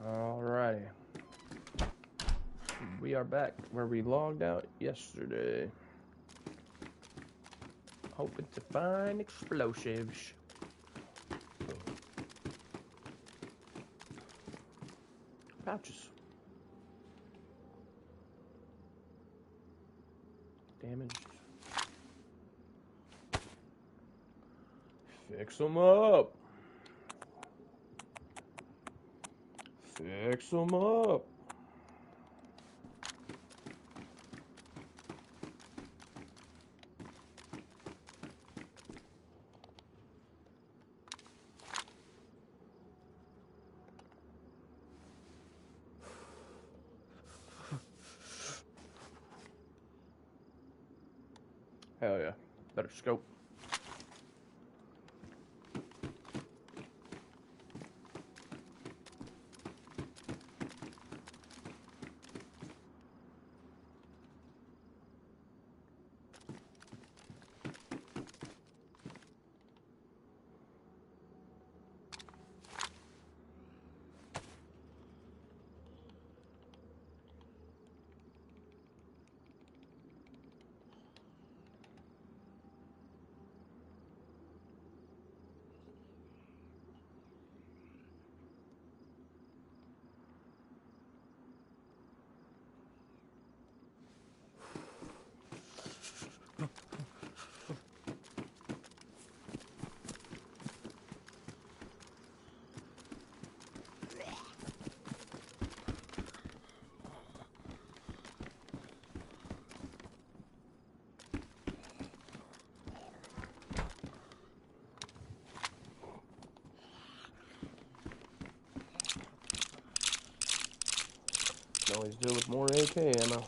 Alrighty. We are back where we logged out yesterday. Hoping to find explosives. Pouches. Damaged. Fix them up. Fix them up. Hell yeah. Better scope. Can always do with more AK ammo.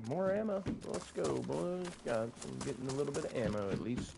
More ammo. Let's go, boys. Got some, getting a little bit of ammo at least.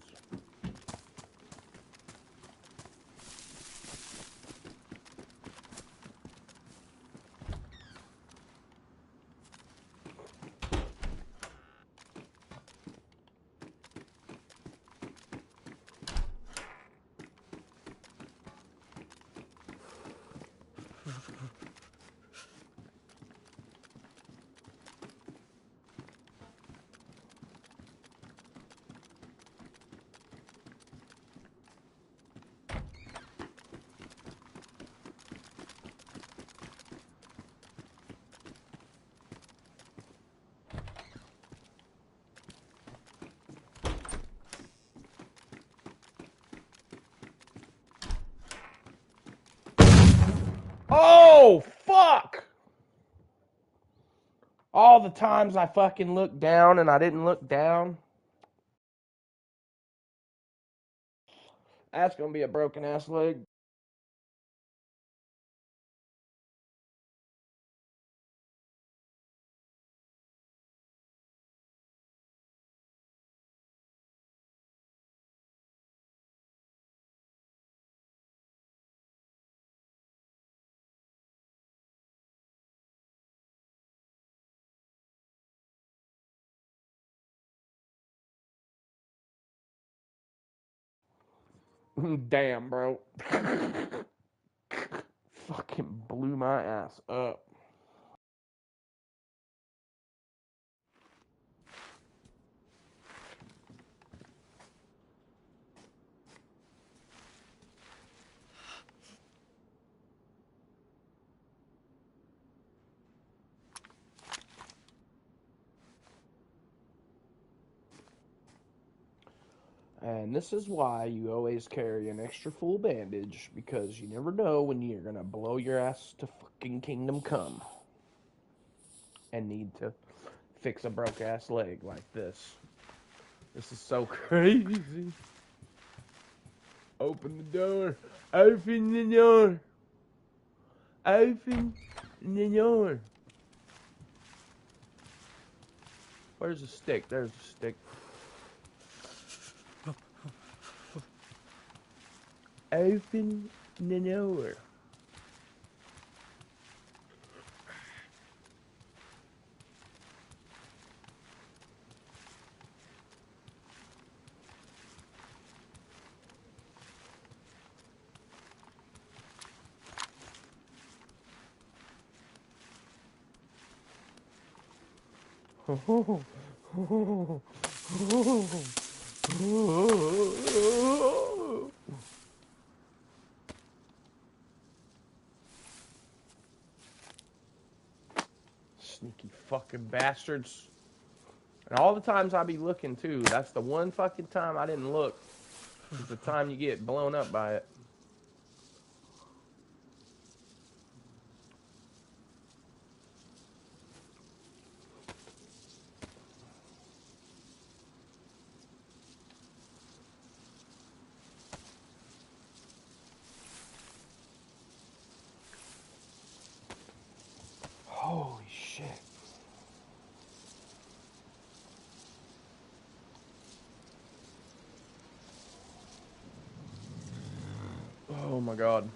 Oh, fuck! All the times I fucking looked down and I didn't look down. That's gonna be a broken ass leg. Damn, bro. Fucking blew my ass up. And this is why you always carry an extra full bandage, because you never know when you're gonna blow your ass to fucking Kingdom Come and need to fix a broke ass leg like this. This is so crazy. Open the door. Open the door. Open the door. Where's the stick? There's the stick. Open the door. Sneaky fucking bastards. And all the times I be looking too, that's the one fucking time I didn't look. It's the time you get blown up by it. Holy shit. Oh my god.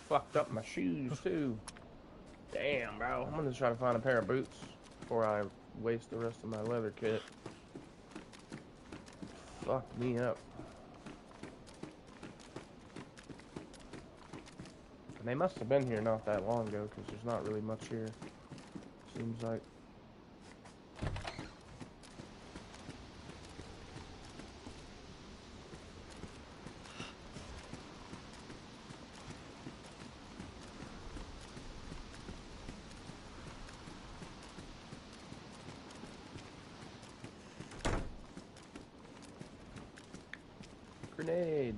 Fucked up my shoes too. Damn, bro. I'm gonna try to find a pair of boots before I waste the rest of my leather kit. Fucked me up. And they must have been here not that long ago, because there's not really much here. Seems like. Grenade.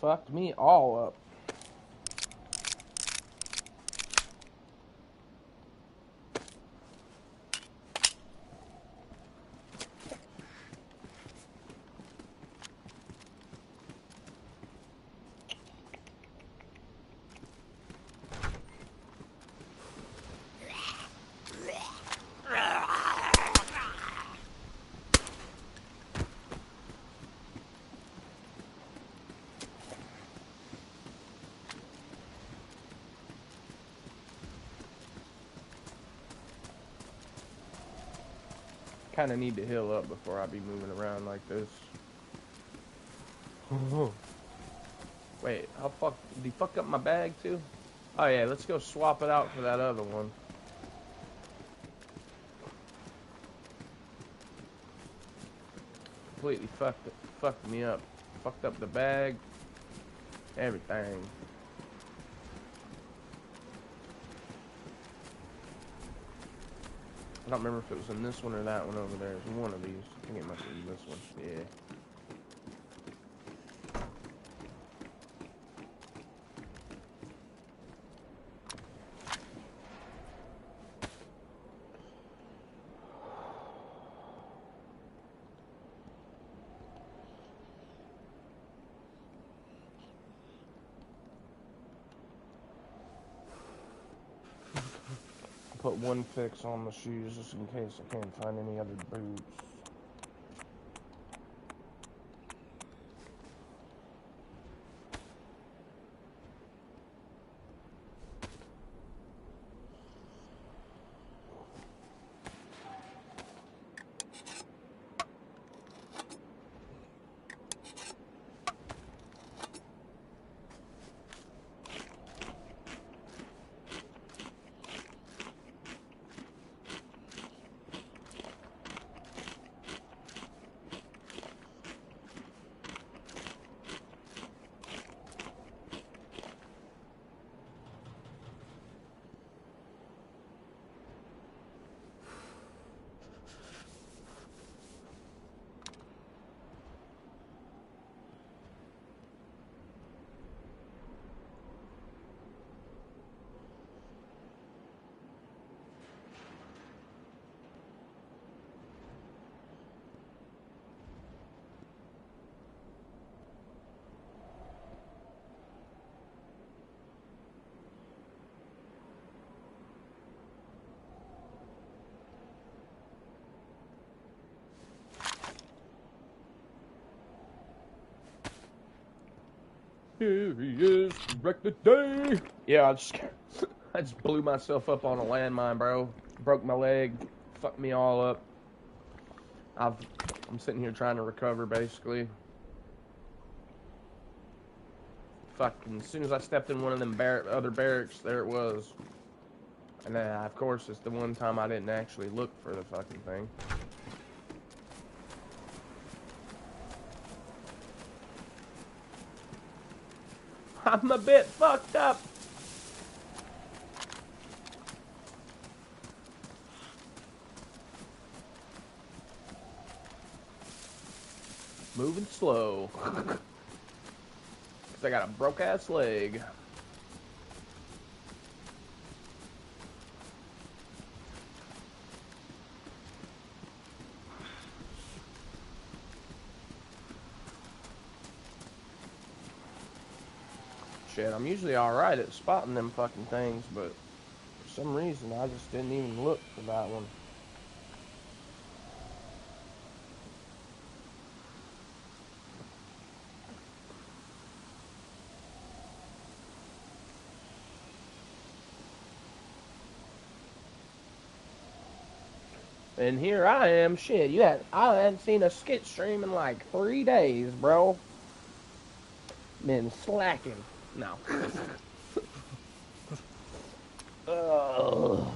Fucked me all up. Kind of need to heal up before I be moving around like this. Wait, how fuck? Did he fuck up my bag too? Oh yeah, let's go swap it out for that other one. Completely fucked me up. Fucked up the bag. Everything. I don't remember if it was in this one or that one over there. It was one of these. I think it must be this one. Yeah. put one fix on the shoes just in case I can't find any other boots. Here he is, wreck the day. Yeah, I just blew myself up on a landmine, bro. Broke my leg, fucked me all up. I'm sitting here trying to recover, basically. Fucking, as soon as I stepped in one of them other barracks, there it was. And of course, it's the one time I didn't actually look for the fucking thing. I'm a bit fucked up. Moving slow. Because I got a broke-ass leg. Shit, I'm usually alright at spotting them fucking things, but for some reason I just didn't even look for that one. And here I am, shit, I hadn't seen a skit stream in like 3 days, bro. Been slacking. No. Ugh.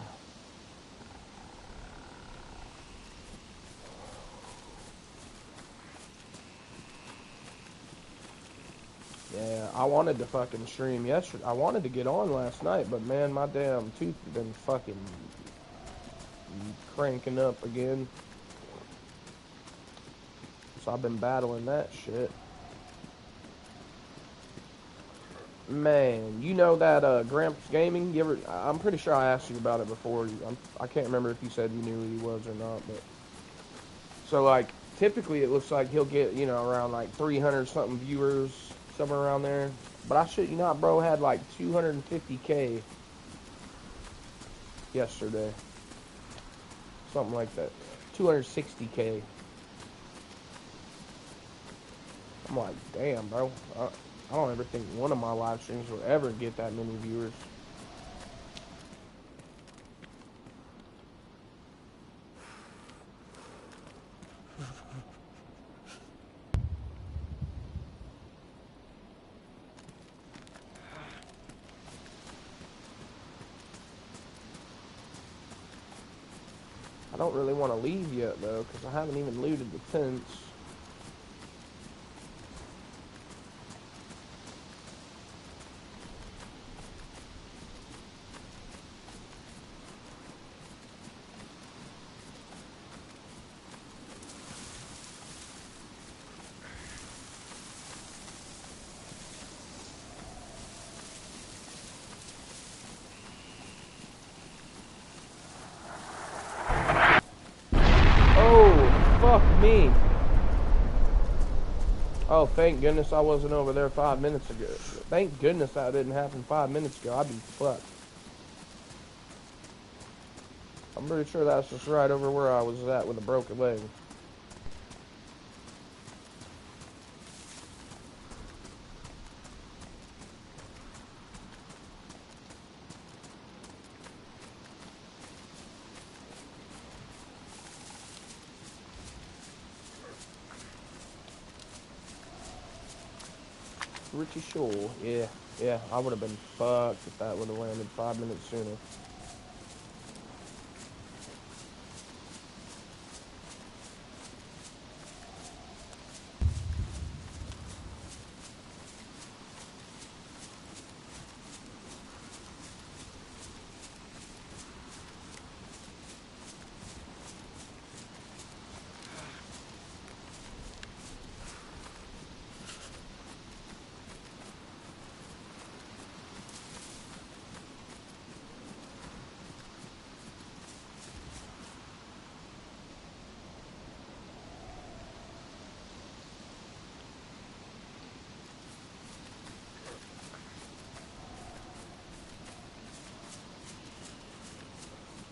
Yeah, I wanted to fucking stream yesterday. I wanted to get on last night, but man, my damn tooth has been fucking cranking up again. So I've been battling that shit. Man, you know that Gramps Gaming? I'm pretty sure I asked you about it before. I can't remember if you said you knew who he was or not, but so like typically it looks like he'll get, you know, around like 300 something viewers, somewhere around there. But I shit you not, bro, had like 250K yesterday. Something like that. 260K. I'm like, damn, bro. I don't ever think one of my live streams will ever get that many viewers. I don't really want to leave yet, though, because I haven't even looted the tents. Me. Oh, thank goodness I wasn't over there 5 minutes ago. Thank goodness that didn't happen 5 minutes ago. I'd be fucked. I'm pretty sure that's just right over where I was at with a broken leg. Richie Shoal, yeah, I would have been fucked if that would have landed 5 minutes sooner.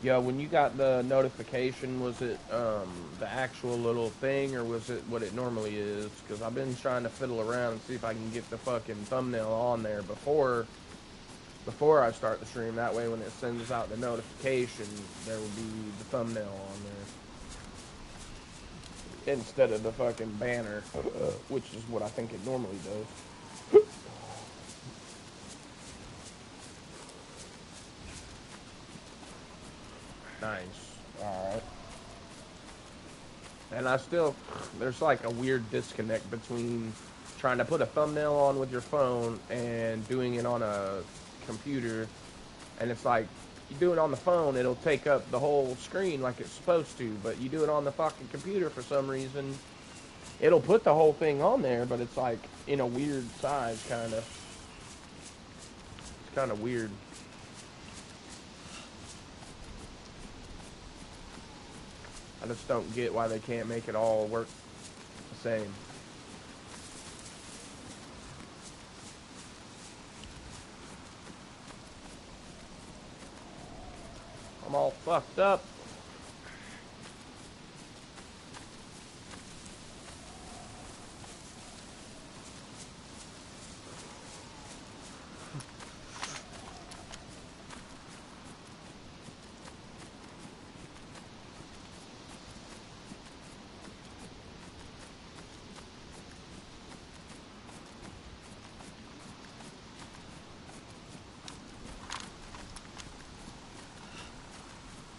Yeah, when you got the notification, was it the actual little thing, or was it what it normally is? Because I've been trying to fiddle around and see if I can get the fucking thumbnail on there before I start the stream. That way, when it sends out the notification, there will be the thumbnail on there instead of the fucking banner, which is what I think it normally does. Nice. Alright. And there's like a weird disconnect between trying to put a thumbnail on with your phone and doing it on a computer. And it's like, you do it on the phone, it'll take up the whole screen like it's supposed to. But you do it on the fucking computer for some reason, it'll put the whole thing on there, but it's like in a weird size, kind of. It's kind of weird. I just don't get why they can't make it all work the same. I'm all fucked up.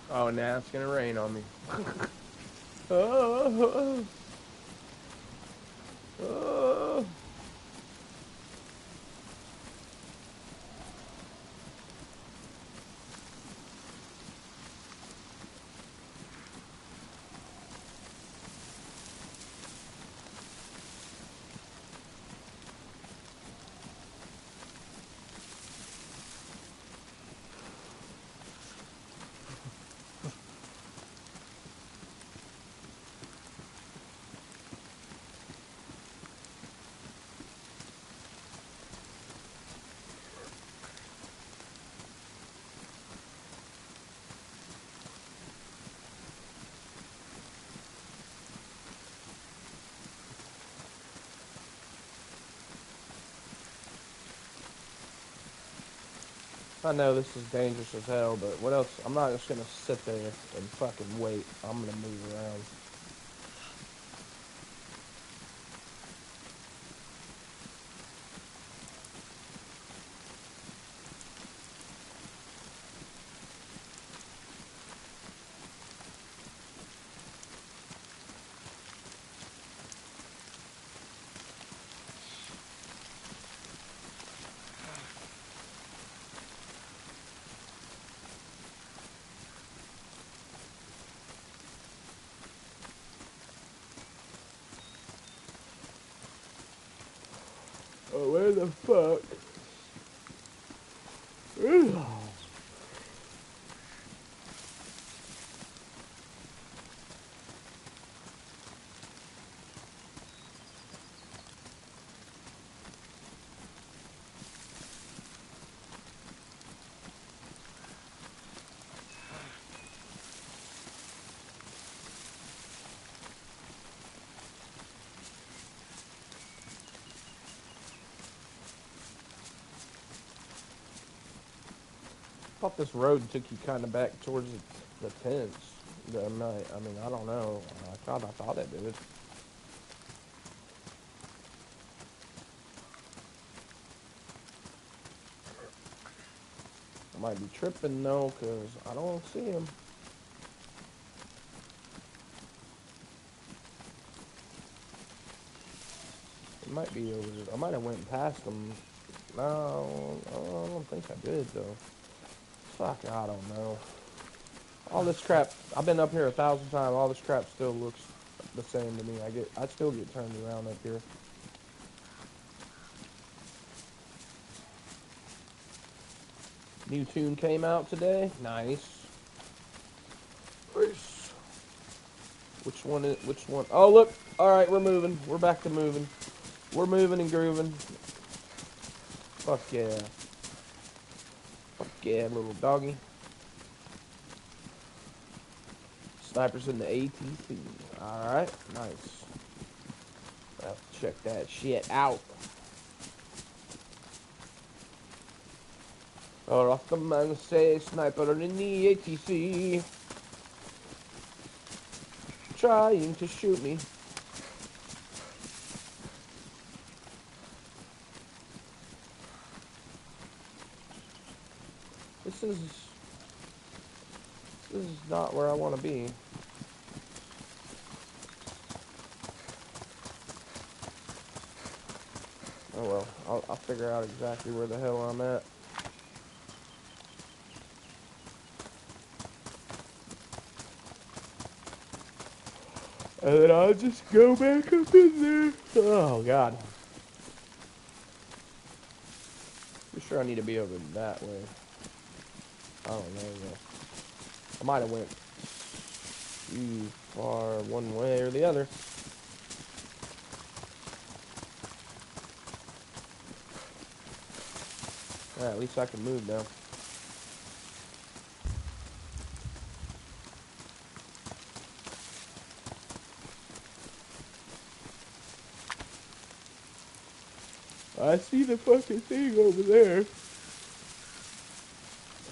Oh, now it's gonna rain on me. Oh. I know this is dangerous as hell, but what else? I'm not just gonna sit there and fucking wait. I'm gonna move around. Oh, where the fuck? thought this road took you kind of back towards the tents. I mean, I don't know. I thought it did. I might be tripping though, cause I don't see him. It might be over there. I might have went past him. No, I don't think I did though. Fuck, I don't know. All this crap, I've been up here 1,000 times. All this crap still looks the same to me. I still get turned around up here. New tune came out today. Nice. Nice. Which one? Oh, look. All right, we're moving. We're back to moving. We're moving and grooving. Fuck yeah. Fuck yeah, little doggy. Snipers in the ATC. Alright, nice. I'll have to check that shit out. Or off the man say sniper in the ATC. Trying to shoot me. This is not where I want to be. Oh well, I'll figure out exactly where the hell I'm at. And then I'll just go back up in there. Oh god. I'm sure I need to be over that way. I don't know though. I might have went too far one way or the other. Alright, at least I can move now. I see the fucking thing over there.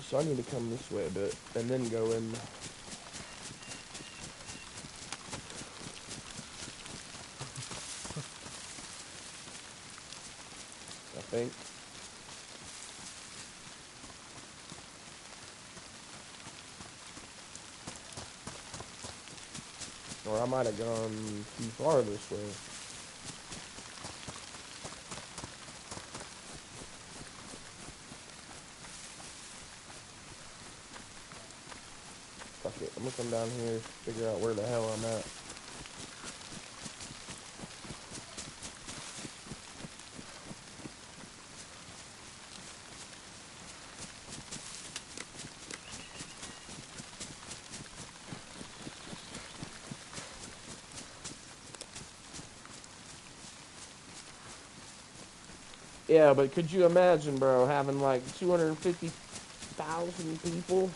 So I need to come this way a bit and then go in. I think. Or I might have gone too far this way. Fuck it, I'm gonna come down here, figure out where the hell I'm at. Yeah, but could you imagine, bro, having like 250,000 people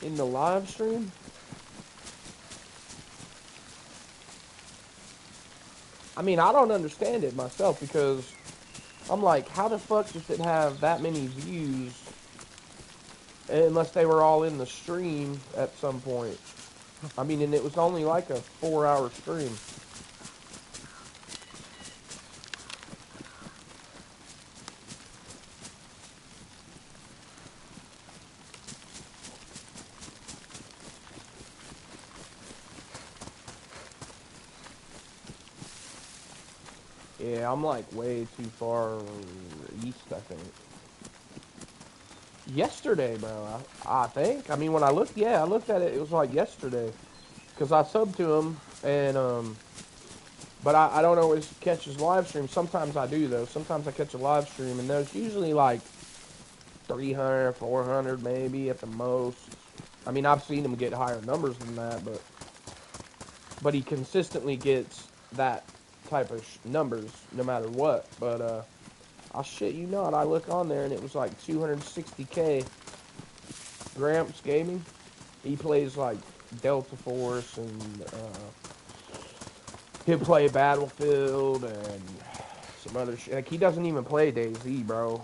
in the live stream? I mean, I don't understand it myself because I'm like, how the fuck does it have that many views unless they were all in the stream at some point? I mean, and it was only like a 4-hour stream. Yeah, I'm like way too far east, I think. Yesterday, bro, I think. I mean, when I looked, yeah, I looked at it, it was like yesterday. Because I subbed to him, and, but I don't always catch his live stream. Sometimes I do, though. Sometimes I catch a live stream, and there's usually like 300, 400 maybe at the most. I mean, I've seen him get higher numbers than that, but he consistently gets that type of numbers no matter what. But I'll shit you not, I look on there and it was like 260K. Gramps Gaming, he plays like Delta Force and he'll play Battlefield and some other shit. Like, he doesn't even play DayZ, bro.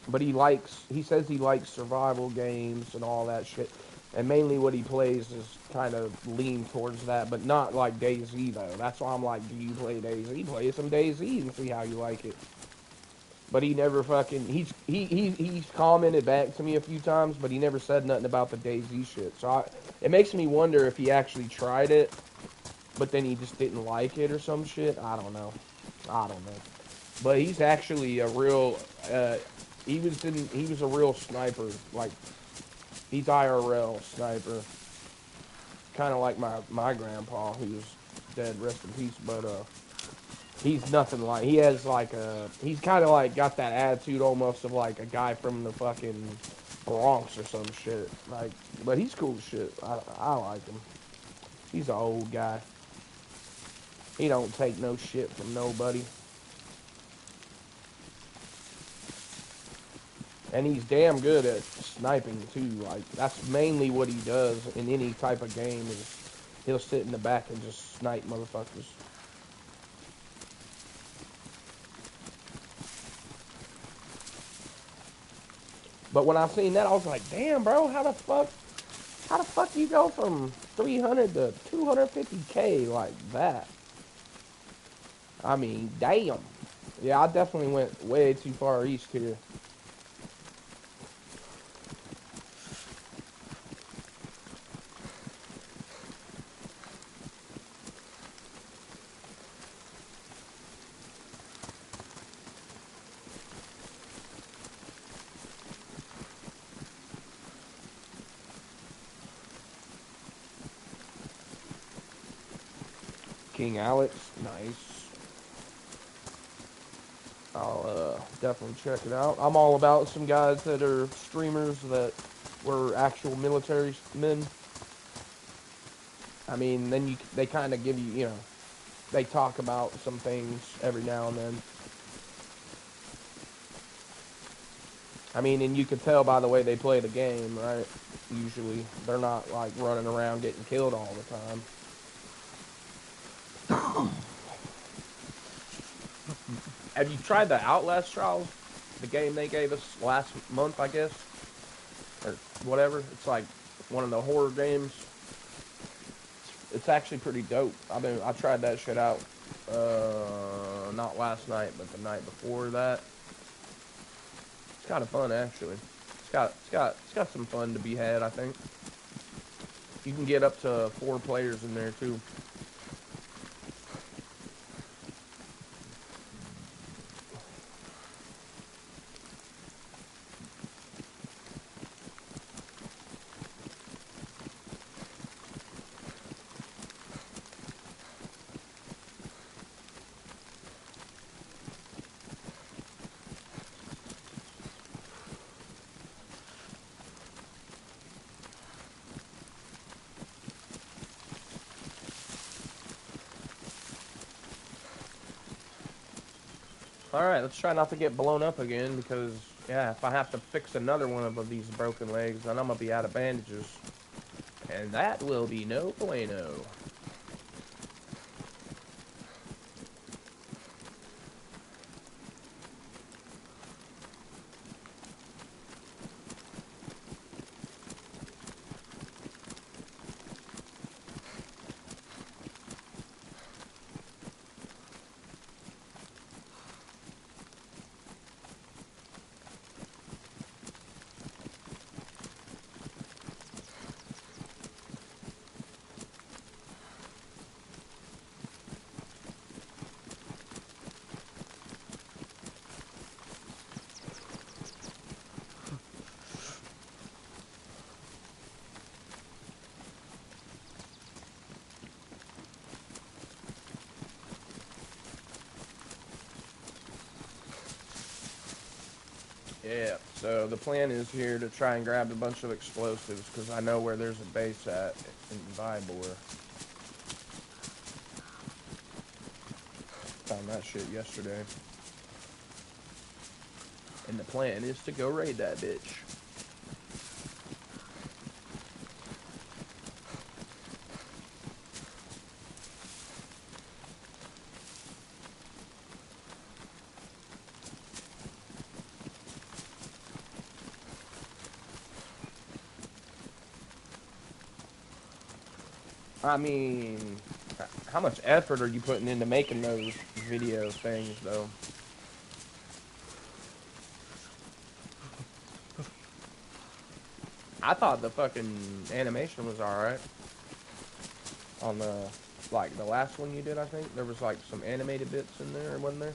But he says he likes survival games and all that shit. And mainly what he plays is kind of lean towards that, but not like DayZ though. That's why I'm like, do you play DayZ? Play some DayZ and see how you like it. But he never fucking he's commented back to me a few times, but he never said nothing about the DayZ shit. So it makes me wonder if he actually tried it, but then he just didn't like it or some shit. I don't know. But he's actually a real he was a real sniper. Like he's IRL sniper. Kind of like my grandpa who's dead, rest in peace, but he's nothing like, he has like he's kind of like got that attitude almost of like a guy from the fucking Bronx or some shit. Like, but he's cool as shit. I like him. He's an old guy. He don't take no shit from nobody. And he's damn good at sniping too. Like, that's mainly what he does in any type of game is he'll sit in the back and just snipe motherfuckers. But when I seen that, I was like, damn, bro, how the fuck you go from 300 to 250K like that? I mean, damn. Yeah, I definitely went way too far east here. King Alex, nice. I'll definitely check it out. I'm all about some guys that are streamers that were actual military men. I mean, then they kind of give you, they talk about some things every now and then. I mean, and you can tell by the way they play the game, right? Usually, they're not like running around getting killed all the time. Have you tried the Outlast trials? The game they gave us last month, I guess, or whatever. It's like one of the horror games. It's actually pretty dope. I tried that shit out. Not last night, but the night before that. It's kind of fun actually. It's got some fun to be had, I think. You can get up to 4 players in there too. Alright, let's try not to get blown up again because, yeah, if I have to fix another one of these broken legs, then I'm going to be out of bandages. And that will be no bueno. Yeah, so the plan is here to try and grab a bunch of explosives because I know where there's a base at in Vybor. Found that shit yesterday. And the plan is to go raid that bitch. I mean, how much effort are you putting into making those video things, though? I thought the fucking animation was alright. On the, like, the last one you did, I think. There was, like, some animated bits in there, wasn't there?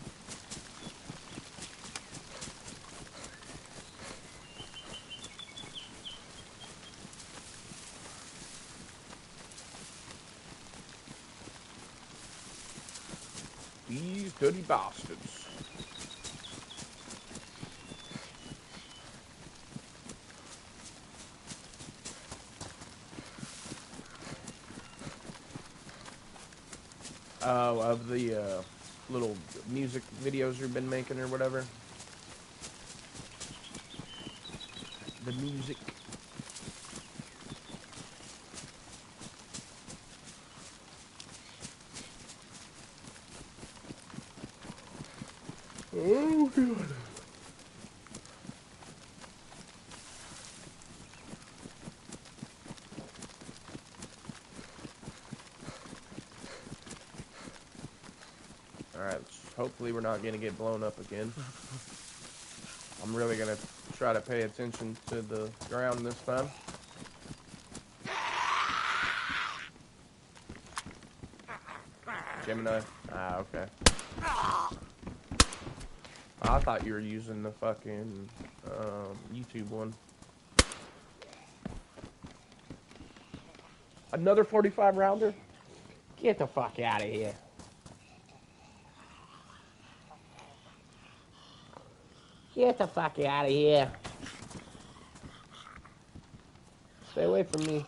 These dirty bastards. Of the little music videos you've been making or whatever. The music. Oh, God. Alright, hopefully we're not going to get blown up again. I'm really going to try to pay attention to the ground this time. Gemini. Ah, okay. I thought you were using the fucking YouTube one. Another 45 rounder? Get the fuck out of here. Get the fuck out of here. Stay away from me.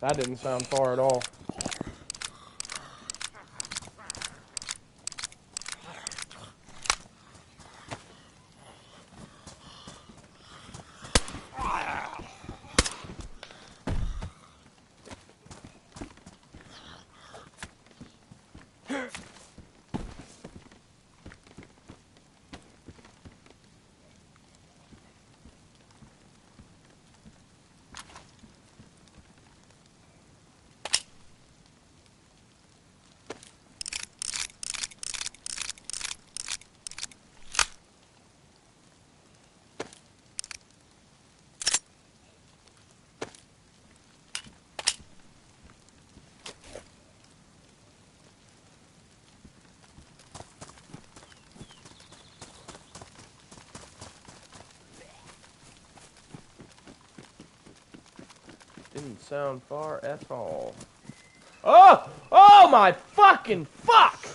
That didn't sound far at all. Didn't sound far at all. Oh! Oh my fucking fuck!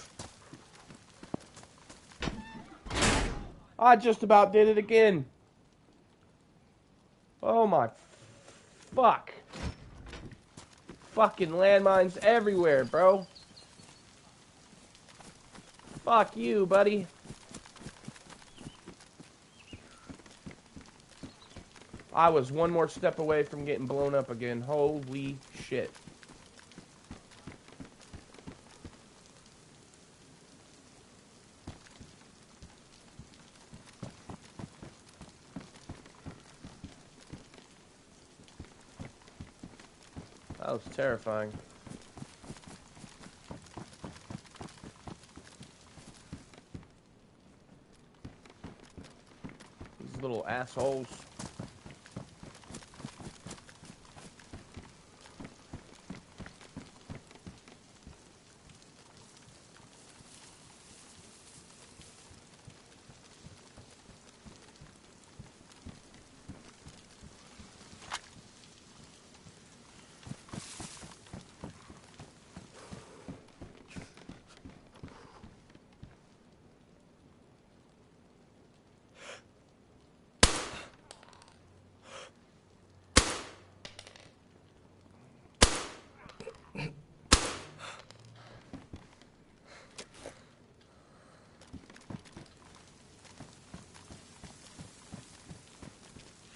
I just about did it again. Oh my fuck. Fucking landmines everywhere, bro. Fuck you, buddy. I was one more step away from getting blown up again. Holy shit. That was terrifying. These little assholes.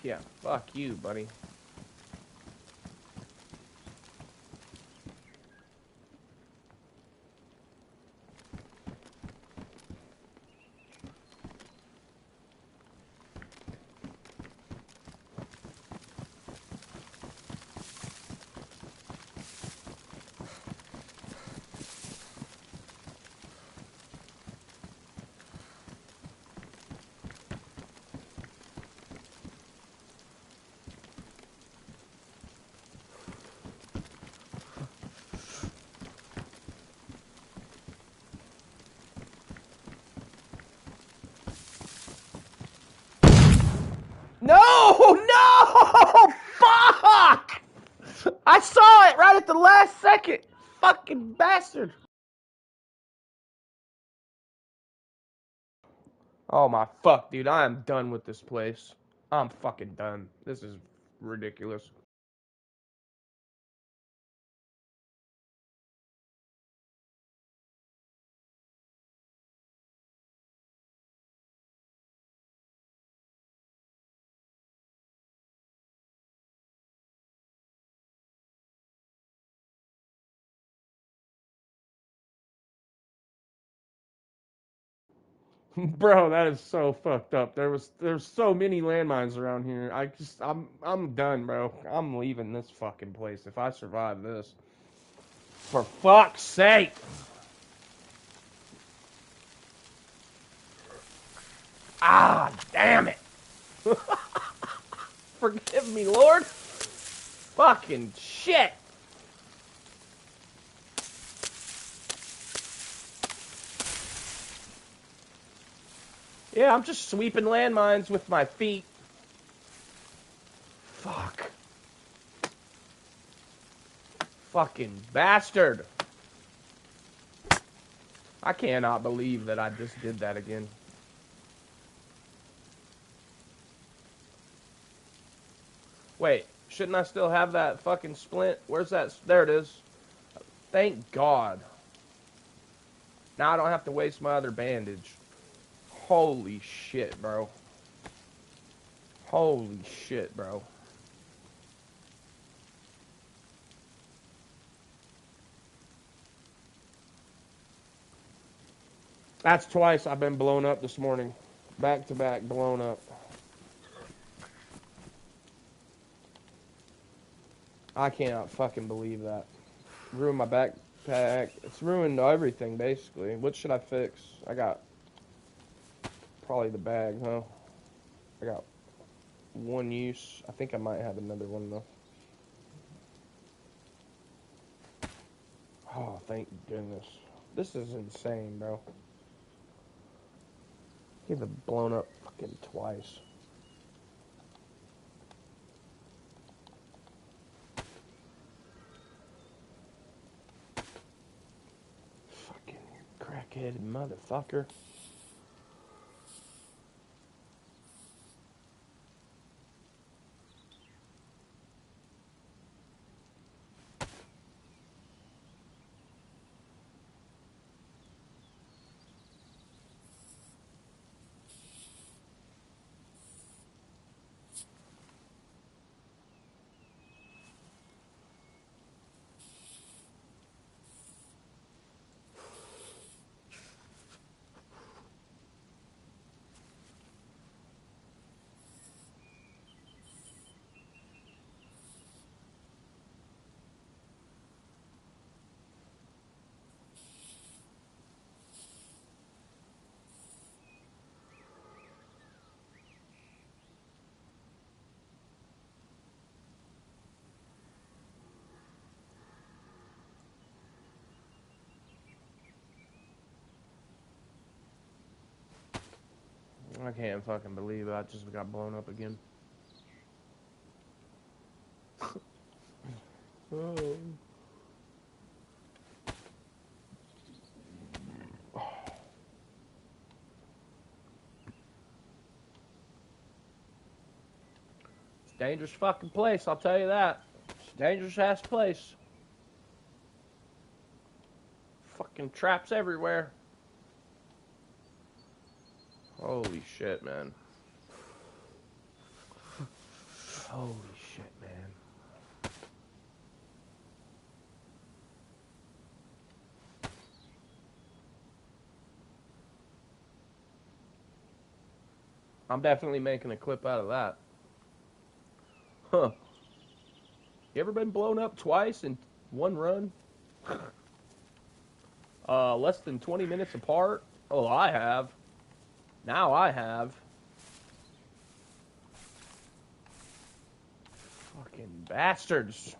Yeah, fuck you, buddy. No! No! Fuck! I saw it right at the last second. Fucking bastard. Oh my fuck, dude. I am done with this place. I'm fucking done. This is ridiculous. Bro, that is so fucked up. There's so many landmines around here. I'm done, bro. I'm leaving this fucking place if I survive this. For fuck's sake. Ah, damn it. Forgive me, Lord. Fucking shit. Yeah, I'm just sweeping landmines with my feet. Fuck. Fucking bastard. I cannot believe that I just did that again. Wait, shouldn't I still have that fucking splint? Where's that? There it is. Thank God. Now I don't have to waste my other bandage. Holy shit, bro. Holy shit, bro. That's twice I've been blown up this morning. Back to back blown up. I cannot fucking believe that. Ruined my backpack. It's ruined everything, basically. What should I fix? I got probably the bag, huh? I got one use. I think I might have another one, though. Oh, thank goodness. This is insane, bro. Get it blown up fucking twice. Fucking crackheaded motherfucker. I can't fucking believe I just got blown up again. Oh. It's a dangerous fucking place, I'll tell you that. It's a dangerous ass place. Fucking traps everywhere. Holy shit, man. Holy shit, man. I'm definitely making a clip out of that. Huh. You ever been blown up twice in one run? Less than 20 minutes apart? Oh, I have. Now I have. Fucking bastards.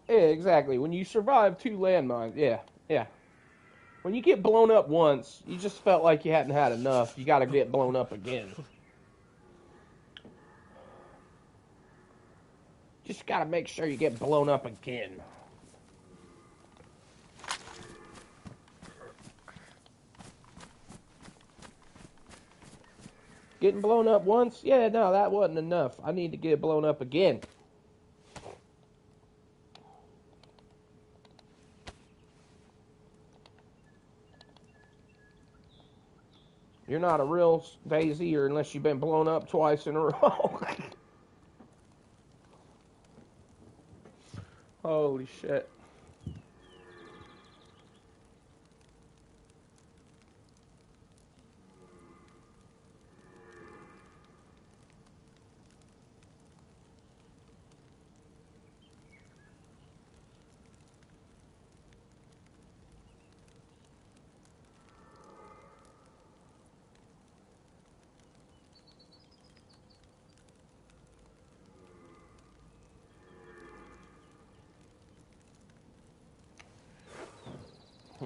Yeah, exactly. When you survive 2 landmines, yeah. When you get blown up once, you just felt like you hadn't had enough. You gotta get blown up again. Just gotta make sure you get blown up again. Getting blown up once? Yeah, no, that wasn't enough. I need to get blown up again. You're not a real DayZer unless you've been blown up twice in a row. Holy shit.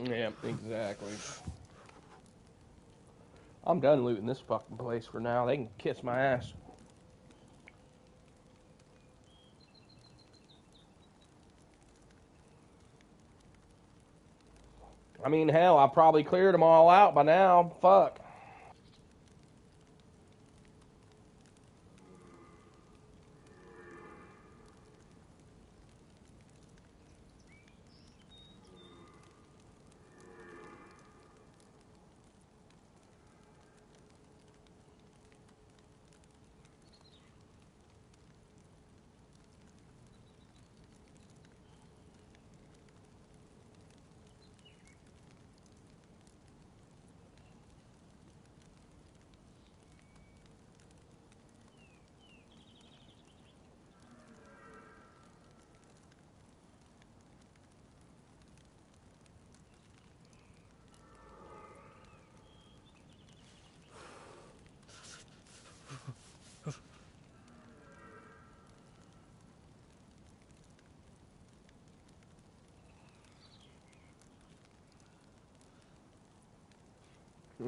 Yeah, exactly. I'm done looting this fucking place for now. They can kiss my ass. I mean, hell, I probably cleared them all out by now. Fuck.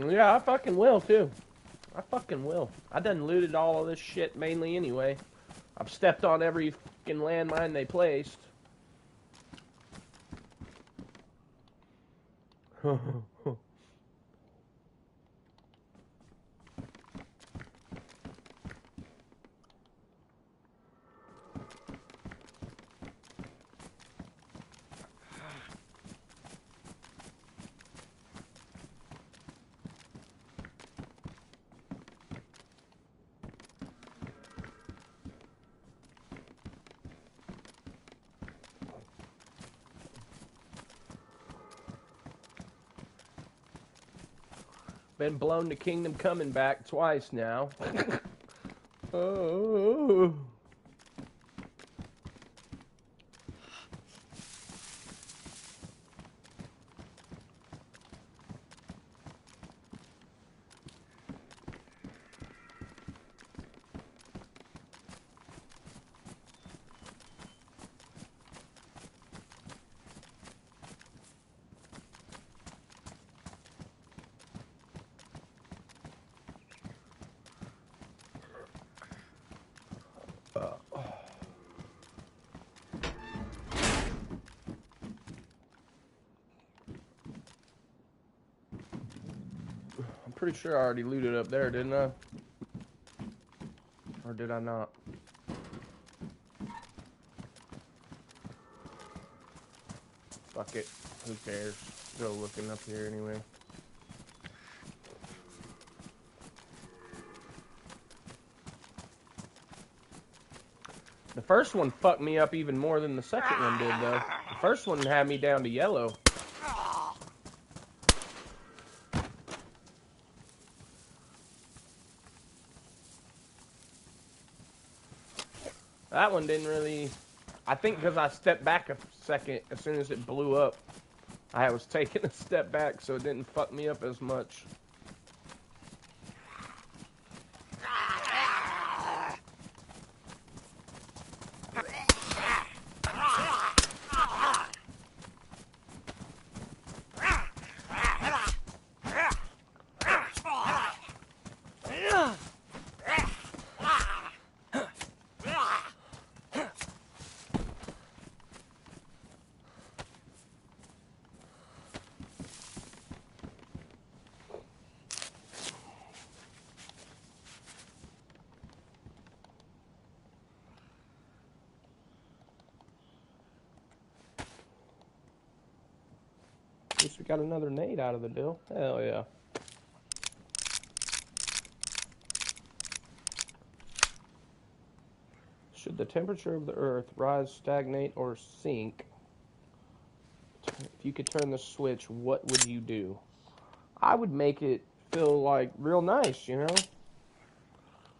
Yeah, I fucking will, too. I fucking will. I done looted all of this shit mainly anyway. I've stepped on every fucking landmine they placed. Been blown to Kingdom Coming back twice now. Oh. I'm pretty sure I already looted up there, didn't I? Or did I not? Fuck it. Who cares? Go looking up here anyway. The first one fucked me up even more than the second one did, though. The first one had me down to yellow. That one didn't really... I think because I stepped back a second as soon as it blew up. I was taking a step back, so it didn't fuck me up as much. At least we got another nade out of the deal. Hell yeah. Should the temperature of the Earth rise, stagnate, or sink, if you could turn the switch, what would you do? I would make it feel like real nice, you know?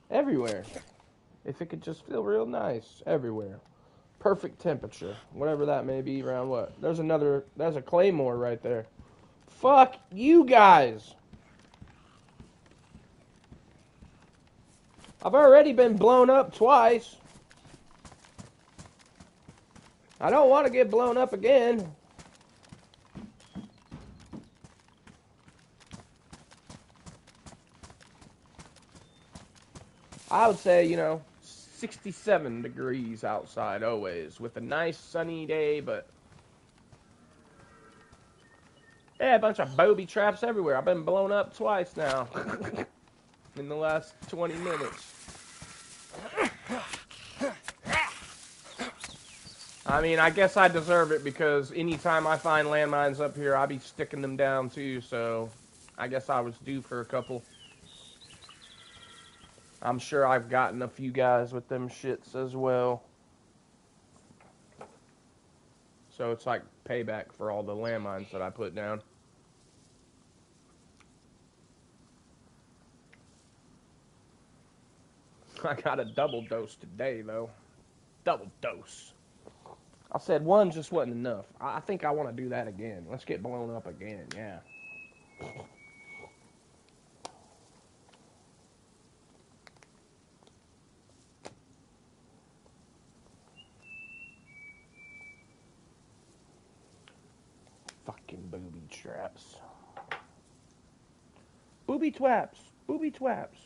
Everywhere. If it could just feel real nice everywhere. Perfect temperature. Whatever that may be around what? There's a claymore right there. Fuck you guys! I've already been blown up twice. I don't want to get blown up again. I would say, 67 degrees outside always, with a nice sunny day, but... yeah, a bunch of booby traps everywhere. I've been blown up twice now. In the last 20 minutes. I mean, I guess I deserve it because anytime I find landmines up here, I'll be sticking them down too, so I guess I was due for a couple. I'm sure I've gotten a few guys with them shits as well. So it's like payback for all the landmines that I put down. I got a double dose today, though. Double dose. I said one just wasn't enough. I think I want to do that again. Let's get blown up again, yeah. Fucking booby traps. Booby twaps. Booby twaps.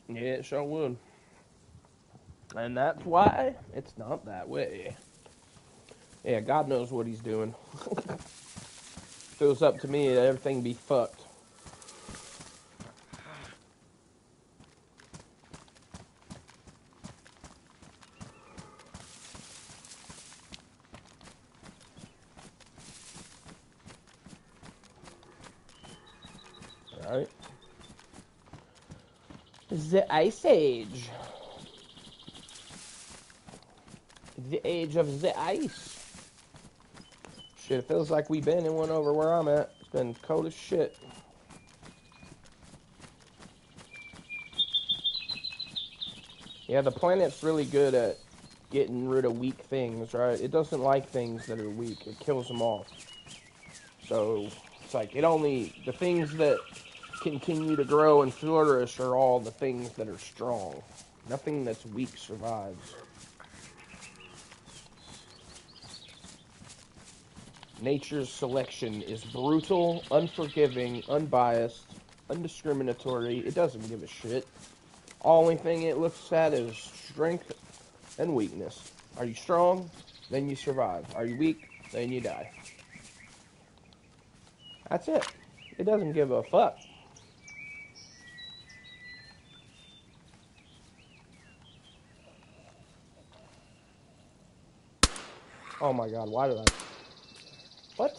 Yeah, it sure would. And that's why it's not that way. Yeah, God knows what he's doing. If it was up to me, everything be fucked. Right? The Ice Age. The age of the ice. Shit, it feels like we've been in one over where I'm at. It's been cold as shit. Yeah, the planet's really good at getting rid of weak things, right? It doesn't like things that are weak. It kills them off. So, it's like, the things that continue to grow and flourish are all the things that are strong. Nothing that's weak survives. Nature's selection is brutal, unforgiving, unbiased, undiscriminatory. It doesn't give a shit. Only thing it looks at is strength and weakness. Are you strong? Then you survive. Are you weak? Then you die. That's it. It doesn't give a fuck. Oh my god, why did I... What?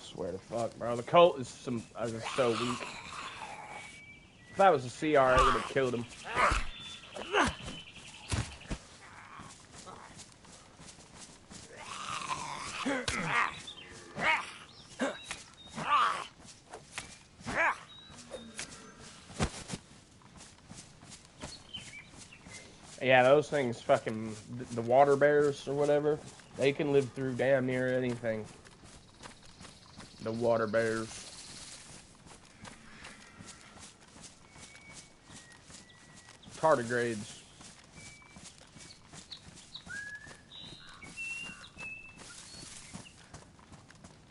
Swear to fuck, bro. The Colt is so weak. If that was a CR, it would have killed him. Yeah, those things fucking... The water bears or whatever, they can live through damn near anything. The water bears. Tardigrades.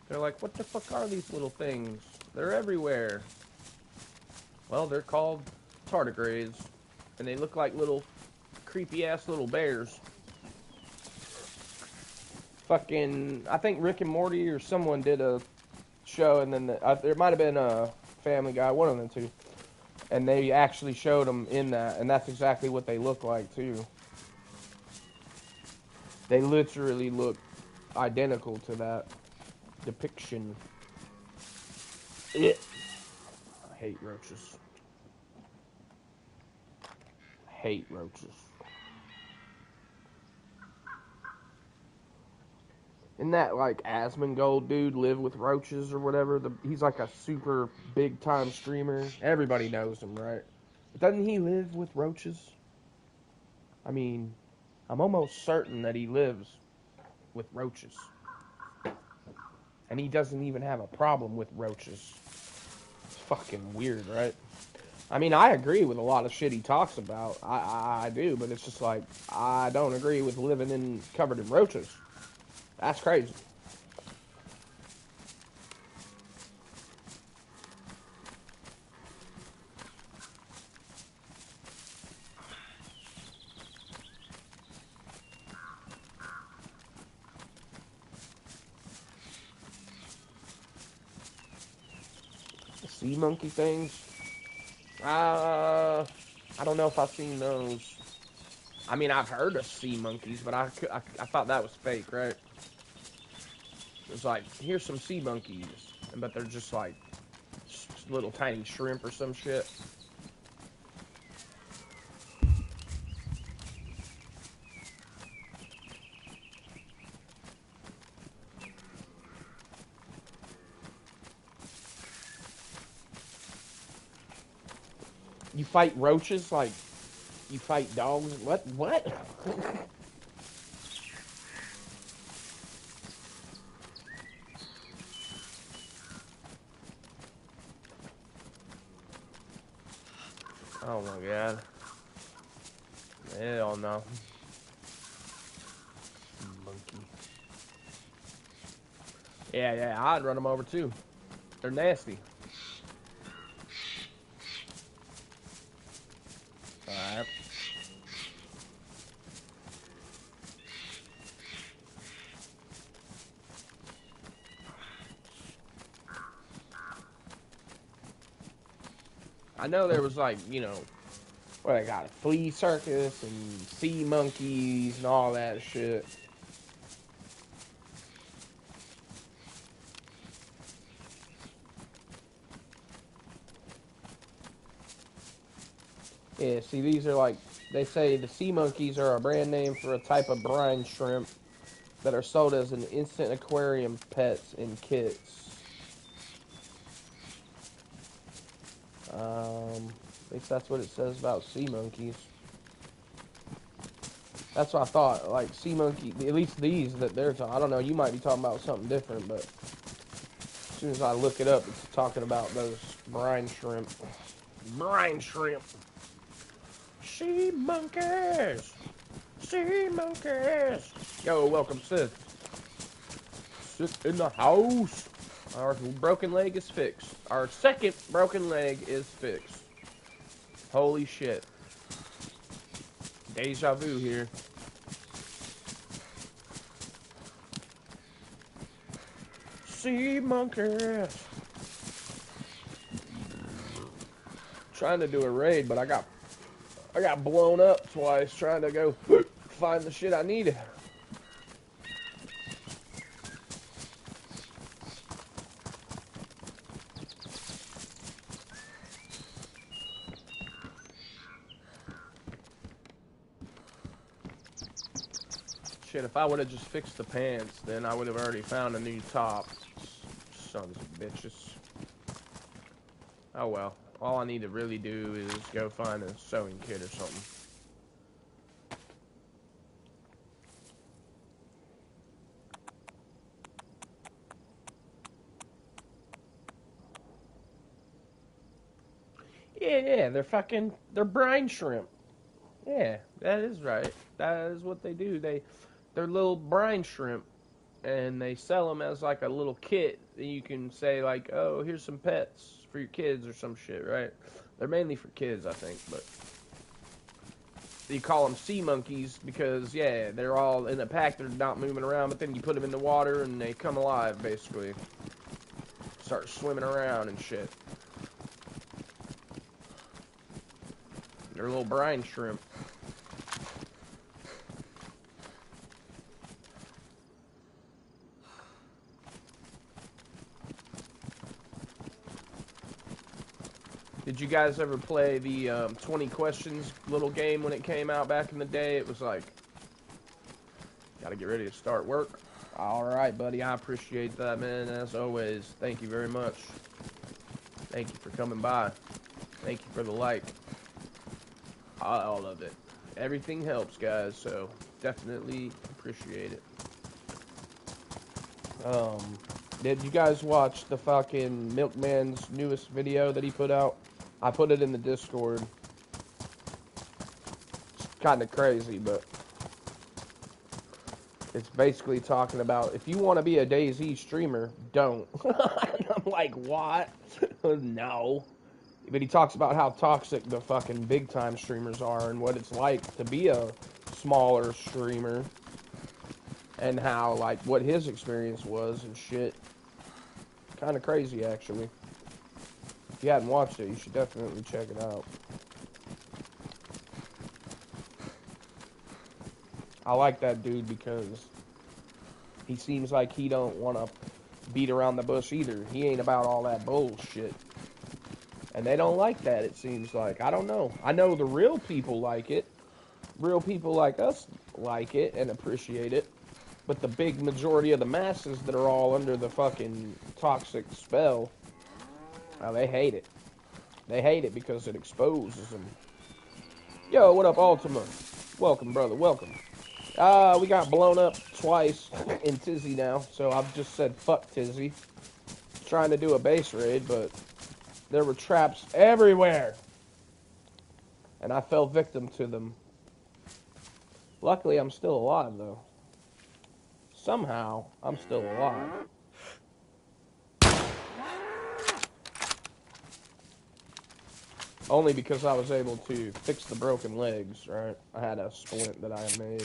They're like, what the fuck are these little things? They're everywhere. Well, they're called tardigrades. And they look like little creepy-ass little bears. Fucking, I think Rick and Morty or someone did a show, and then there might have been a Family Guy, one of them two. And they actually showed them in that, and that's exactly what they look like, too. They literally look identical to that depiction. I hate roaches. Hate roaches. Isn't that like Asmongold dude live with roaches or whatever? He's like a super big time streamer. Everybody knows him, right? But doesn't he live with roaches? I mean, I'm almost certain that he lives with roaches. And he doesn't even have a problem with roaches. It's fucking weird, right? I mean, I agree with a lot of shit he talks about. I do, but it's just like, I don't agree with living covered in roaches. That's crazy. The sea monkey things. I don't know if I've seen those. I mean, I've heard of sea monkeys, but I thought that was fake, right? It's like, here's some sea monkeys, but they're just like little tiny shrimp or some shit. You fight roaches like you fight dogs? What? What? Oh my god. Hell no. Monkey. Yeah, I'd run them over too. They're nasty. Alright. I know there was like, you know, what I got, a flea circus and sea monkeys and all that shit. Yeah, see, these are like, they say the sea monkeys are a brand name for a type of brine shrimp that are sold as an instant aquarium pets in kits. At least that's what it says about sea monkeys. That's what I thought. Like sea monkey, at least these that they're talking. I don't know. You might be talking about something different, but as soon as I look it up, it's talking about those brine shrimp. Brine shrimp. Sea monkeys. Sea monkeys. Yo, welcome, Sid. Sit in the house. Our broken leg is fixed. Our second broken leg is fixed. Holy shit. Deja vu here. Sea monkeys. Trying to do a raid, but I got blown up twice trying to go find the shit I needed. Shit, if I would have just fixed the pants, then I would have already found a new top. Sons of bitches. Oh well. All I need to really do is go find a sewing kit or something. Yeah, they're brine shrimp. Yeah, that is right. That is what they do. They're little brine shrimp, and they sell them as like a little kit. You can say like, oh, here's some pets for your kids or some shit, right? They're mainly for kids, I think, but you call them sea monkeys because, yeah, they're all in a pack. They're not moving around, but then you put them in the water and they come alive, basically. Start swimming around and shit. They're little brine shrimp. Did you guys ever play the 20 questions little game when it came out back in the day? It was like, gotta get ready to start work. Alright, buddy, I appreciate that, man, as always. Thank you very much. Thank you for coming by. Thank you for the like. All of it. Everything helps, guys, so definitely appreciate it. Did you guys watch the fucking Milkman's newest video that he put out? I put it in the Discord. It's kind of crazy, but it's basically talking about if you want to be a DayZ streamer, don't. I'm like, what? No. But he talks about how toxic the fucking big time streamers are and what it's like to be a smaller streamer and how, like, what his experience was and shit. Kind of crazy, actually. If you hadn't watched it, you should definitely check it out. I like that dude because he seems like he don't want to beat around the bush either. He ain't about all that bullshit. And they don't like that, it seems like. I don't know. I know the real people like it. Real people like us like it and appreciate it. But the big majority of the masses that are all under the fucking toxic spell, they hate it. They hate it because it exposes them. Yo, what up, Ultima? Welcome, brother, welcome. We got blown up twice in Tizzy now, so I've just said fuck Tizzy. Trying to do a base raid, but there were traps everywhere. And I fell victim to them. Luckily, I'm still alive, though. Somehow, I'm still alive. Only because I was able to fix the broken legs, right? I had a splint that I had made.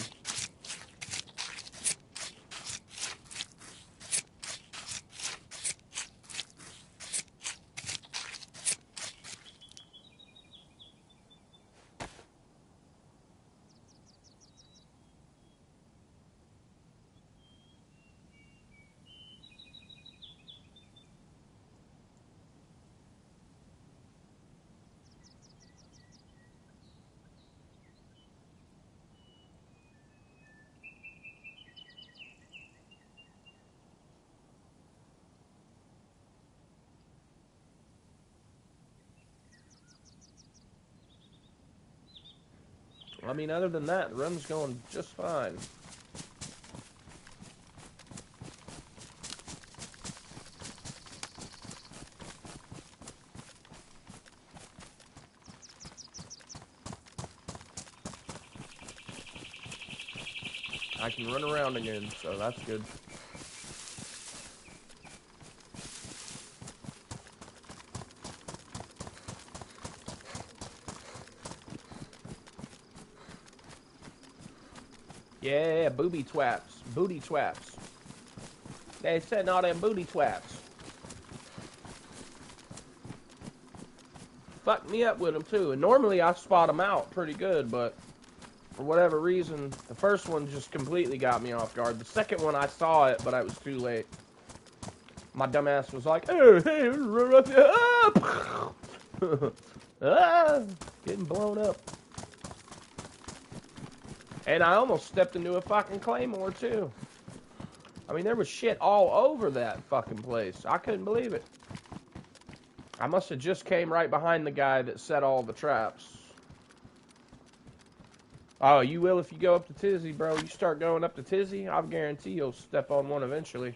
I mean, other than that, the run's going just fine. I can run around again, so that's good. Yeah, booby twaps. Booty twaps. They said all them booty twaps. Fucked me up with them, too. And normally I spot them out pretty good, but for whatever reason, the first one just completely got me off guard. The second one, I saw it, but I was too late. My dumbass was like, oh, hey, run up. Ah, getting blown up. And I almost stepped into a fucking claymore, too. I mean, there was shit all over that fucking place. I couldn't believe it. I must have just came right behind the guy that set all the traps. Oh, you will if you go up to Tizzy, bro. You start going up to Tizzy, I guarantee you'll step on one eventually.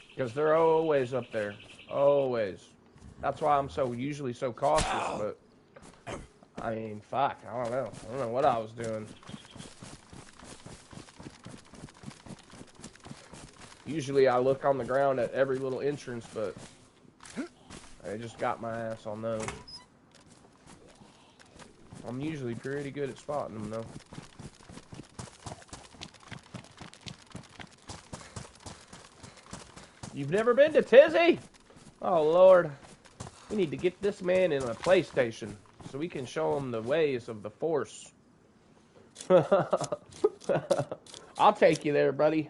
Because they're always up there. Always. That's why I'm usually so cautious, but... I mean, fuck, I don't know. I don't know what I was doing. Usually I look on the ground at every little entrance, but I just got my ass on those. I'm usually pretty good at spotting them, though. You've never been to Tizzy? Oh, Lord. We need to get this man in a PlayStation so we can show him the ways of the Force. I'll take you there, buddy.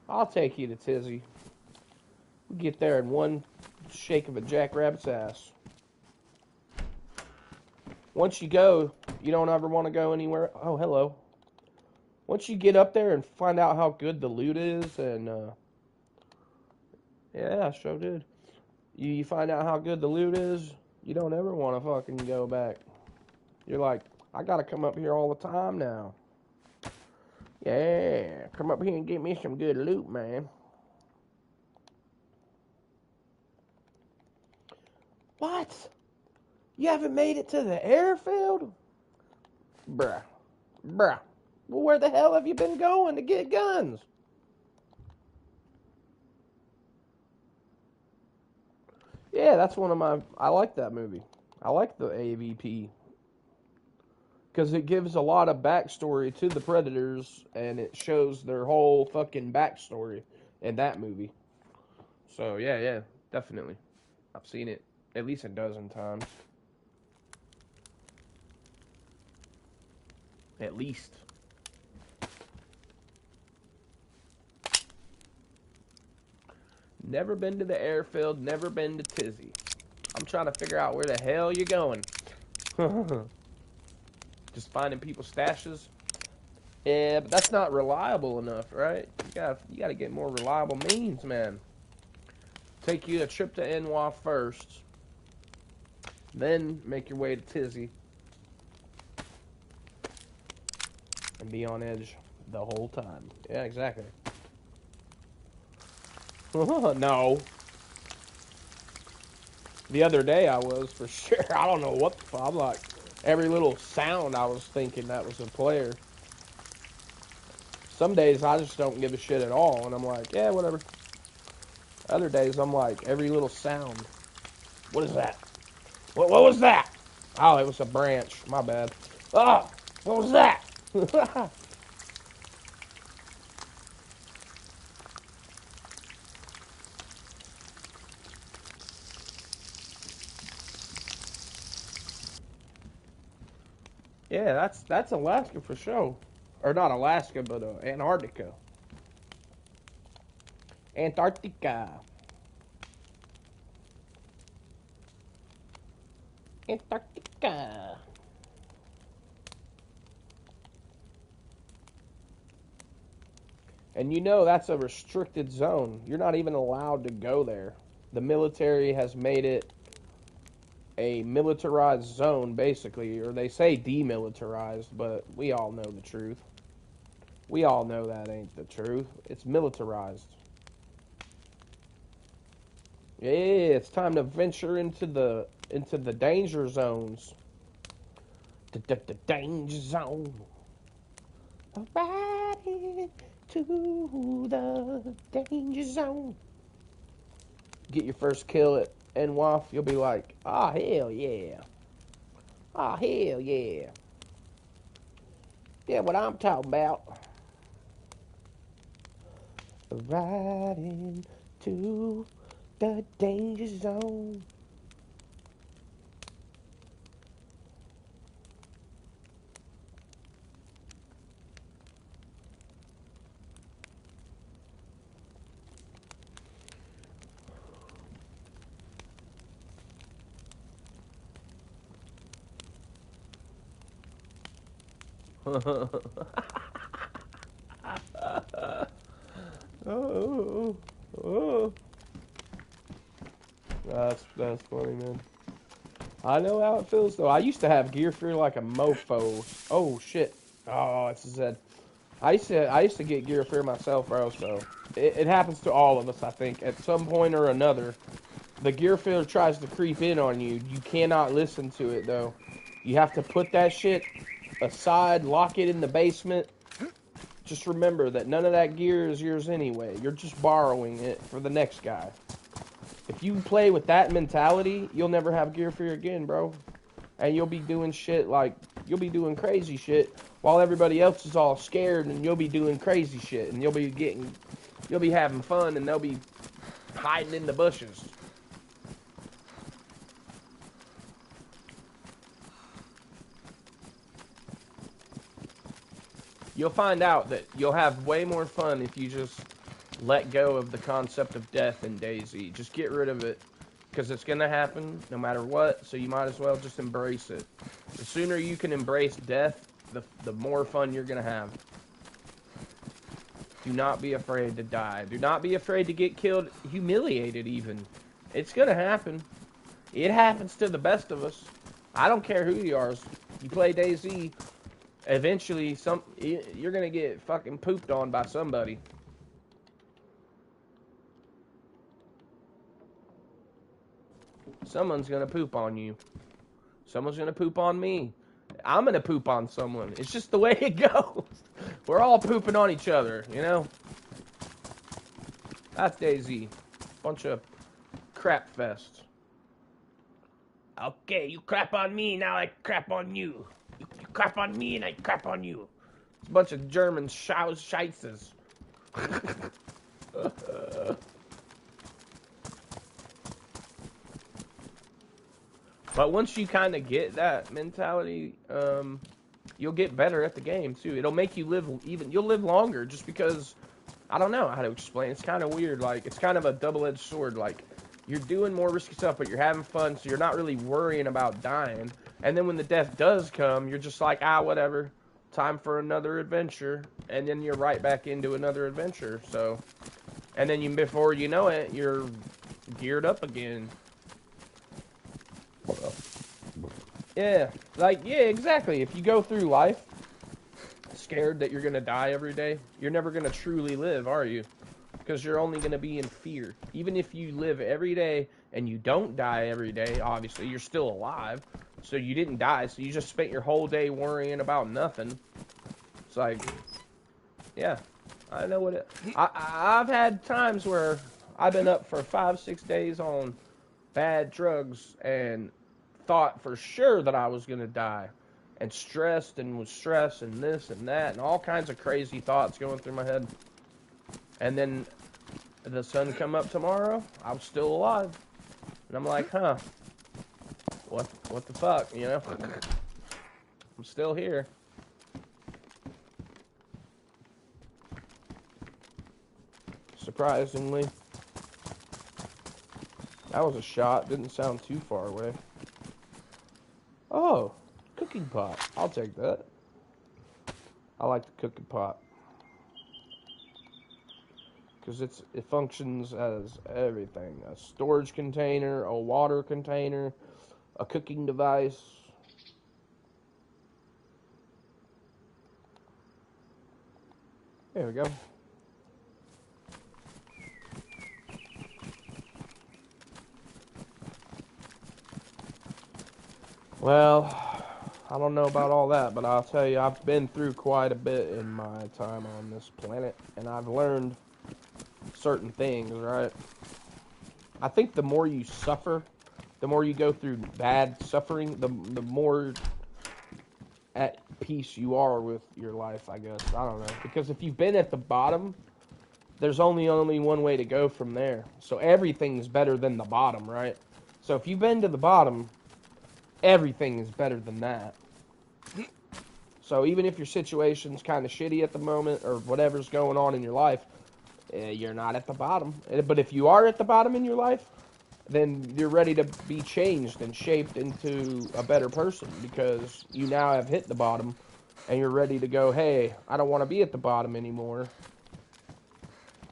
I'll take you to Tizzy. We'll get there in one shake of a jackrabbit's ass. Once you go, you don't ever want to go anywhere. Oh, hello. Once you get up there and find out how good the loot is, and, yeah, I sure did. You find out how good the loot is, you don't ever want to fucking go back. You're like, I gotta come up here all the time now. Yeah, come up here and get me some good loot, man. What? You haven't made it to the airfield? Bruh. Bruh. Well, where the hell have you been going to get guns? Yeah, that's one of my... I like that movie. I like the AVP. Because it gives a lot of backstory to the Predators, and it shows their whole fucking backstory in that movie. So, yeah, definitely. I've seen it at least a dozen times. At least. Never been to the airfield, never been to Tizzy. I'm trying to figure out where the hell you're going. Just finding people's stashes. Yeah, but that's not reliable enough, right? You gotta get more reliable means, man. Take you a trip to NY first. Then make your way to Tizzy. And be on edge the whole time. Yeah, exactly. No. The other day I was, for sure. I don't know what the fuck. I'm like, every little sound I was thinking that was a player. Some days I just don't give a shit at all, and I'm like, yeah, whatever. Other days I'm like, every little sound. What is that? What was that? Oh, it was a branch. My bad. Oh, what was that? Yeah, that's Alaska for sure. Or not Alaska, but Antarctica. Antarctica. Antarctica. And you know that's a restricted zone. You're not even allowed to go there. The military has made it a militarized zone, basically, or they say demilitarized, but we all know the truth. We all know that ain't the truth. It's militarized. Yeah, it's time to venture into the danger zones. The danger zone. Right into the danger zone. Get your first kill at NWAF, you'll be like, ah, hell yeah. Ah, hell yeah. Yeah, what I'm talking about. Right into the danger zone. Oh, oh. That's funny, man. I know how it feels though. I used to have gear fear like a mofo. Oh shit. Oh, it's Z. I used to get gear fear myself, bro. So it happens to all of us, I think, at some point or another. The gear fear tries to creep in on you. You cannot listen to it though. You have to put that shit aside, lock it in the basement. Just remember that none of that gear is yours anyway. You're just borrowing it for the next guy. If you play with that mentality, you'll never have gear fear again, bro. And you'll be doing shit like, you'll be doing crazy shit while everybody else is all scared, and you'll be doing crazy shit, and you'll be having fun, and they'll be hiding in the bushes. You'll find out that you'll have way more fun if you just let go of the concept of death in DayZ. Just get rid of it, because it's going to happen no matter what, so you might as well just embrace it. The sooner you can embrace death, the more fun you're going to have. Do not be afraid to die. Do not be afraid to get killed, humiliated even. It's going to happen. It happens to the best of us. I don't care who you are. You play DayZ, eventually you're going to get fucking pooped on by somebody. Someone's going to poop on you. Someone's going to poop on me. I'm going to poop on someone. It's just the way it goes. We're all pooping on each other, you know? That's DayZ. Bunch of crap fest. Okay, you crap on me, now I crap on you. You crap on me and I crap on you. It's a bunch of German scheitzes. But once you kind of get that mentality, you'll get better at the game too. It'll make you you'll live longer just because, I don't know how to explain. It's kind of weird. Like, it's kind of a double-edged sword. Like, you're doing more risky stuff, but you're having fun, so you're not really worrying about dying. And then when the death does come, you're just like, whatever. Time for another adventure. And then you're right back into another adventure. So, and then before you know it, you're geared up again. Yeah, exactly. If you go through life scared that you're going to die every day, you're never going to truly live, are you? Because you're only going to be in fear. Even if you live every day and you don't die every day, obviously, you're still alive. So you didn't die, so you just spent your whole day worrying about nothing. It's like, yeah, I know what it. I've had times where I've been up for 5-6 days on bad drugs and thought for sure that I was gonna die, and stressed and was stressed and this and that and all kinds of crazy thoughts going through my head. And then the sun come up tomorrow, I'm still alive, and I'm like, huh, what the fuck, you know? I'm still here. Surprisingly. That was a shot. Didn't sound too far away. Oh, cooking pot. I'll take that. I like the cooking pot. Because it functions as everything. A storage container, a water container, a cooking device. There we go. Well, I don't know about all that, but I'll tell you, I've been through quite a bit in my time on this planet, and I've learned certain things, right? I think the more you suffer, the more you go through bad suffering, the more at peace you are with your life, I guess. I don't know. Because if you've been at the bottom, there's only one way to go from there. So everything's better than the bottom, right? So if you've been to the bottom, everything is better than that. So even if your situation's kind of shitty at the moment or whatever's going on in your life, you're not at the bottom. But if you are at the bottom in your life, then you're ready to be changed and shaped into a better person because you now have hit the bottom and you're ready to go, hey, I don't want to be at the bottom anymore.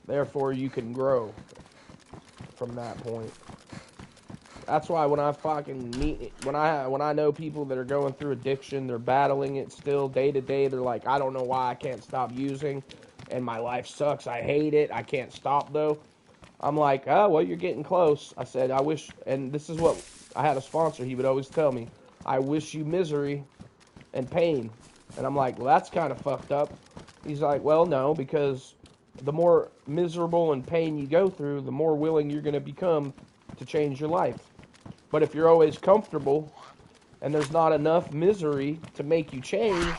Therefore, you can grow from that point. That's why when I fucking when I know people that are going through addiction, they're battling it still day to day. They're like, I don't know why I can't stop using, and my life sucks. I hate it. I can't stop though. I'm like, oh well, you're getting close. I said, I wish, and this is what I had a sponsor. He would always tell me, I wish you misery and pain, and I'm like, well, that's kind of fucked up. He's like, well, no, because the more miserable and pain you go through, the more willing you're going to become to change your life. But if you're always comfortable and there's not enough misery to make you change,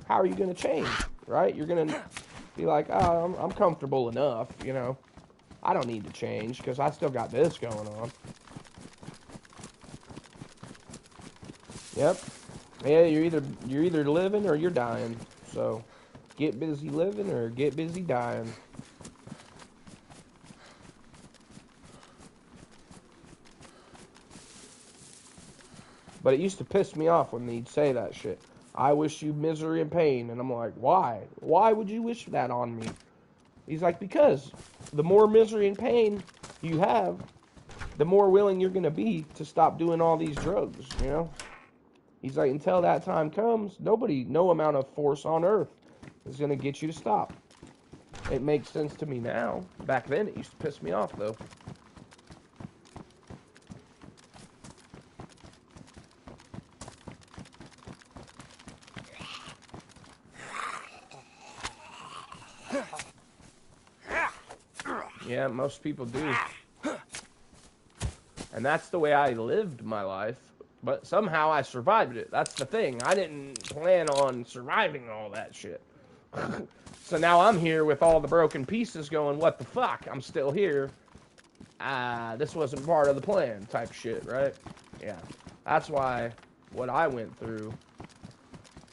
how are you going to change, right? You're going to be like, oh, I'm comfortable enough, you know. I don't need to change because I still got this going on. Yep. Yeah, you're either living or you're dying. So get busy living or get busy dying. But it used to piss me off when they'd say that shit. I wish you misery and pain. And I'm like, why? Why would you wish that on me? He's like, because the more misery and pain you have, the more willing you're going to be to stop doing all these drugs, you know? He's like, until that time comes, no amount of force on earth is going to get you to stop. It makes sense to me now. Back then, it used to piss me off, though. Yeah, most people do. And that's the way I lived my life. But somehow I survived it. That's the thing. I didn't plan on surviving all that shit. So now I'm here with all the broken pieces going, what the fuck? I'm still here. This wasn't part of the plan type shit, right? Yeah. That's why what I went through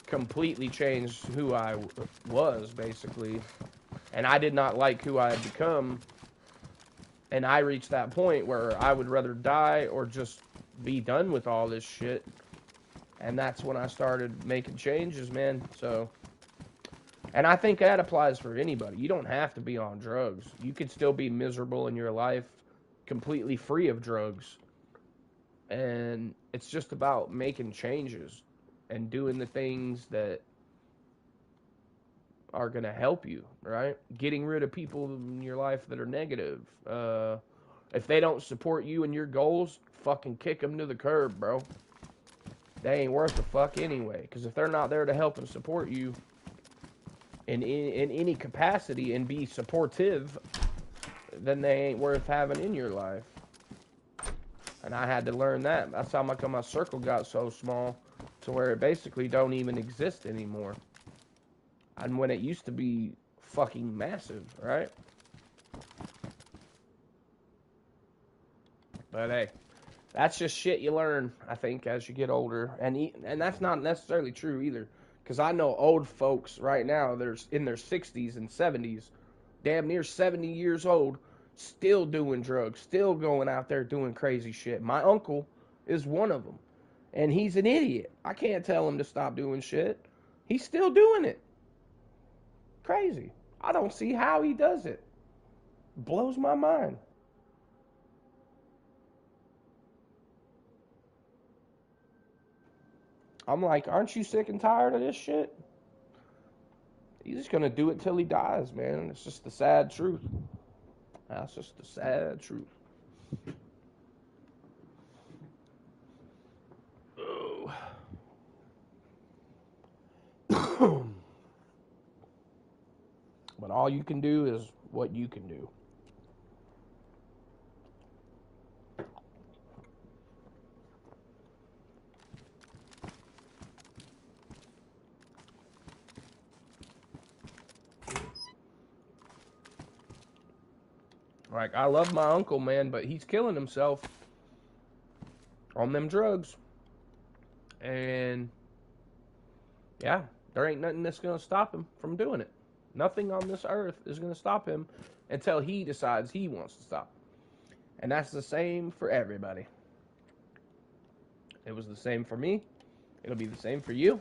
completely changed who I was, basically. And I did not like who I had become. And I reached that point where I would rather die or just be done with all this shit. And that's when I started making changes, man. So, and I think that applies for anybody. You don't have to be on drugs. You could still be miserable in your life, completely free of drugs. And it's just about making changes and doing the things that are going to help you, right? Getting rid of people in your life that are negative. If they don't support you and your goals, fucking kick them to the curb, bro. They ain't worth a fuck anyway. Because if they're not there to help and support you, in any capacity and be supportive, then they ain't worth having in your life. And I had to learn that. That's how my circle got so small to where it basically don't even exist anymore. And when it used to be fucking massive, right? But hey, that's just shit you learn, I think, as you get older. And that's not necessarily true either. Because I know old folks right now, they're in their 60s and 70s, damn near 70 years old, still doing drugs, still going out there doing crazy shit. My uncle is one of them. And he's an idiot. I can't tell him to stop doing shit. He's still doing it. Crazy. I don't see how he does it. Blows my mind. I'm like, aren't you sick and tired of this shit? He's just gonna do it till he dies, man. It's just the sad truth. That's just the sad truth. Oh. But all you can do is what you can do. Like, I love my uncle, man, but he's killing himself on them drugs. And, yeah, there ain't nothing that's going to stop him from doing it. Nothing on this earth is going to stop him until he decides he wants to stop. And that's the same for everybody. It was the same for me. It'll be the same for you.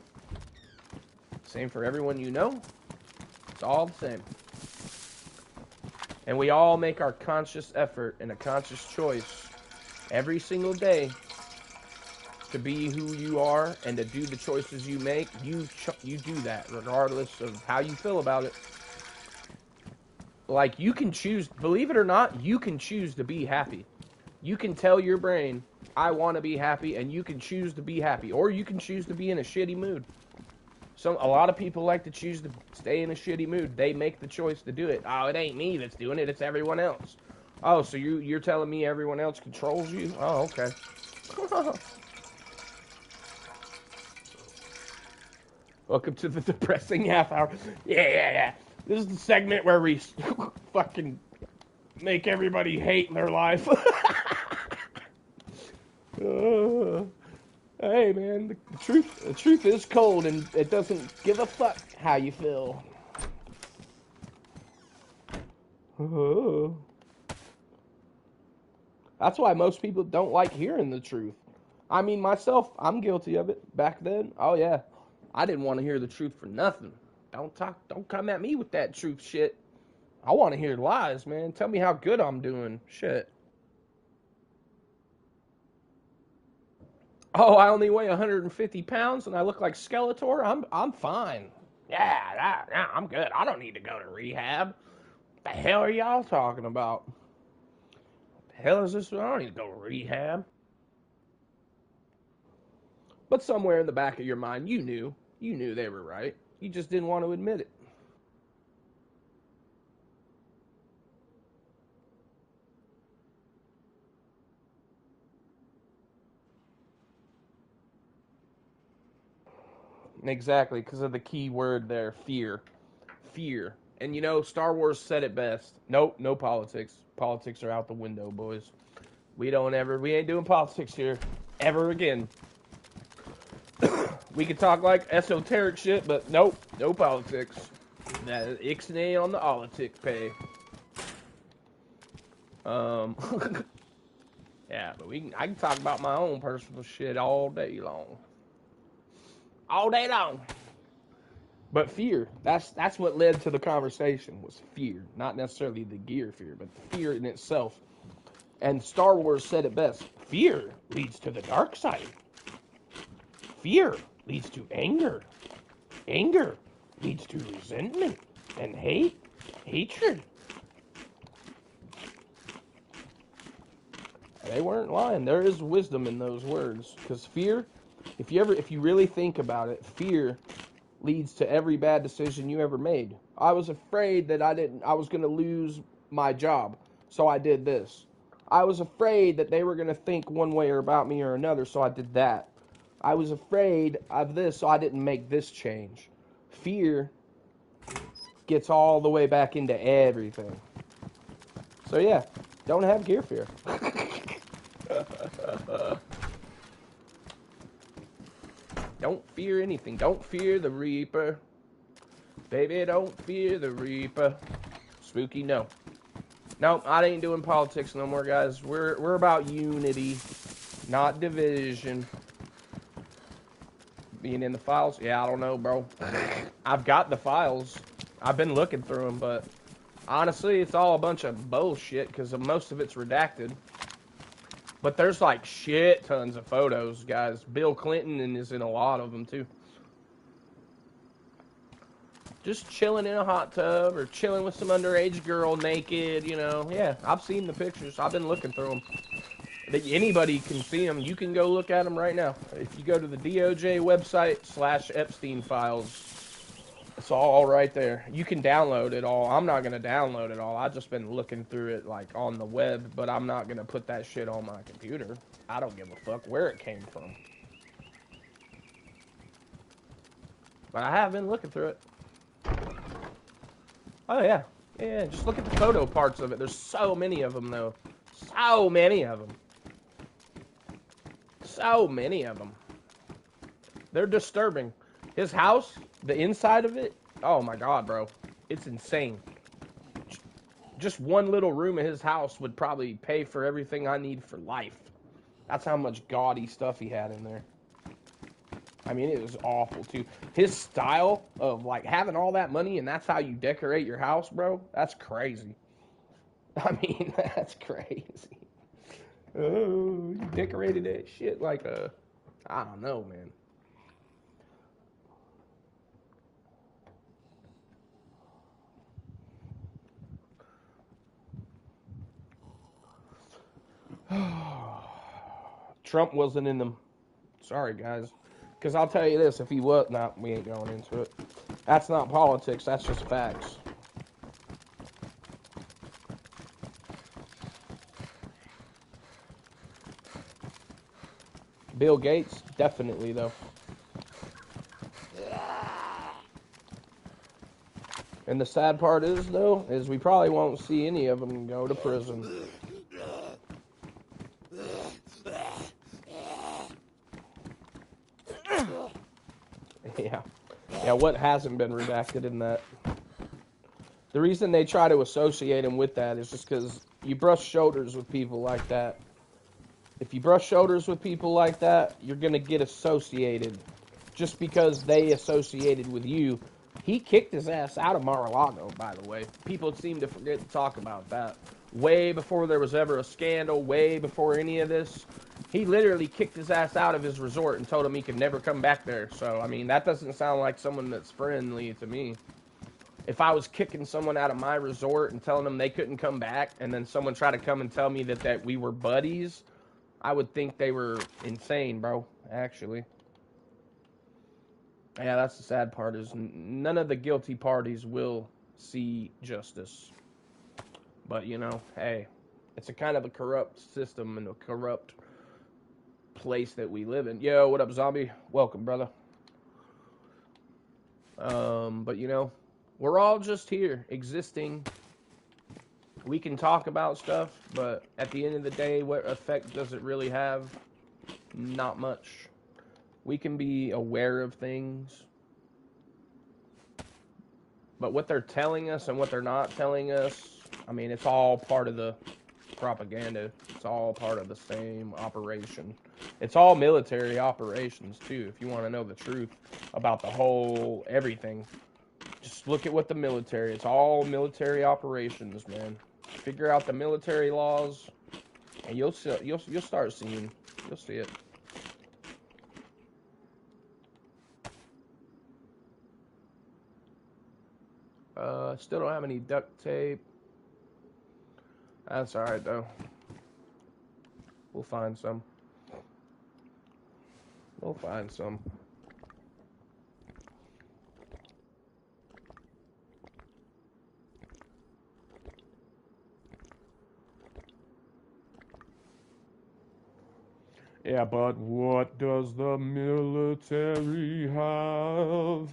Same for everyone you know. It's all the same. And we all make our conscious effort and a conscious choice every single day to be who you are and to do the choices you make. You do that regardless of how you feel about it. Like, you can choose, believe it or not, you can choose to be happy. You can tell your brain, I want to be happy, and you can choose to be happy. Or you can choose to be in a shitty mood. A lot of people like to choose to stay in a shitty mood. They make the choice to do it. Oh, it ain't me that's doing it. It's everyone else. Oh, so you're telling me everyone else controls you? Oh, okay. Welcome to the depressing half hour. Yeah. This is the segment where we fucking make everybody hate their life. Hey, man, the truth is cold, and it doesn't give a fuck how you feel. That's why most people don't like hearing the truth. I mean, myself, I'm guilty of it. Back then, oh yeah, I didn't want to hear the truth for nothing. Don't come at me with that truth shit. I want to hear lies, man. Tell me how good I'm doing. Shit. Oh, I only weigh 150 pounds and I look like Skeletor? I'm fine. Yeah, I'm good. I don't need to go to rehab. What the hell are y'all talking about? What the hell is this? I don't need to go to rehab. But somewhere in the back of your mind, you knew they were right. You just didn't want to admit it. Exactly, because of the key word there, fear. Fear. And you know, Star Wars said it best. Nope, no politics. Politics are out the window, boys. We ain't doing politics here. Ever again. We can talk like esoteric shit, but nope, no politics. That ixnay on the politic pay. Yeah, but I can talk about my own personal shit all day long. All day long. But fear, that's what led to the conversation, was fear. Not necessarily the gear fear, but the fear in itself. And Star Wars said it best. Fear leads to the dark side. Fear leads to anger. Anger leads to resentment and hatred. They weren't lying. There is wisdom in those words. Because fear, if you really think about it, fear leads to every bad decision you ever made. I was afraid that I was going to lose my job, so I did this. I was afraid that they were going to think one way or about me or another, so I did that. I was afraid of this, so I didn't make this change. Fear gets all the way back into everything. So yeah, don't have gear fear. Don't fear anything. Don't fear the Reaper. Baby, don't fear the Reaper. Spooky, no. No, I ain't doing politics no more, guys. We're about unity, not division. Being in the files? Yeah, I don't know, bro. I've got the files. I've been looking through them, but honestly, it's all a bunch of bullshit because most of it's redacted. But there's like shit tons of photos, guys. Bill Clinton is in a lot of them, too. Just chilling in a hot tub or chilling with some underage girl naked, you know. Yeah, I've seen the pictures. I've been looking through them. Anybody can see them. You can go look at them right now. If you go to the DOJ website /Epstein files, it's all right there. You can download it all. I'm not going to download it all. I've just been looking through it like on the web, but I'm not going to put that shit on my computer. I don't give a fuck where it came from. But I have been looking through it. Oh, yeah. Yeah, just look at the photo parts of it. There's so many of them, though. So many of them. So many of them. They're disturbing. His house, the inside of it, oh my God, bro. It's insane. Just one little room in his house would probably pay for everything I need for life. That's how much gaudy stuff he had in there. I mean, it was awful, too. His style of, like, having all that money and that's how you decorate your house, bro, that's crazy. I mean, that's crazy. Oh, you decorated that shit like a, I don't know, man. Trump wasn't in them. Sorry, guys. Because I'll tell you this, if he was... Nah, we ain't going into it. That's not politics, that's just facts. Bill Gates, definitely, though. And the sad part is, though, is we probably won't see any of them go to prison. Yeah. Yeah, what hasn't been redacted in that? The reason they try to associate him with that is just because you brush shoulders with people like that. If you brush shoulders with people like that, you're going to get associated. Just because they associated with you. He kicked his ass out of Mar-a-Lago, by the way. People seem to forget to talk about that. Way before there was ever a scandal, way before any of this. He literally kicked his ass out of his resort and told him he could never come back there. So, I mean, that doesn't sound like someone that's friendly to me. If I was kicking someone out of my resort and telling them they couldn't come back, and then someone tried to come and tell me that we were buddies, I would think they were insane, bro, actually. Yeah, that's the sad part, is none of the guilty parties will see justice. But, you know, hey, it's a kind of a corrupt system and a corrupt place that we live in. Yo, what up, zombie? Welcome, brother. But, you know, we're all just here, existing. We can talk about stuff, but at the end of the day, what effect does it really have? Not much. We can be aware of things, but what they're telling us and what they're not telling us, I mean, it's all part of the propaganda. It's all part of the same operation. It's all military operations, too, if you want to know the truth about the whole everything. Just look at what the military, it's all military operations, man. Figure out the military laws, and you'll start seeing, you'll see it. Still don't have any duct tape. That's alright, though. We'll find some. We'll find some. Yeah, but what does the military have?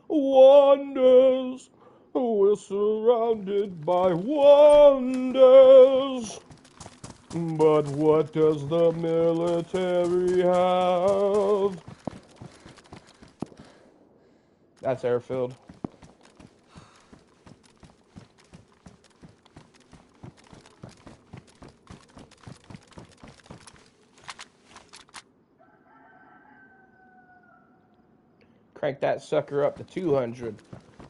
Wonders. We're surrounded by wonders. But what does the military have? That's airfield. Crank that sucker up to 200.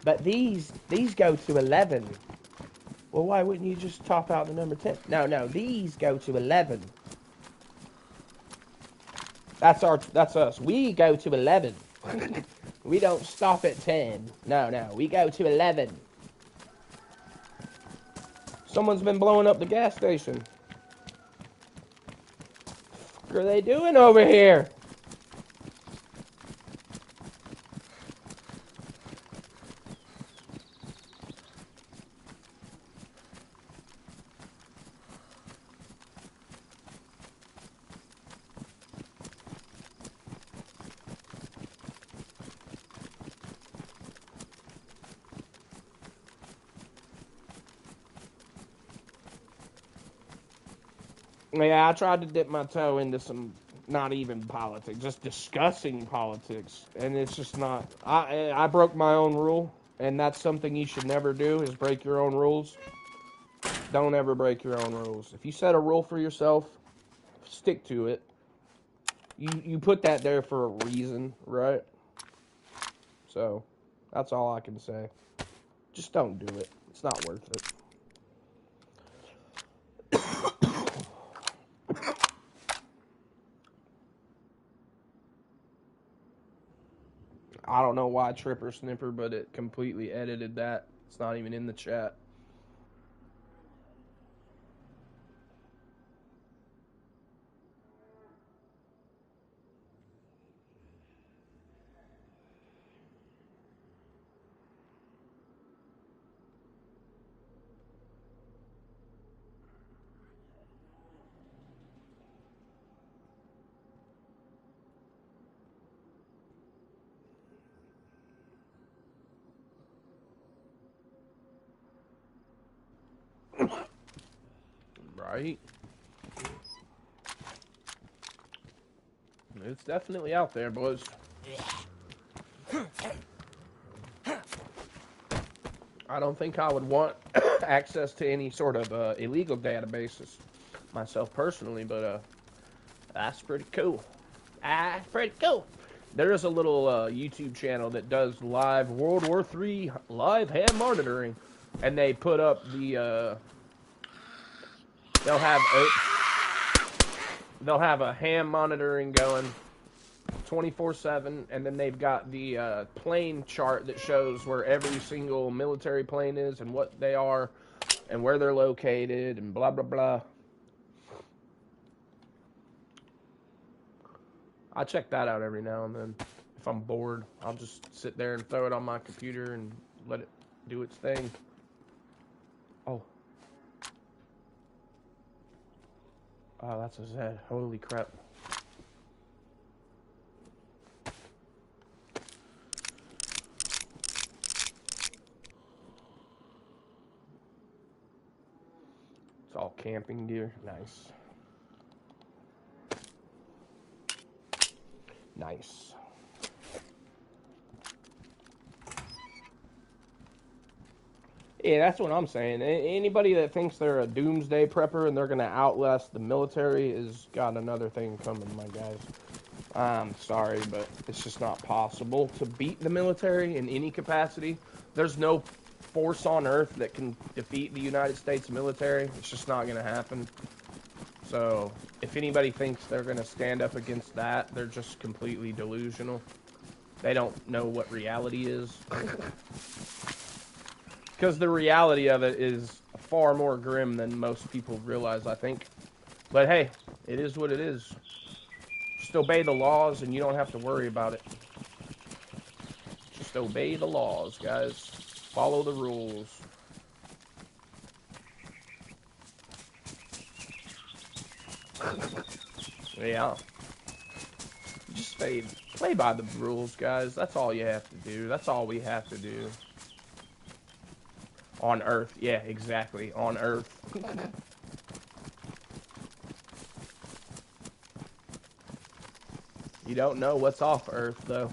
But these go to 11. Well, why wouldn't you just top out the number 10? No, these go to 11. That's us. We go to 11. We don't stop at 10. No, we go to 11. Someone's been blowing up the gas station. What are they doing over here? Yeah, I tried to dip my toe into some, not even politics, just discussing politics, and it's just not. I broke my own rule, and that's something you should never do, is break your own rules. Don't ever break your own rules. If you set a rule for yourself, stick to it. You put that there for a reason, right? So, that's all I can say. Just don't do it. It's not worth it. I don't know why Tripper Snipper, but it completely edited that. It's not even in the chat. Right? It's definitely out there, boys. I don't think I would want access to any sort of illegal databases myself personally, but that's pretty cool. That's pretty cool. There is a little YouTube channel that does live World War III live ham monitoring, and they put up the they'll have a ham monitoring going 24/7, and then they've got the plane chart that shows where every single military plane is and what they are and where they're located and blah blah blah. I check that out every now and then. If I'm bored, I'll just sit there and throw it on my computer and let it do its thing. Oh, that's a Z. Holy crap. It's all camping gear. Nice. Nice. Yeah, that's what I'm saying. Anybody that thinks they're a doomsday prepper and they're going to outlast the military has got another thing coming, my guys. I'm sorry, but it's just not possible to beat the military in any capacity. There's no force on earth that can defeat the United States military. It's just not going to happen. So, if anybody thinks they're going to stand up against that, they're just completely delusional. They don't know what reality is. Because the reality of it is far more grim than most people realize, I think. But hey, it is what it is. Just obey the laws and you don't have to worry about it. Just obey the laws, guys. Follow the rules. Yeah. Just play by the rules, guys. That's all you have to do. That's all we have to do. On Earth. Yeah, exactly. On Earth. You don't know what's off Earth, though.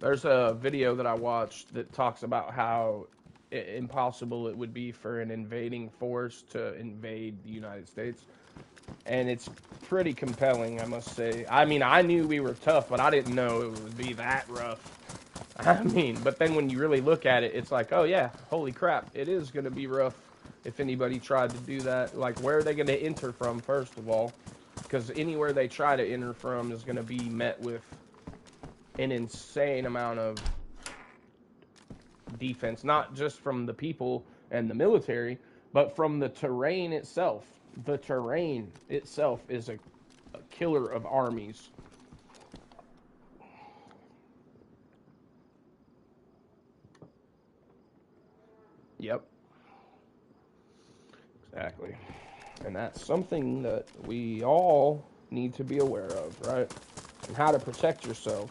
There's a video that I watched that talks about how impossible it would be for an invading force to invade the United States. And it's pretty compelling, I must say. I mean, I knew we were tough, but I didn't know it would be that rough. I mean, but then when you really look at it, it's like, oh yeah, holy crap, it is going to be rough if anybody tried to do that. Like, where are they going to enter from, first of all? Because anywhere they try to enter from is going to be met with an insane amount of defense, not just from the people and the military, but from the terrain itself. The terrain itself is a killer of armies. Yep. Exactly. And that's something that we all need to be aware of, right? And how to protect yourself.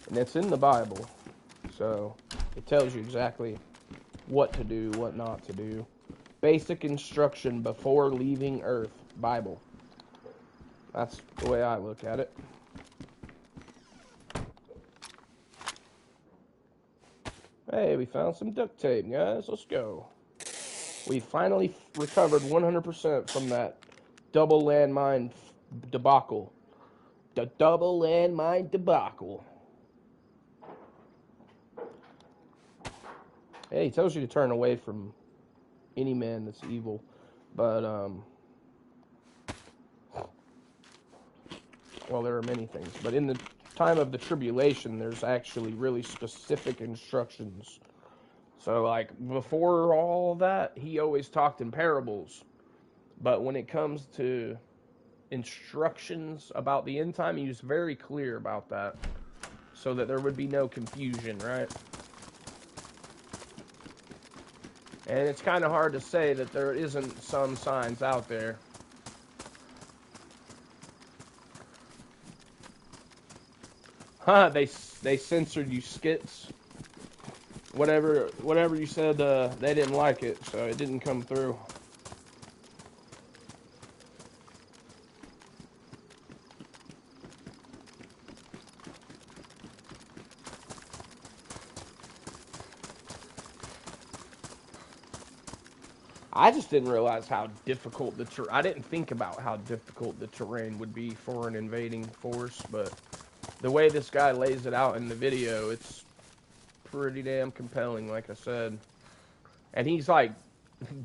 And it's in the Bible. So it tells you exactly what to do, what not to do. Basic instruction before leaving Earth. Bible. That's the way I look at it. Hey, we found some duct tape, guys. Let's go. We finally recovered 100% from that double landmine debacle. The double landmine debacle. Hey, he tells you to turn away from any man that's evil. But, well, there are many things. But in the time of the tribulation, there's actually really specific instructions. So, like, before all that, he always talked in parables. But when it comes to instructions about the end time, he was very clear about that. So that there would be no confusion, right? And it's kind of hard to say that there isn't some signs out there. Huh, they censored you skits. Whatever you said, they didn't like it, so it didn't come through. I just didn't realize how difficult I didn't think about how difficult the terrain would be for an invading force, but the way this guy lays it out in the video, it's pretty damn compelling, like I said. And he's like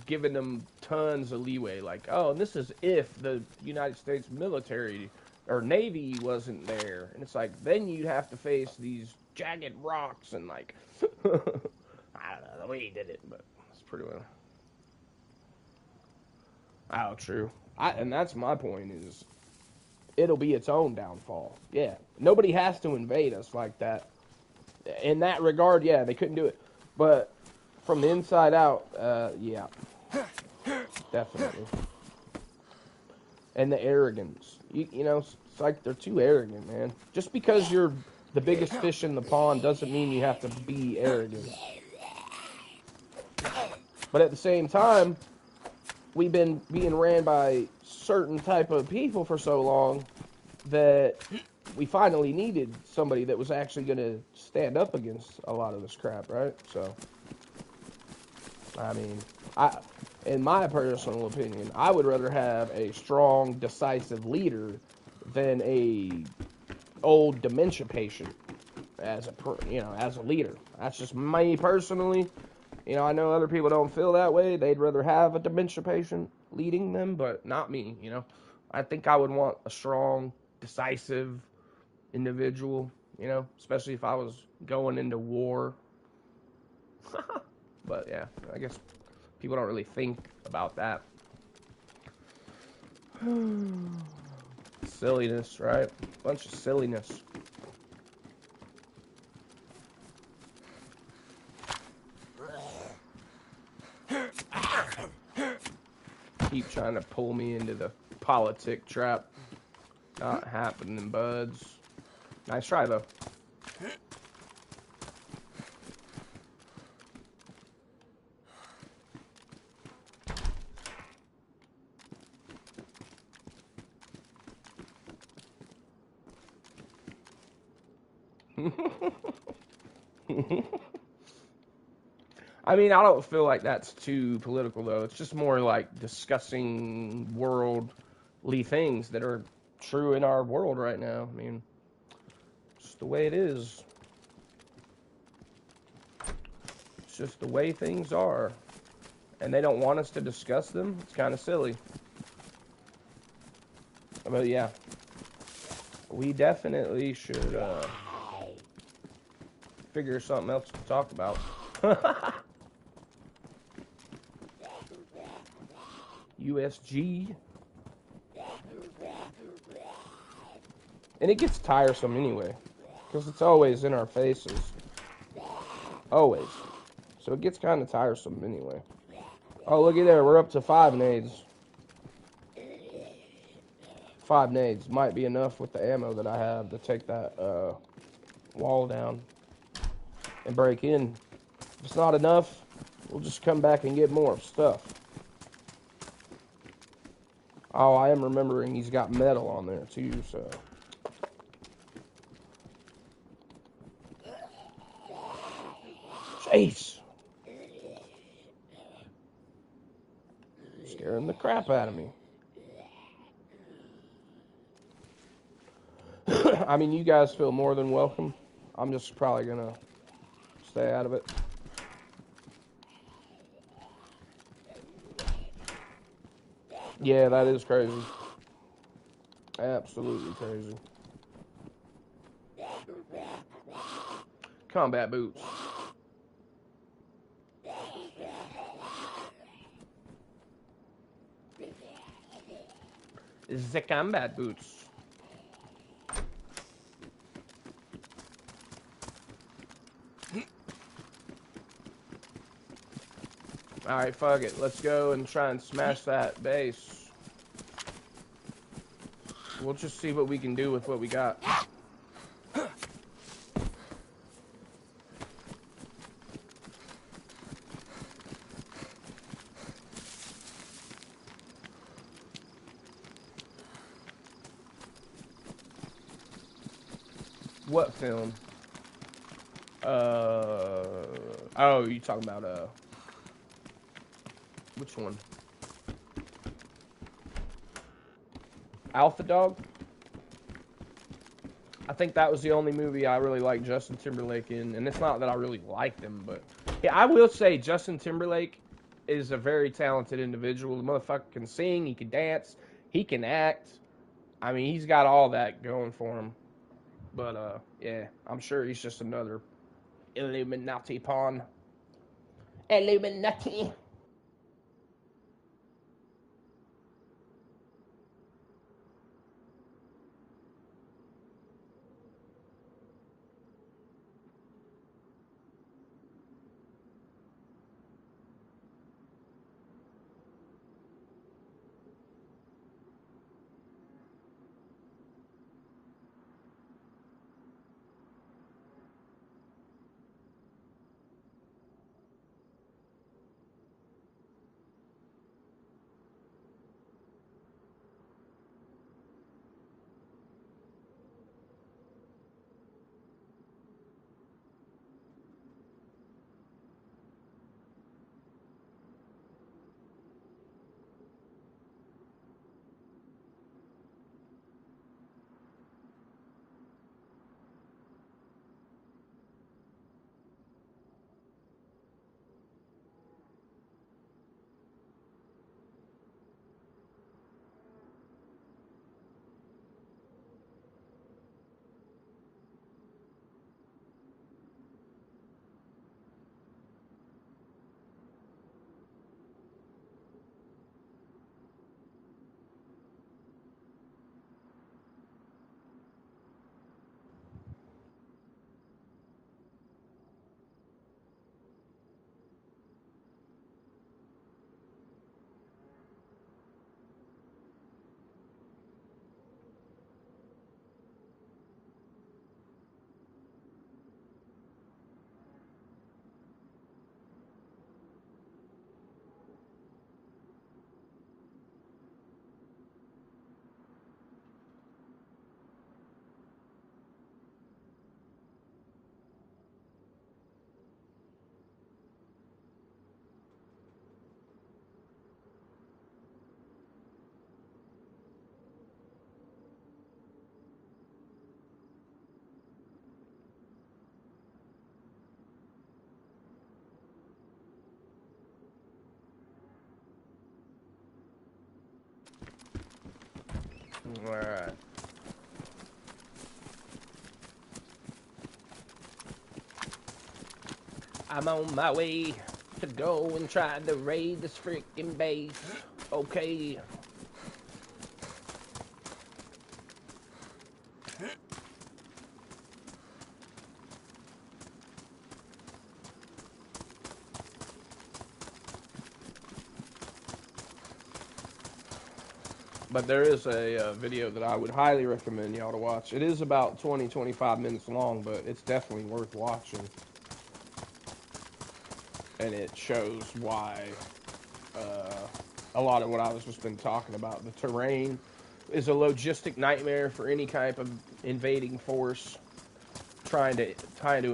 giving them tons of leeway, like, oh, and this is if the United States military or Navy wasn't there. And it's like, then you'd have to face these jagged rocks and like, I don't know the way he did it, but it's pretty well. Oh, true. And that's my point is, it'll be its own downfall. Yeah. Nobody has to invade us like that. In that regard, yeah, they couldn't do it. But from the inside out, yeah. Definitely. And the arrogance. You know, it's like they're too arrogant, man. Just because you're the biggest fish in the pond doesn't mean you have to be arrogant. But at the same time, we've been being ran by certain type of people for so long that we finally needed somebody that was actually going to stand up against a lot of this crap, right? So, I mean, in my personal opinion, I would rather have a strong, decisive leader than a old dementia patient as a leader. That's just me personally. You know, I know other people don't feel that way. They'd rather have a dementia patient leading them, but not me, you know. I think I would want a strong, decisive individual, you know, especially if I was going into war. But, yeah, I guess people don't really think about that. Silliness, right? Bunch of silliness. trying to pull me into the politic trap. Not happening, buds. Nice try, though. I mean, I don't feel like that's too political, though. It's just more like discussing worldly things that are true in our world right now. I mean, it's the way it is. It's just the way things are. And they don't want us to discuss them. It's kind of silly. But yeah, we definitely should figure something else to talk about. USG. And it gets tiresome anyway, because it's always in our faces. Always. So it gets kind of tiresome anyway. Oh, look at there. We're up to 5 nades. 5 nades might be enough with the ammo that I have to take that wall down and break in. If it's not enough, we'll just come back and get more stuff. Oh, I am remembering he's got metal on there too, so. Jeez. Scaring the crap out of me. I mean, you guys feel more than welcome. I'm just probably gonna stay out of it. Yeah, that is crazy. Absolutely crazy. Combat boots. The combat boots. Alright, fuck it. Let's go and try and smash that base. We'll just see what we can do with what we got. What film? Oh, you talking about, which one? Alpha Dog? I think that was the only movie I really liked Justin Timberlake in, and it's not that I really liked him, but yeah, I will say Justin Timberlake is a very talented individual. The motherfucker can sing, he can dance, he can act. I mean, he's got all that going for him. But, yeah, I'm sure he's just another Illuminati pawn. Illuminati. Alright. I'm on my way to go and try to raid this freaking base. Okay. But there is a video that I would highly recommend y'all to watch. It is about 20-25 minutes long, but it's definitely worth watching. And it shows why a lot of what I was just been talking about. The terrain is a logistic nightmare for any type of invading force trying to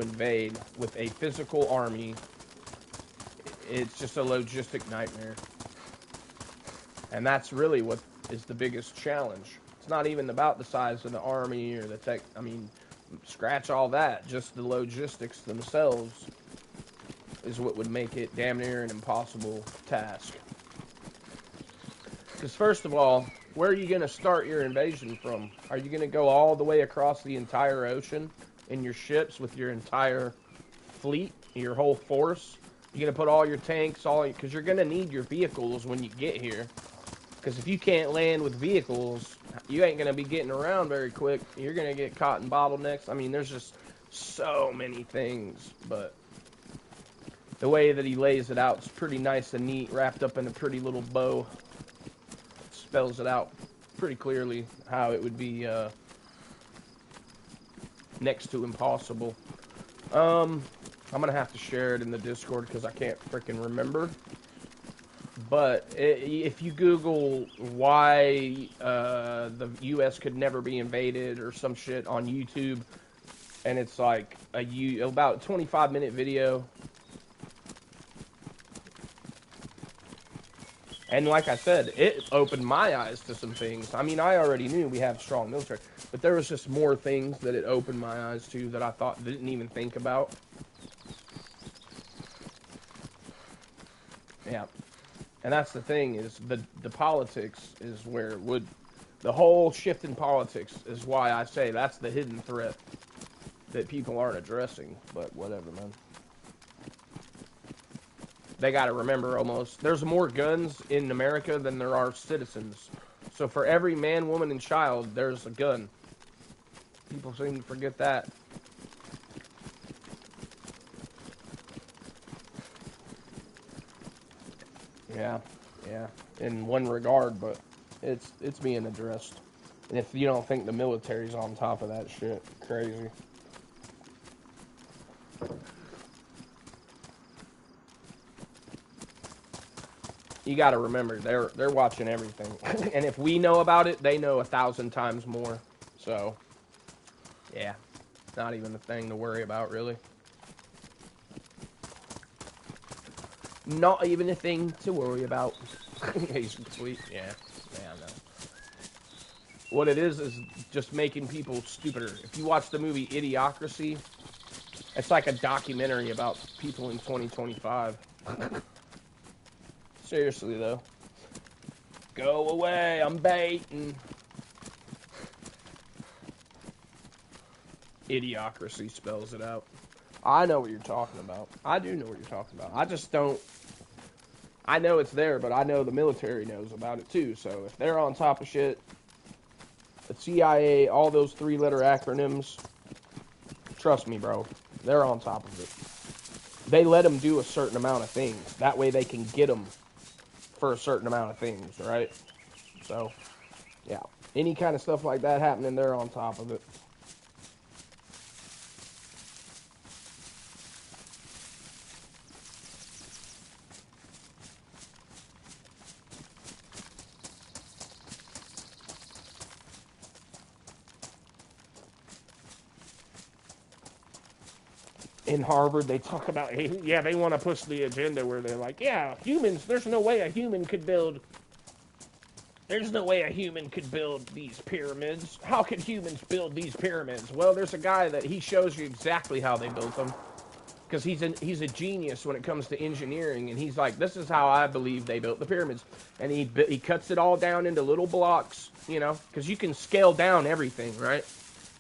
invade with a physical army. It's just a logistic nightmare. And that's really what is the biggest challenge. It's not even about the size of the army or the tech. I mean, scratch all that. Just the logistics themselves is what would make it damn near an impossible task. Because first of all, where are you going to start your invasion from? Are you going to go all the way across the entire ocean in your ships with your entire fleet, your whole force? You're going to put all your tanks, because you're going to need your vehicles when you get here. Because if you can't land with vehicles, you ain't going to be getting around very quick. You're going to get caught in bottlenecks. I mean, there's just so many things. But the way that he lays it out is pretty nice and neat, wrapped up in a pretty little bow. It spells it out pretty clearly how it would be next to impossible. I'm going to have to share it in the Discord because I can't freaking remember. But if you Google why the U.S. could never be invaded or some shit on YouTube, and it's like about a 25-minute video. And like I said, it opened my eyes to some things. I mean, I already knew we have strong military, but there was just more things that it opened my eyes to that I didn't even think about. Yeah. And that's the thing, is the politics is where it would... The whole shift in politics is why I say that's the hidden threat that people aren't addressing. But whatever, man. They got to remember almost... There's more guns in America than there are citizens. So for every man, woman, and child, there's a gun. People seem to forget that. Yeah, in one regard, but it's being addressed. And if you don't think the military's on top of that shit, crazy. You got to remember, they're watching everything, and if we know about it, they know 1,000 times more. So, yeah, not even a thing to worry about, really. Not even a thing to worry about. He's complete. Yeah, I know. What it is just making people stupider. If you watch the movie Idiocracy, it's like a documentary about people in 2025. Seriously, though. Go away, I'm baiting. Idiocracy spells it out. I know what you're talking about. I do know what you're talking about. I just don't... I know it's there, but I know the military knows about it, too. So if they're on top of shit, the CIA, all those 3-letter acronyms, trust me, bro, they're on top of it. They let them do a certain amount of things. That way they can get them for a certain amount of things, right? So, yeah. Any kind of stuff like that happening, they're on top of it. In Harvard, they talk about, yeah, they want to push the agenda where they're like, yeah, humans, there's no way a human could build these pyramids. How could humans build these pyramids? Well, there's a guy that he shows you exactly how they built them. because he's a genius when it comes to engineering, and he's like, this is how I believe they built the pyramids, and he cuts it all down into little blocks, you know, because you can scale down everything, right?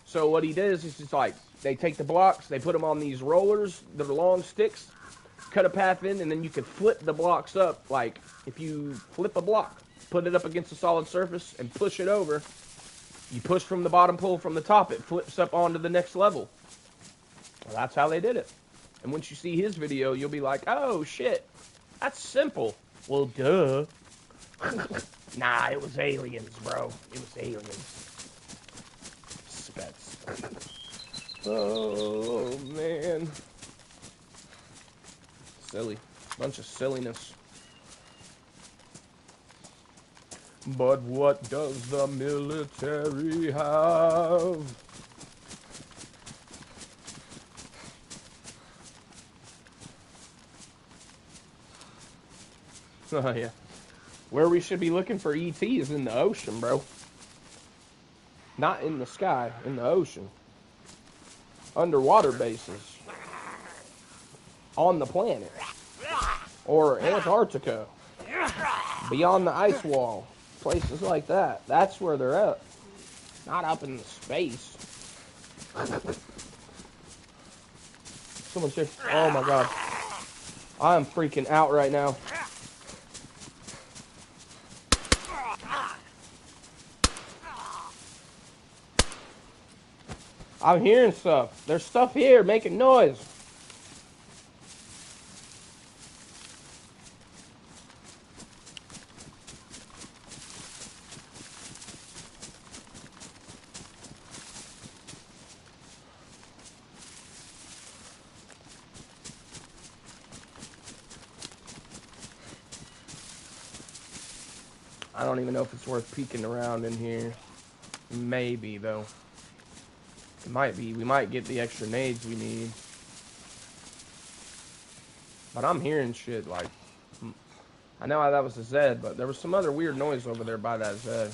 So what he does is just like, they take the blocks, they put them on these rollers that are long sticks, cut a path in, and then you can flip the blocks up. Like, if you flip a block, put it up against a solid surface and push it over, you push from the bottom, pull from the top, it flips up onto the next level. Well, that's how they did it. And once you see his video, you'll be like, oh shit, that's simple. Well, duh. Nah, it was aliens, bro. It was aliens. Spets. Oh, man. Silly. Bunch of silliness. But what does the military have? Oh, yeah. Where we should be looking for ET is in the ocean, bro. Not in the sky, in the ocean. Underwater bases. On the planet. Or Antarctica. Beyond the ice wall. Places like that. That's where they're at. Not up in the space. Someone's here. Oh my god. I am freaking out right now. I'm hearing stuff. There's stuff here making noise. I don't even know if it's worth peeking around in here. Maybe, though. It might be. We might get the extra nades we need. But I'm hearing shit like... I know that was a Z, but there was some other weird noise over there by that Z.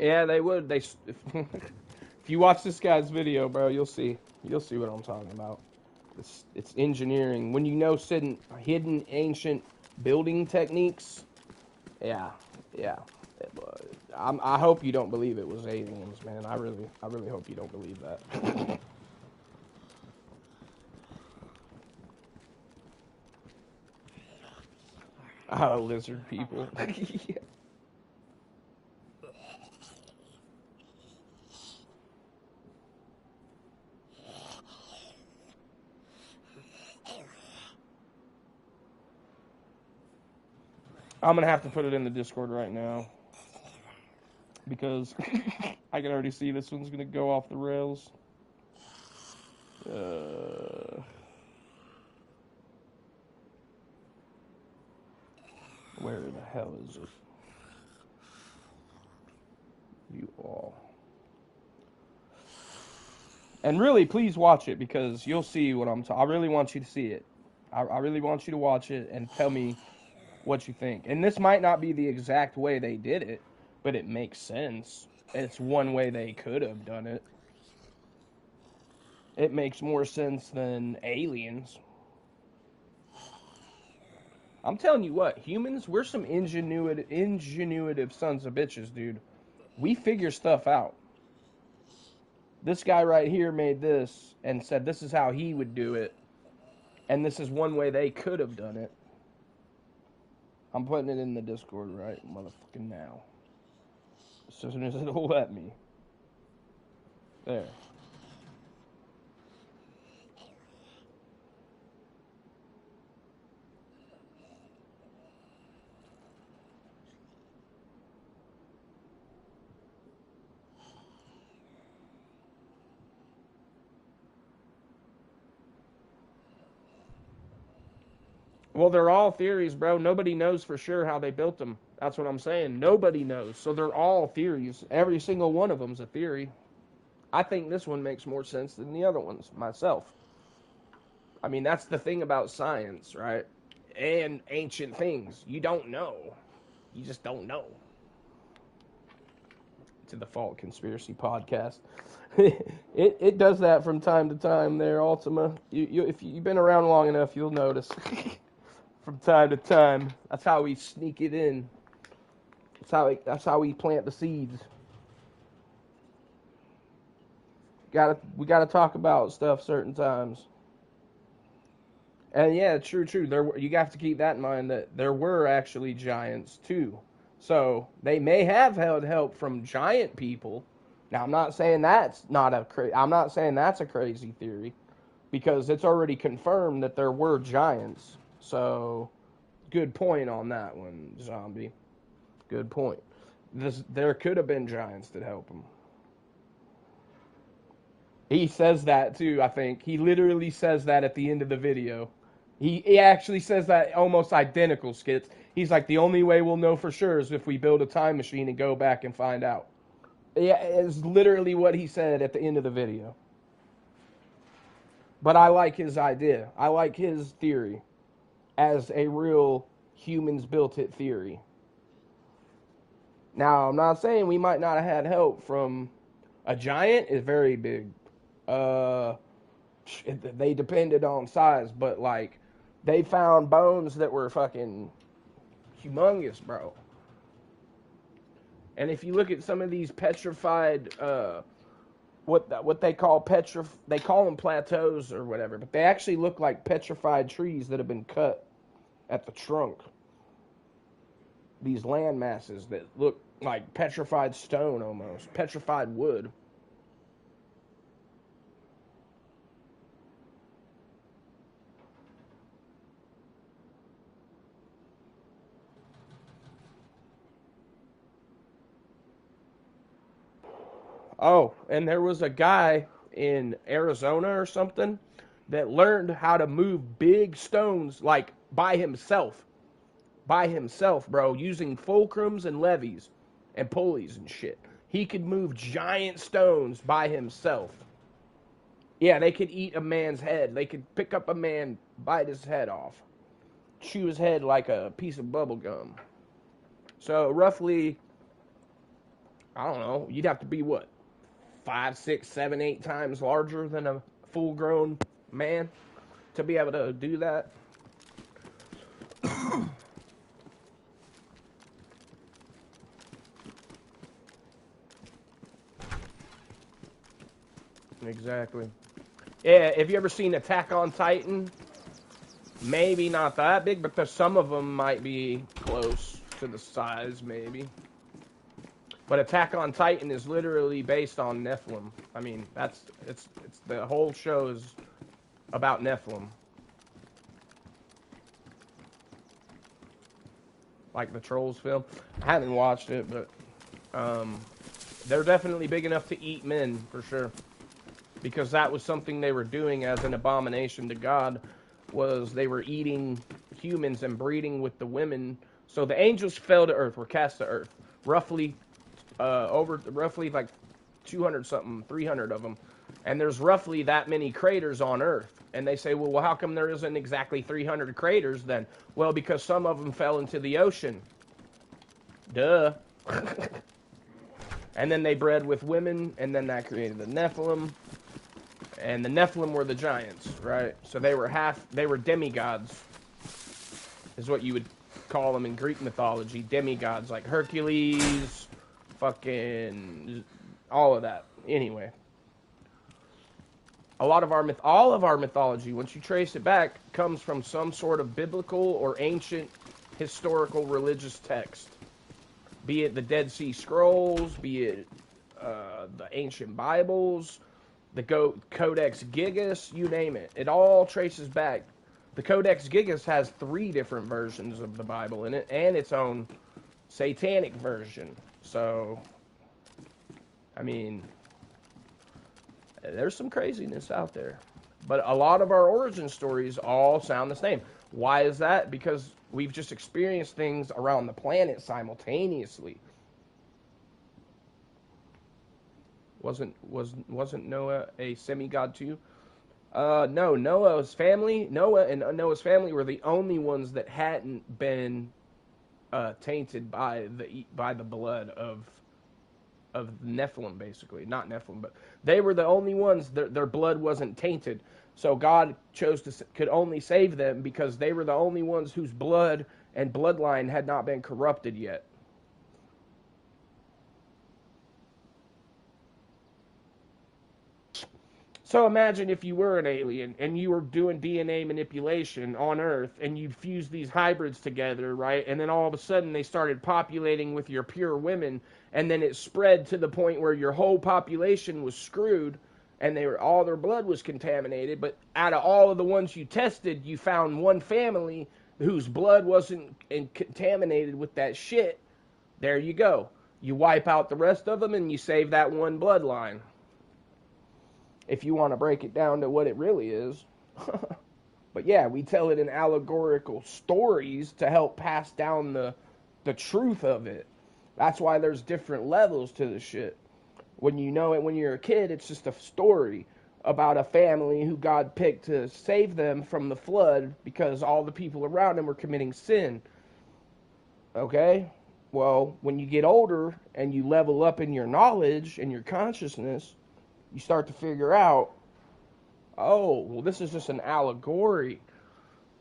Yeah, they would. If you watch this guy's video, bro, you'll see what I'm talking about. It's engineering. When you know hidden ancient building techniques, yeah. I hope you don't believe it was aliens, man. I really hope you don't believe that. Oh, lizard people. Yeah. I'm gonna have to put it in the Discord right now because I can already see this one's gonna go off the rails. Where the hell is it? You all. And really, please watch it because you'll see what I'm talking. I really want you to see it. I really want you to watch it and tell me what you think. And this might not be the exact way they did it, but it makes sense. It's one way they could have done it. It makes more sense than aliens. I'm telling you what, humans, we're some ingenuitive sons of bitches, dude. We figure stuff out. This guy right here made this and said this is how he would do it. And this is one way they could have done it. I'm putting it in the Discord right motherfucking now. As soon as it'll let me. There. Well, they're all theories, bro. Nobody knows for sure how they built them. That's what I'm saying. Nobody knows. So they're all theories. Every single one of them's a theory. I think this one makes more sense than the other ones, myself. I mean, that's the thing about science, right? And ancient things. You don't know. You just don't know. To the Fault Conspiracy Podcast. it does that from time to time there, Ultima. If you've been around long enough, you'll notice. From time to time. That's how we sneak it in. That's how we plant the seeds. We gotta talk about stuff certain times. And yeah, true. You have to keep that in mind that there were actually giants too. So they may have had help from giant people. Now I'm not saying that's a crazy theory, because it's already confirmed that there were giants. So good point on that one, Zombie. Good point. There could have been giants that helped him. He says that too, I think. He literally says that at the end of the video. He actually says that almost identical, Skits. He's like, the only way we'll know for sure is if we build a time machine and go back and find out. Yeah, it's literally what he said at the end of the video. But I like his idea. I like his theory as a real humans built it theory. Now, I'm not saying we might not have had help from a giant. Is very big. They depended on size, but like they found bones that were fucking humongous, bro. And if you look at some of these petrified, what they call they call them plateaus or whatever, but they actually look like petrified trees that have been cut at the trunk. These land masses that look like petrified stone almost, petrified wood. Oh, and there was a guy in Arizona or something that learned how to move big stones like by himself. By himself, bro, using fulcrums and levees and pulleys and shit. He could move giant stones by himself. Yeah, they could eat a man's head. They could pick up a man, bite his head off, chew his head like a piece of bubble gum. So roughly, I don't know, you'd have to be what? 5, 6, 7, 8 times larger than a full-grown man to be able to do that. Exactly. Yeah, have you ever seen Attack on Titan? Maybe not that big, but some of them might be close to the size, maybe. But Attack on Titan is literally based on Nephilim. I mean, it's the whole show is about Nephilim. Like the Trolls film. I haven't watched it, but they're definitely big enough to eat men, for sure. Because that was something they were doing as an abomination to God, was they were eating humans and breeding with the women. So the angels fell to earth, were cast to earth. Roughly like 200 something, 300 of them. And there's roughly that many craters on Earth. And they say, well, how come there isn't exactly 300 craters then? Well, because some of them fell into the ocean. Duh. And then they bred with women, and then that created the Nephilim. And the Nephilim were the giants, right? So they were demigods, is what you would call them in Greek mythology. Demigods, like Hercules, fucking all of that. Anyway, all of our mythology, once you trace it back, comes from some sort of biblical or ancient historical religious text. Be it the Dead Sea Scrolls, be it the ancient Bibles, the Codex Gigas, you name it. It all traces back. The Codex Gigas has 3 different versions of the Bible in it, and its own satanic version. So, I mean, there's some craziness out there. But a lot of our origin stories all sound the same. Why is that? Because we've just experienced things around the planet simultaneously. Wasn't Noah a semi-god too? No, Noah's family were the only ones that hadn't been tainted by the blood of Nephilim, basically. Not Nephilim, but they were the only ones that their blood wasn't tainted. So God could only save them because they were the only ones whose blood and bloodline had not been corrupted yet. So imagine if you were an alien and you were doing DNA manipulation on Earth and you fused these hybrids together, right? And then all of a sudden they started populating with your pure women, and then it spread to the point where your whole population was screwed and all their blood was contaminated. But out of all of the ones you tested, you found one family whose blood wasn't contaminated with that shit. There you go. You wipe out the rest of them and you save that one bloodline. If you want to break it down to what it really is. But yeah, we tell it in allegorical stories to help pass down the truth of it. That's why there's different levels to the shit. When you know it when you're a kid, it's just a story about a family who God picked to save them from the flood because all the people around them were committing sin. Okay? Well, when you get older and you level up in your knowledge and your consciousness, you start to figure out, oh, well, this is just an allegory.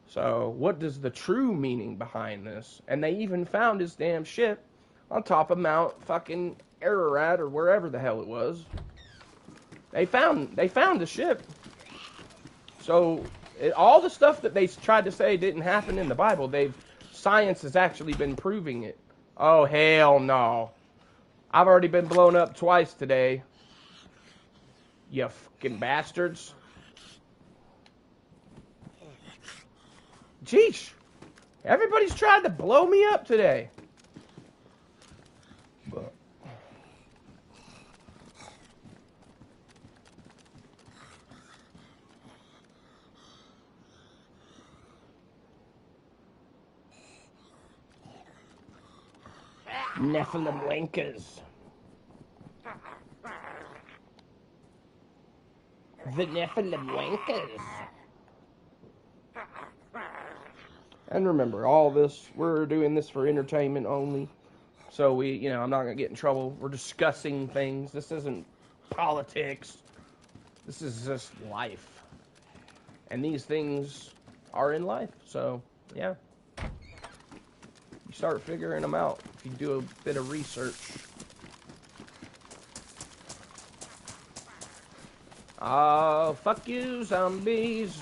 So what does the true meaning behind this? And they even found his damn ship on top of Mount fucking Ararat or wherever the hell it was. They found the ship. So all the stuff that they tried to say didn't happen in the Bible, science has actually been proving it. Oh, hell no. I've already been blown up twice today. You fucking bastards. Jeez. Everybody's tried to blow me up today. But Nephilim wankers. The Nephilim wankers. And remember, all this, we're doing this for entertainment only. So I'm not going to get in trouble. We're discussing things. This isn't politics. This is just life. And these things are in life. So, yeah. You start figuring them out if you do a bit of research. Oh, fuck you, zombies.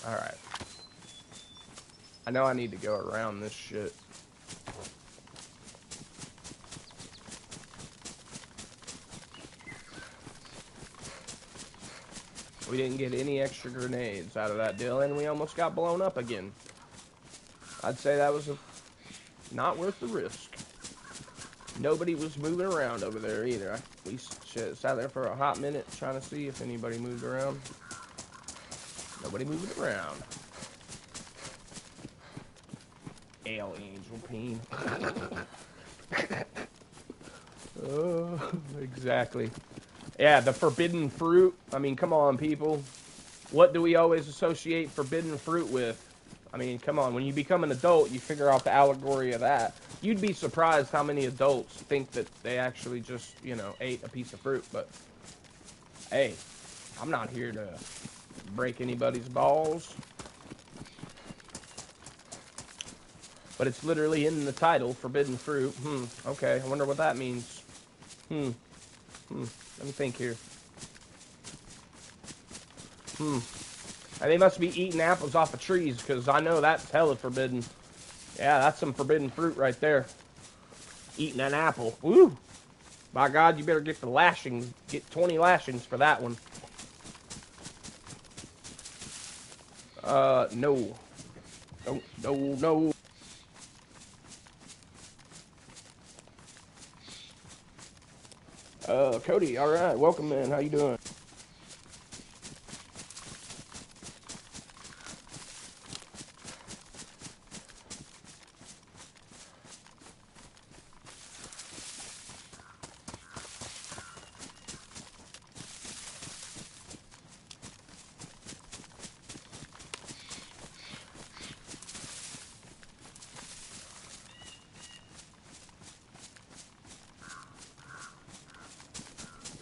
Alright. I know I need to go around this shit. We didn't get any extra grenades out of that deal, and we almost got blown up again. I'd say that was not worth the risk. Nobody was moving around over there either. We sat there for a hot minute trying to see if anybody moved around. Nobody moving around. Ale angel peen. Oh, exactly. Yeah, the forbidden fruit. I mean, come on, people. What do we always associate forbidden fruit with? I mean, come on. When you become an adult, you figure out the allegory of that. You'd be surprised how many adults think that they actually just, ate a piece of fruit. But, hey, I'm not here to break anybody's balls. But it's literally in the title, forbidden fruit. Okay, I wonder what that means. Let me think here. They must be eating apples off of trees, because I know that's hella forbidden. Yeah, that's some forbidden fruit right there. Eating an apple. Woo! By God, you better get the lashings. Get 20 lashings for that one. No. No, no, no. Cody, alright, welcome, man. How you doing?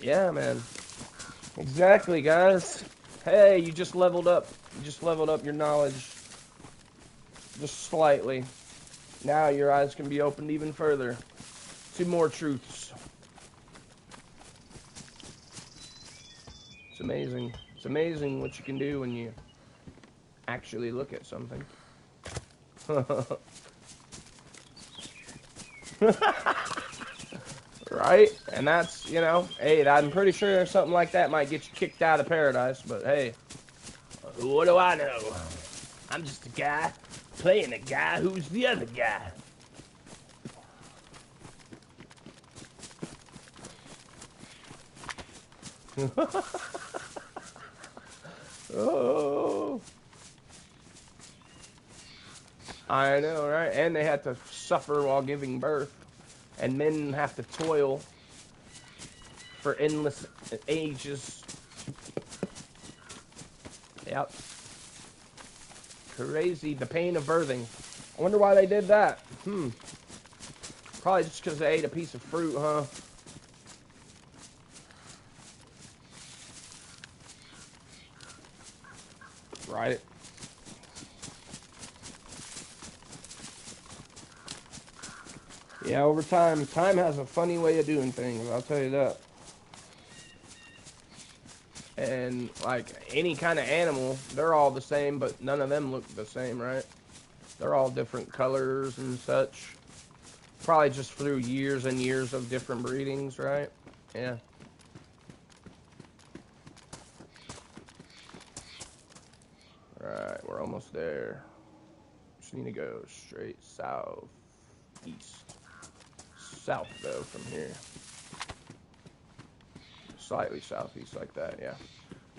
Yeah, man. Exactly, guys. Hey, you just leveled up. You just leveled up your knowledge. Just slightly. Now your eyes can be opened even further to more truths. It's amazing. It's amazing what you can do when you actually look at something. Right? And that's, you know, hey, I'm pretty sure something like that might get you kicked out of paradise, but hey, what do I know? I'm just a guy playing a guy who's the other guy. Oh, I know, right? And they had to suffer while giving birth, and men have to toil for endless ages. Yep. Crazy. The pain of birthing. I wonder why they did that. Probably just because they ate a piece of fruit, huh? Right. Yeah, over time has a funny way of doing things, I'll tell you that. And, like, any kind of animal, they're all the same, but none of them look the same, right? They're all different colors and such. Probably just through years and years of different breedings, right? Yeah. Alright, we're almost there. Just need to go straight south, east. South, though, from here. Slightly southeast like that, yeah.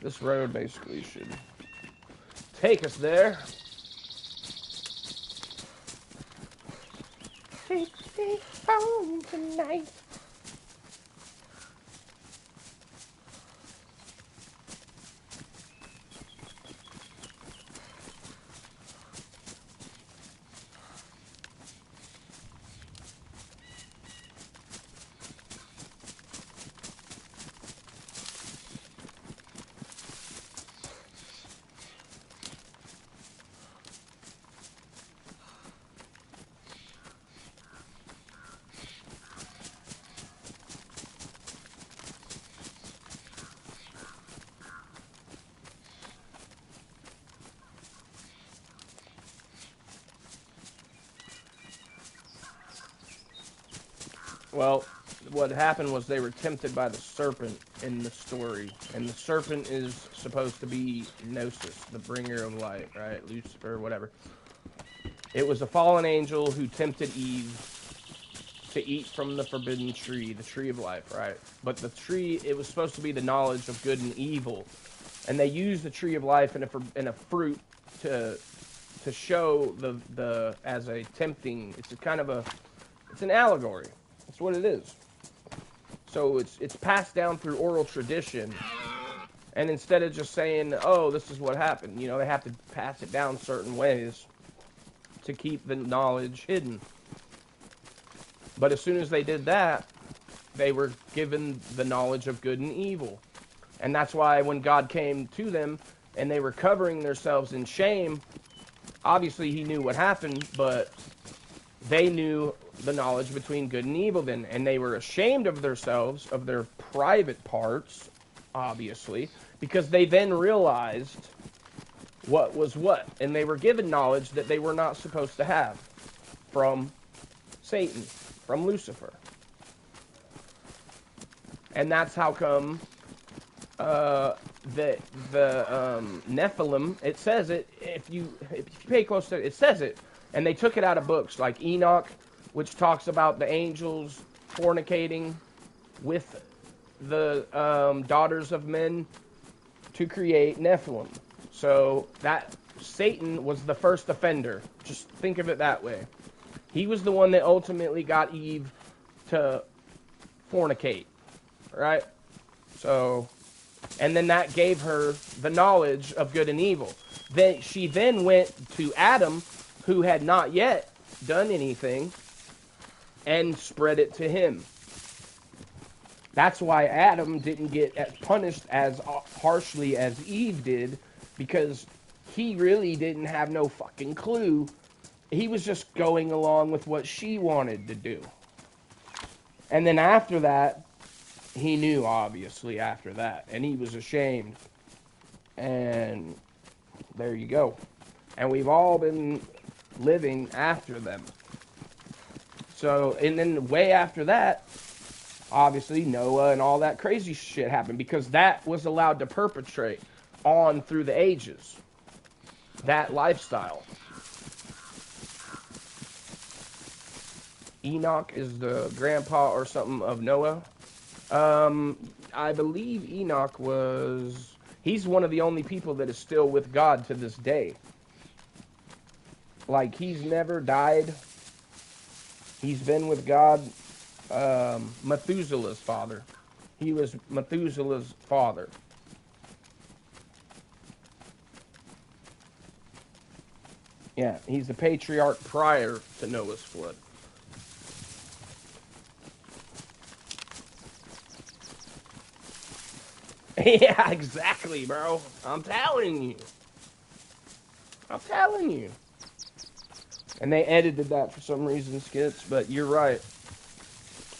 This road basically should take us there. Take me home tonight. Well, what happened was they were tempted by the serpent in the story. And the serpent is supposed to be Gnosis, the bringer of light, right? Lucifer, whatever. It was a fallen angel who tempted Eve to eat from the forbidden tree, the tree of life, right? But the tree, it was supposed to be the knowledge of good and evil. And they used the tree of life in a fruit to show the as a tempting. It's a kind of it's an allegory. That's what it is. So it's passed down through oral tradition, and instead of just saying, "Oh, this is what happened," you know, they have to pass it down certain ways to keep the knowledge hidden. But as soon as they did that, they were given the knowledge of good and evil, and that's why when God came to them and they were covering themselves in shame, obviously He knew what happened, but they knew the knowledge between good and evil then, and they were ashamed of themselves, of their private parts, obviously, because they then realized what was what, and they were given knowledge that they were not supposed to have from Satan, from Lucifer. And that's how come the Nephilim, it says it, if you pay close to it, it says it. And they took it out of books like Enoch, which talks about the angels fornicating with the daughters of men to create Nephilim. So that Satan was the first offender. Just think of it that way. He was the one that ultimately got Eve to fornicate, right? So, and then that gave her the knowledge of good and evil. Then she then went to Adam, who had not yet done anything, and spread it to him. That's why Adam didn't get punished as harshly as Eve did, because he really didn't have no fucking clue. He was just going along with what she wanted to do. And then after that, he knew, obviously, after that. And he was ashamed. And there you go. And we've all been living after them. So, and then way after that, obviously, Noah and all that crazy shit happened. Because that was allowed to perpetrate on through the ages. That lifestyle. Enoch is the grandpa or something of Noah. I believe Enoch he's one of the only people that is still with God to this day. Like, he's never died. He's been with God. Methuselah's father. He was Methuselah's father. Yeah, he's the patriarch prior to Noah's flood. Yeah, exactly, bro. I'm telling you. And they edited that for some reason, Skits, but you're right.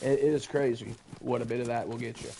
It is crazy what a bit of that will get you.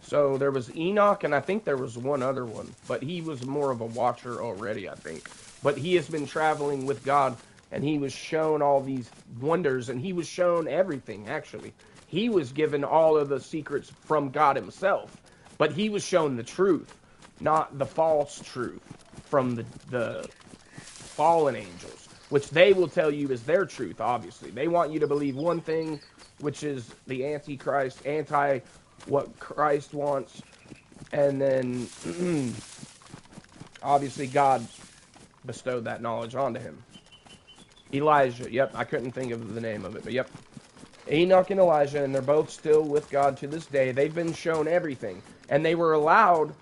So there was Enoch, and I think there was one other one, but he was more of a watcher already, I think. But he has been traveling with God, and he was shown all these wonders, and he was shown everything, actually. He was given all of the secrets from God himself, but he was shown the truth, not the false truth from the fallen angels, which they will tell you is their truth, obviously. They want you to believe one thing, which is the Antichrist, what Christ wants, and then obviously God bestowed that knowledge onto him. Elijah, yep, I couldn't think of the name of it, but yep. Enoch and Elijah, and they're both still with God to this day. They've been shown everything, and they were allowed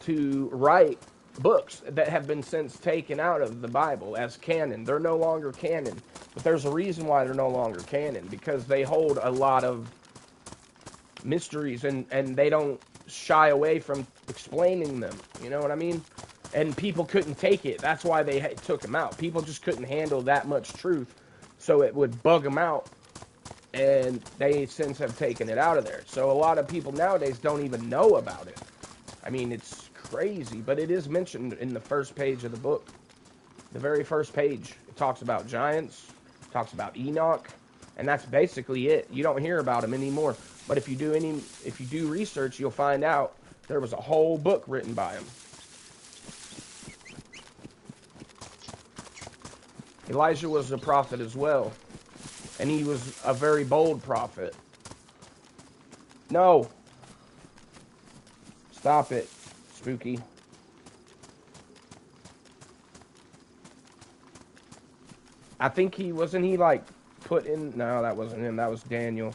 to write books that have been since taken out of the Bible as canon. They're no longer canon, but there's a reason why they're no longer canon, because they hold a lot of mysteries, and they don't shy away from explaining them. You know what I mean? And people couldn't take it. That's why they took them out. People just couldn't handle that much truth, so it would bug them out, and they since have taken it out of there. So a lot of people nowadays don't even know about it. I mean, it's crazy, but it is mentioned in the first page of the book. The very first page. It talks about giants, talks about Enoch, and that's basically it. You don't hear about him anymore. But if you do research, you'll find out there was a whole book written by him. Elijah was a prophet as well, and he was a very bold prophet. No. Stop it, Spooky. I think wasn't he like put in, no, that wasn't him, that was Daniel.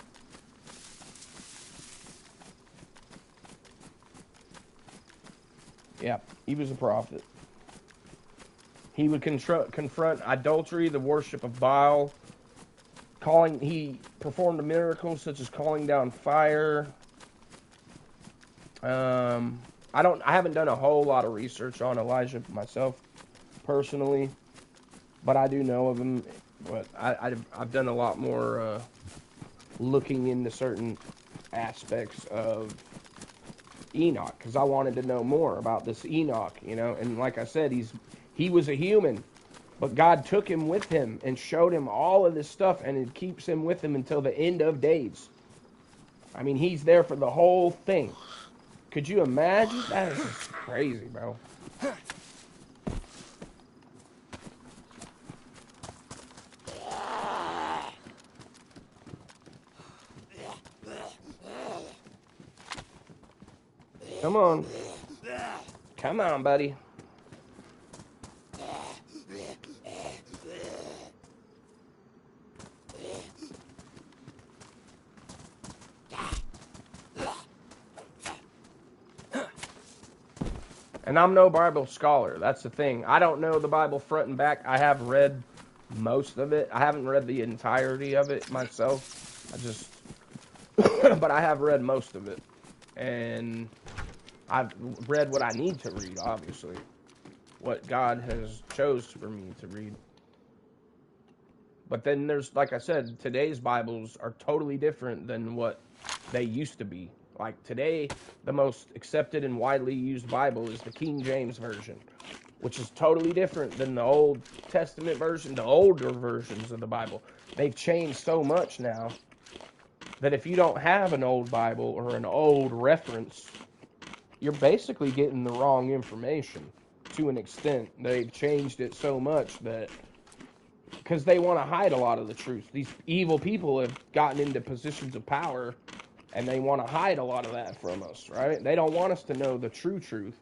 Yeah, he was a prophet. He would confront adultery, the worship of Baal. He performed miracles such as calling down fire. I haven't done a whole lot of research on Elijah myself, personally, but I do know of him. But I've done a lot more looking into certain aspects of Enoch, because I wanted to know more about this Enoch, you know. And like I said, he was a human, but God took him with him and showed him all of this stuff, and it keeps him with him until the end of days. I mean, he's there for the whole thing. Could you imagine? That is just crazy, bro. Come on. Come on, buddy. And I'm no Bible scholar. That's the thing. I don't know the Bible front and back. I have read most of it. I haven't read the entirety of it myself. But I have read most of it. And I've read what I need to read, obviously. What God has chose for me to read. But then there's, like I said, today's Bibles are totally different than what they used to be. Like today, the most accepted and widely used Bible is the King James Version, which is totally different than the Old Testament version, the older versions of the Bible. They've changed so much now that if you don't have an old Bible or an old reference, you're basically getting the wrong information to an extent. They've changed it so much that because they want to hide a lot of the truth. These evil people have gotten into positions of power, and they want to hide a lot of that from us, right? They don't want us to know the true truth.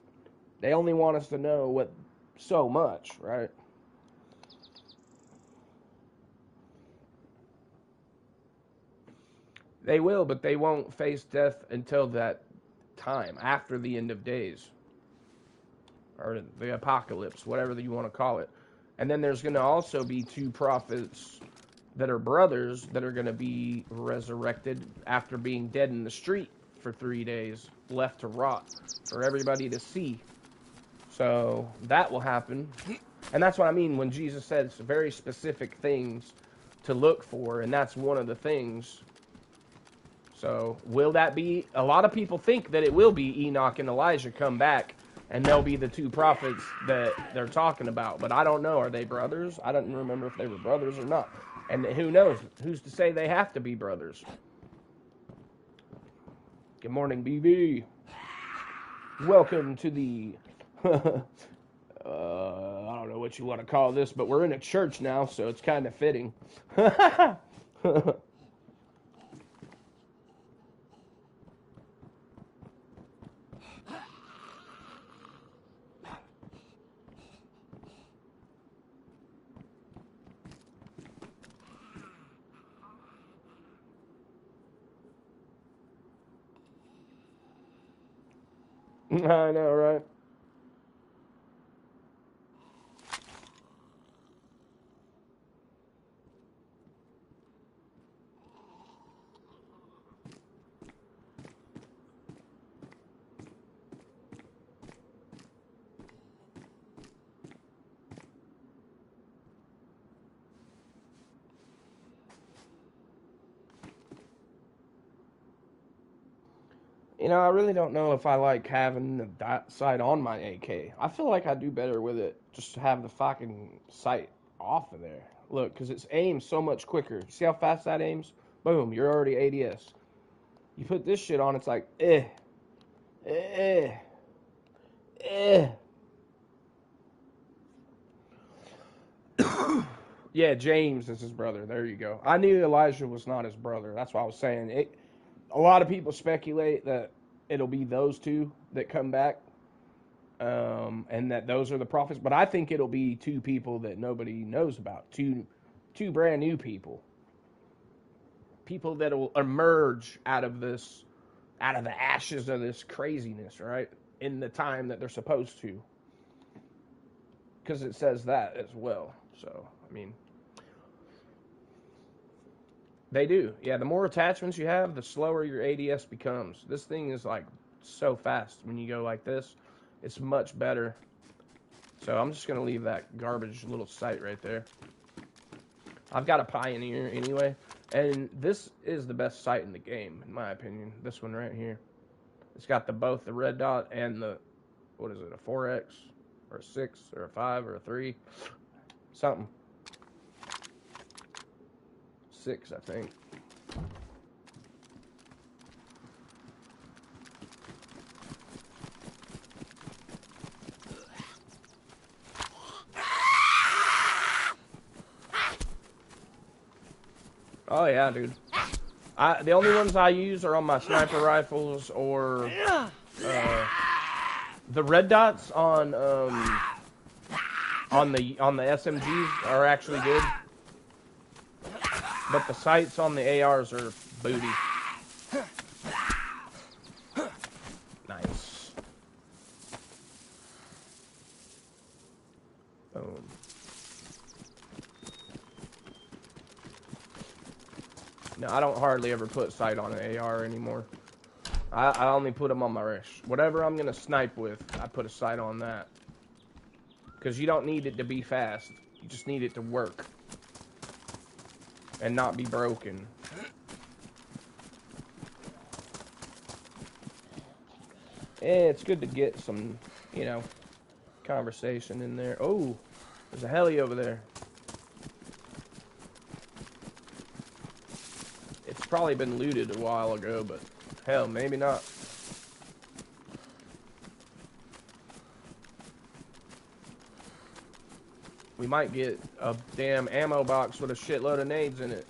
They only want us to know what so much, right? They will, but they won't face death until that time, after the end of days, or the apocalypse, whatever you want to call it. And then there's going to also be two prophets that are brothers that are going to be resurrected after being dead in the street for 3 days, left to rot for everybody to see. So that will happen. And that's what I mean when Jesus says very specific things to look for, and that's one of the things. So will that be? A lot of people think that it will be Enoch and Elijah come back, and they'll be the two prophets that they're talking about. But I don't know. Are they brothers? I don't remember if they were brothers or not. And who knows? Who's to say they have to be brothers? Good morning, BB. Welcome to the... I don't know what you want to call this, but we're in a church now, so it's kind of fitting. I know, right? You know, I really don't know if I like having the sight on my AK. I feel like I do better with it just to have the fucking sight off of there. Look, because it aims so much quicker. See how fast that aims? Boom, you're already ADS. You put this shit on, it's like, eh. Yeah, James is his brother. There you go. I knew Elijah was not his brother. That's why I was saying. A lot of people speculate that it'll be those two that come back, and that those are the prophets. But I think it'll be two people that nobody knows about. Two brand new people. People that will emerge out of the ashes of this craziness, right? In the time that they're supposed to. Because it says that as well. So, I mean, they do. Yeah, the more attachments you have, the slower your ADS becomes. This thing is like so fast when you go like this. It's much better. So I'm just going to leave that garbage little sight right there. I've got a Pioneer anyway. And this is the best sight in the game, in my opinion. This one right here. It's got both the red dot and the, what is it, a 4X? Or a 6, or a 5, or a 3? Something. 6, I think. Oh yeah, dude. The only ones I use are on my sniper rifles or the red dots on the SMGs are actually good, but the sights on the ARs are booty. Nice. Boom. No, I don't hardly ever put sight on an AR anymore. I only put them on my wrist. Whatever I'm going to snipe with, I put a sight on that. Because you don't need it to be fast. You just need it to work. And not be broken. It's good to get some, you know, conversation in there. Oh, there's a heli over there. It's probably been looted a while ago, but hell, maybe not. We might get a damn ammo box with a shitload of nades in it.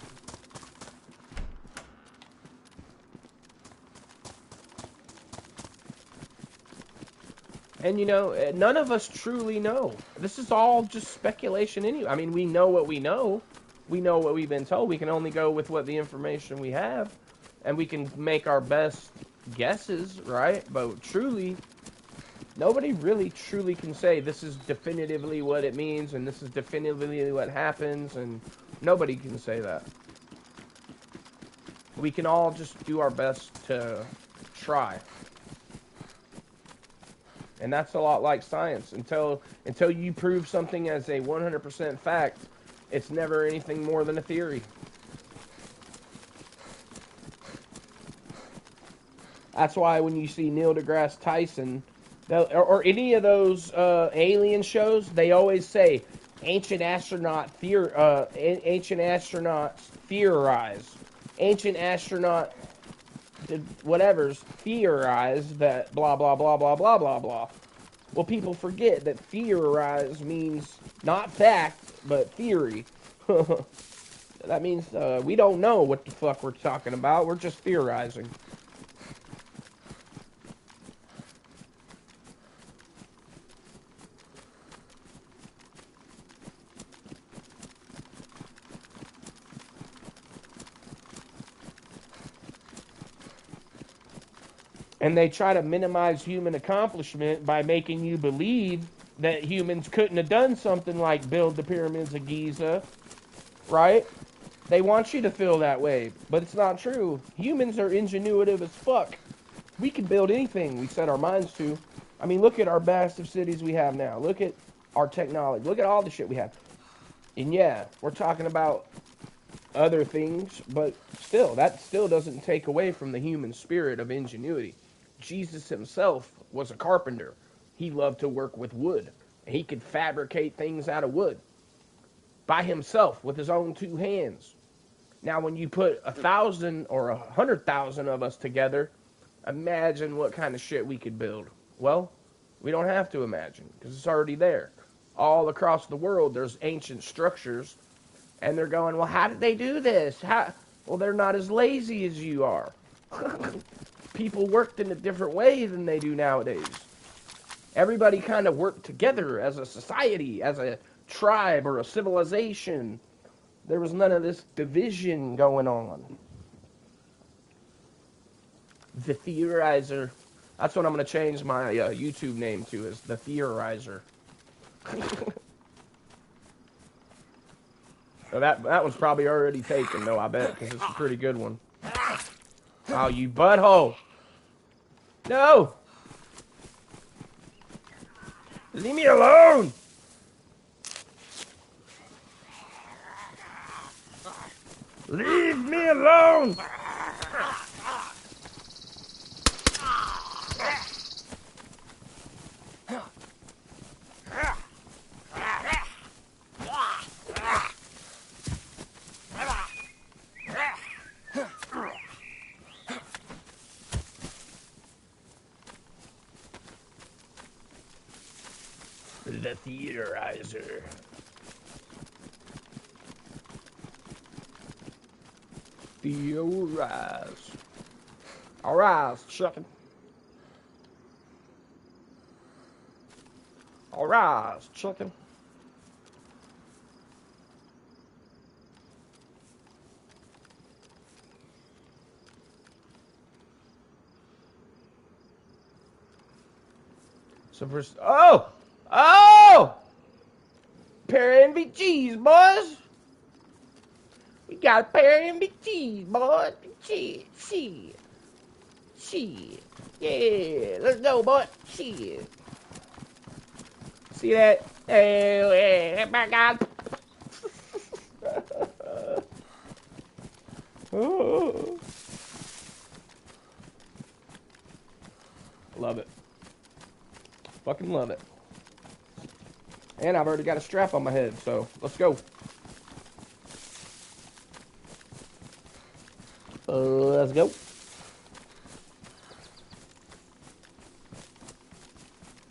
And you know, none of us truly know. This is all just speculation anyway. I mean, we know what we know. We know what we've been told. We can only go with what the information we have. And we can make our best guesses, right? But truly, nobody really truly can say this is definitively what it means and this is definitively what happens, and nobody can say that. We can all just do our best to try. And that's a lot like science. Until you prove something as a 100% fact, it's never anything more than a theory. That's why when you see Neil deGrasse Tyson, or any of those alien shows, they always say ancient astronauts theorize. Ancient astronaut whatever's theorize that blah blah blah blah blah blah blah. Well, people forget that theorize means not fact, but theory. That means we don't know what the fuck we're talking about. We're just theorizing. And they try to minimize human accomplishment by making you believe that humans couldn't have done something like build the pyramids of Giza, right? They want you to feel that way, but it's not true. Humans are ingenuitive as fuck. We can build anything we set our minds to. I mean, look at our massive cities we have now. Look at our technology. Look at all the shit we have. And yeah, we're talking about other things, but still, that still doesn't take away from the human spirit of ingenuity. Jesus himself was a carpenter. He loved to work with wood. He could fabricate things out of wood by himself with his own two hands. Now, when you put 1,000 or 100,000 of us together, imagine what kind of shit we could build. Well, we don't have to imagine because it's already there. All across the world, there's ancient structures, and they're going, well, how did they do this? Well, they're not as lazy as you are. People worked in a different way than they do nowadays. Everybody kind of worked together as a society, as a tribe or a civilization. There was none of this division going on. The Theorizer. That's what I'm going to change my YouTube name to, is The Theorizer. So that one's probably already taken, though, I bet, because it's a pretty good one. Oh, you butthole. No! Leave me alone! Leave me alone! the theaterizer. Theorize. Arise, chicken. Arise, chicken. So first, oh, pair of NVGs, boys. We got a pair of NVGs, boys. Shit. Yeah, let's go, boy. Shit. See that? Hey, my God. Oh. Love it. Fucking love it. And I've already got a strap on my head, so let's go. Let's go.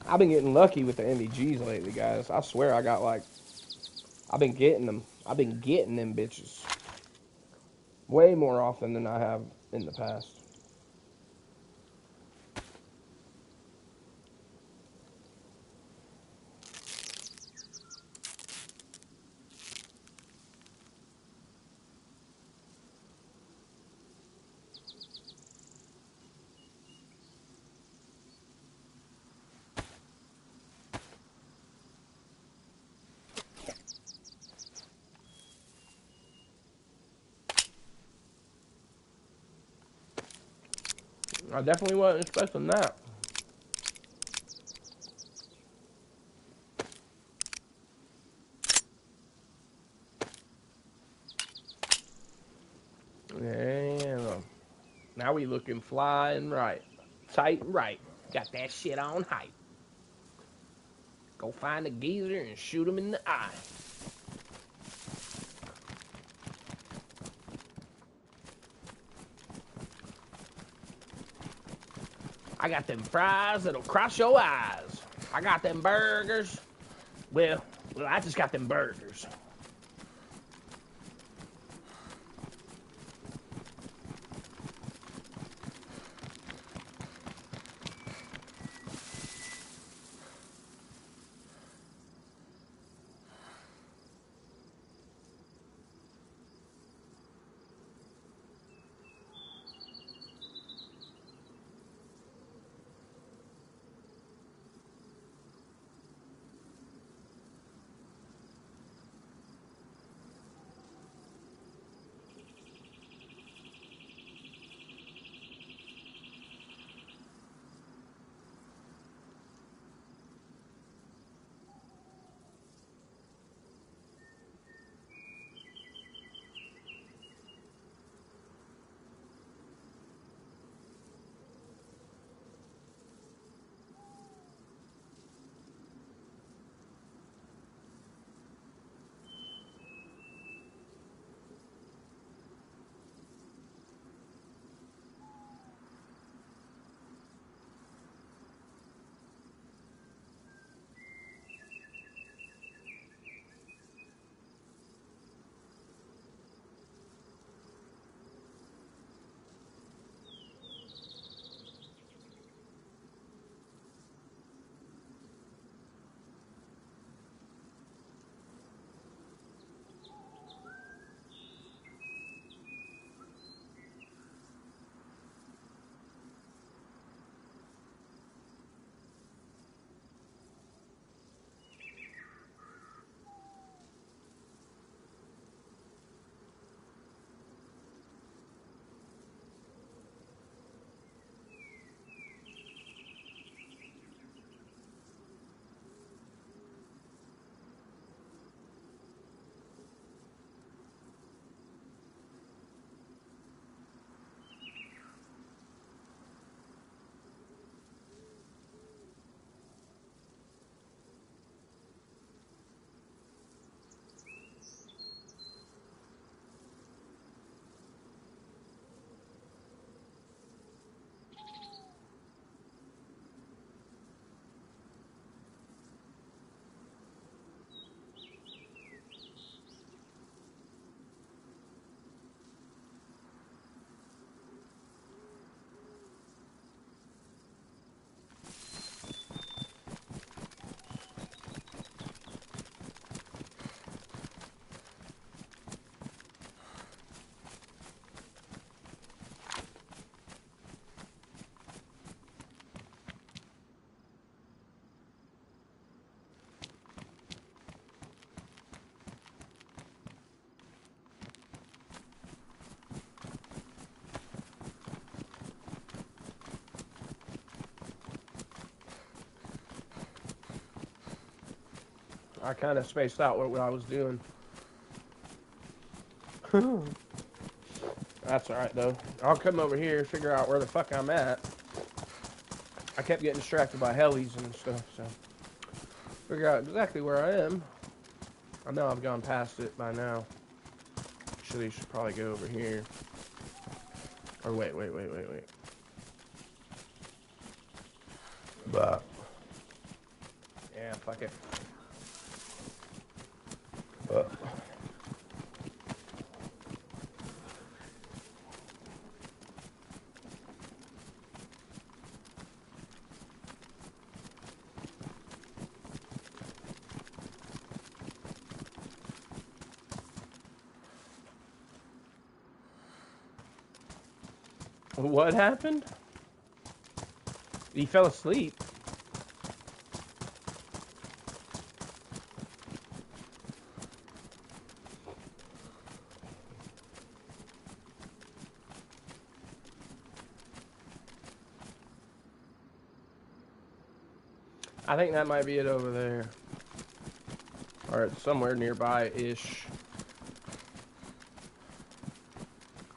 I've been getting lucky with the NVGs lately, guys. I swear I got like... I've been getting them. I've been getting them bitches. Way more often than I have in the past. I definitely wasn't expecting that. And now we looking flying right. Tight and right. Got that shit on hype. Go find a geezer and shoot him in the eye. I got them fries that'll cross your eyes. I got them burgers. Well, I just got them burgers. I kind of spaced out what I was doing. That's alright, though. I'll come over here and figure out where the fuck I'm at. I kept getting distracted by helis and stuff, so... Figure out exactly where I am. I know I've gone past it by now. Actually, should probably go over here. Or wait. But... yeah, fuck it. What happened? He fell asleep. I think that might be it over there. Or it's somewhere nearby-ish.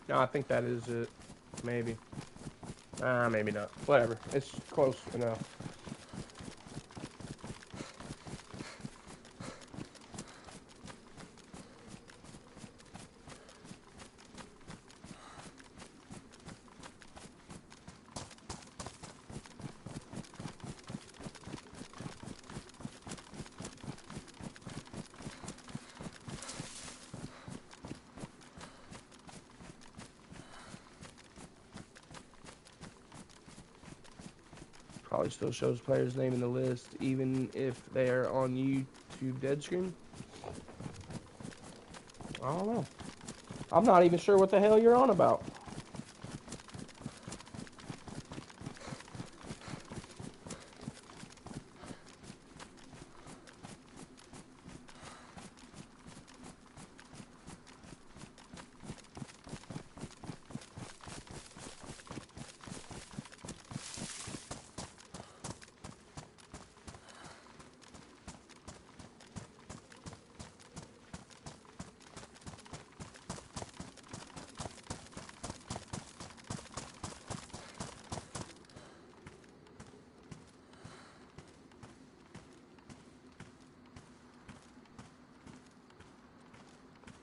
No, I think that is it. Maybe. Maybe not. Whatever. It's close enough. Probably still shows players' name in the list, even if they are on YouTube dead screen. I don't know. I'm not even sure what the hell you're on about.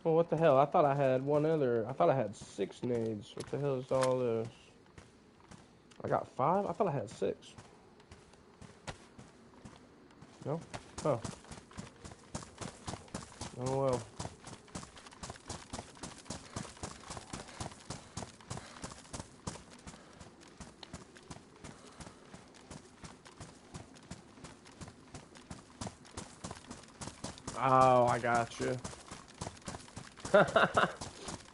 Well, what the hell? I thought I had one other. I thought I had 6 nades. What the hell is all this? I got 5? I thought I had 6. No? Oh. Oh well. Oh, I got you.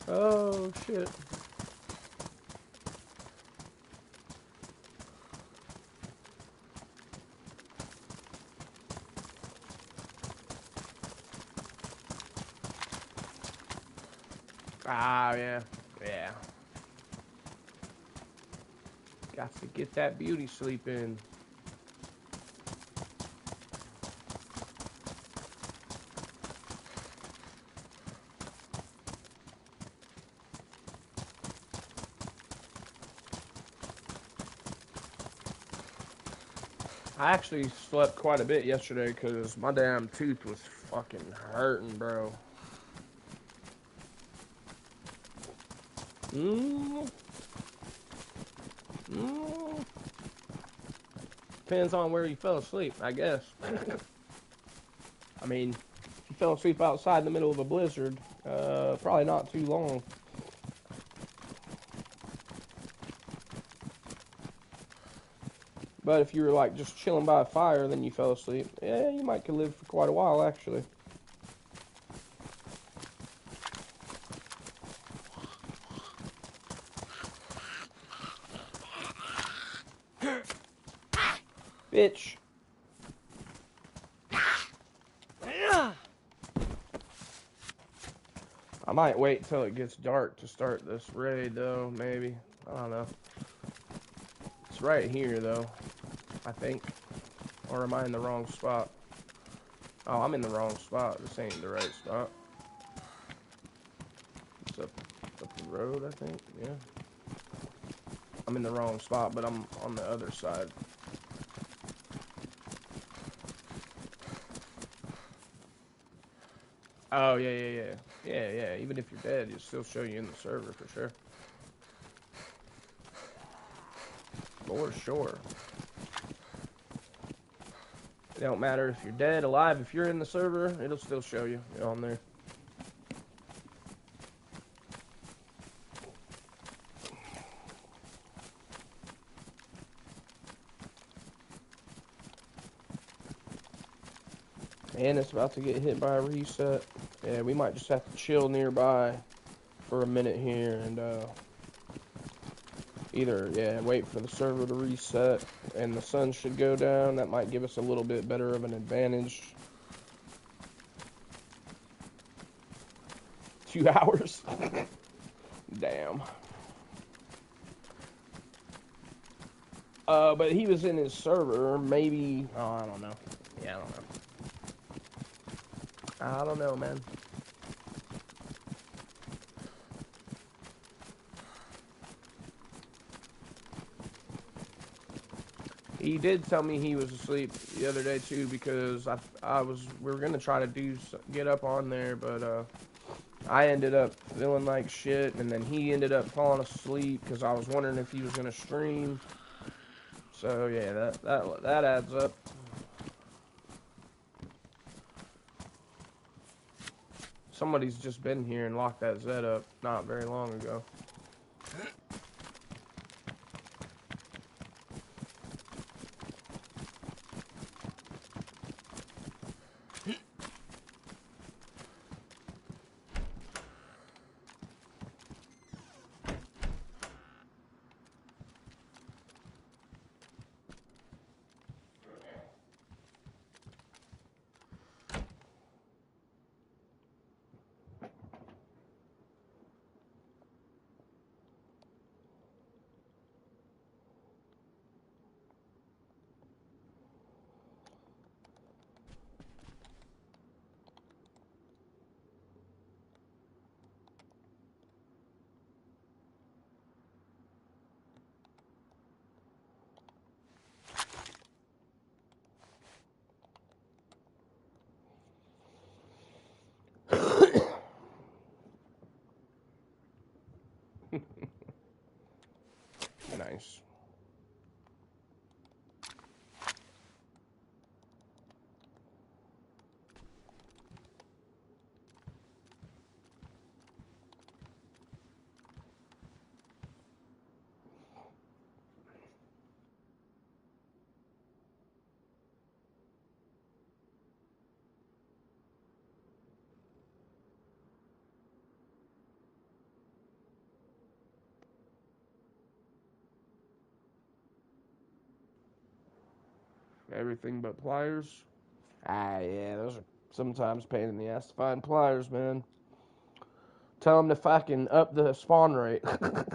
Oh shit. Ah, yeah. Yeah. Got to get that beauty sleep in. I actually slept quite a bit yesterday because my damn tooth was fucking hurting, bro. Depends on where you fell asleep, I guess. I mean, if you fell asleep outside in the middle of a blizzard, probably not too long. But if you were like just chilling by a fire, then you fell asleep, yeah, you might could live for quite a while, actually. Bitch. I might wait till it gets dark to start this raid, though, maybe. I don't know. It's right here, though, I think. Or am I in the wrong spot? Oh, I'm in the wrong spot. This ain't the right spot. It's up the road, I think. Yeah. I'm in the wrong spot, but I'm on the other side. Oh, yeah, yeah, yeah. Yeah, yeah. Even if you're dead, it'll still show you in the server for sure. For sure. It don't matter if you're dead, alive. If you're in the server, it'll still show you on there. And it's about to get hit by a reset. Yeah, we might just have to chill nearby for a minute here and either, yeah, wait for the server to reset and the sun should go down. That might give us a little bit better of an advantage. 2 hours? Damn. But he was in his server, maybe, oh, I don't know. Yeah, I don't know. I don't know, man. He did tell me he was asleep the other day too, because we were gonna try to get up on there, but I ended up feeling like shit, and then he ended up falling asleep because I was wondering if he was gonna stream. So yeah, that adds up. Somebody's just been here and locked that Z up not very long ago. Nice. Everything but pliers. Ah, yeah, those are sometimes pain in the ass to find pliers, man. Tell them to fucking up the spawn rate. I'm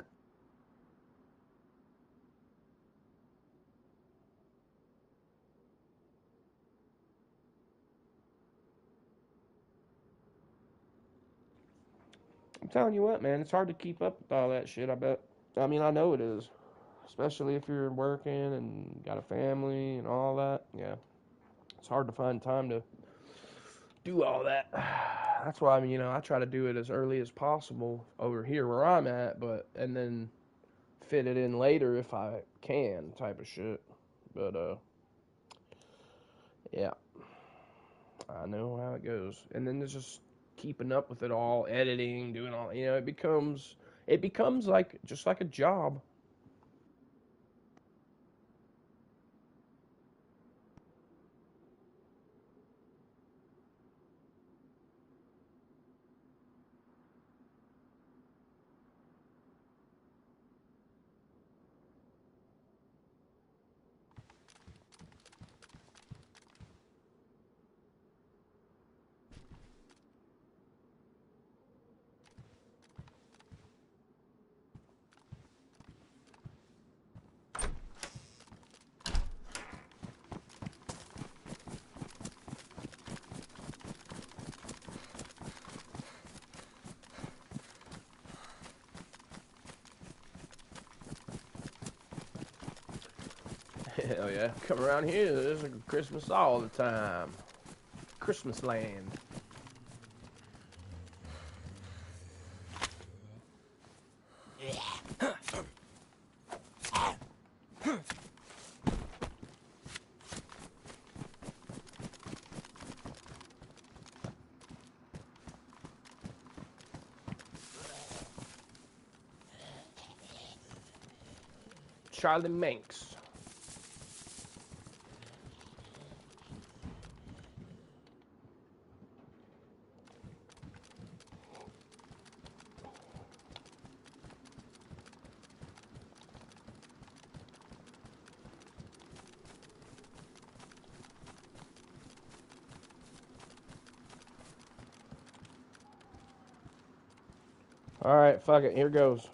telling you what, man, it's hard to keep up with all that shit, I bet. I mean, I know it is. Especially if you're working and got a family and all that. Yeah. It's hard to find time to do all that. That's why, I mean, I try to do it as early as possible over here where I'm at, and then fit it in later if I can, type of shit. But, yeah. I know how it goes. And then there's just keeping up with it all, editing, doing all, it becomes like, just like a job. Hell yeah. Come around here, there's a Christmas all the time. Christmas land. Charlie Manx. Alright, fuck it. Here goes.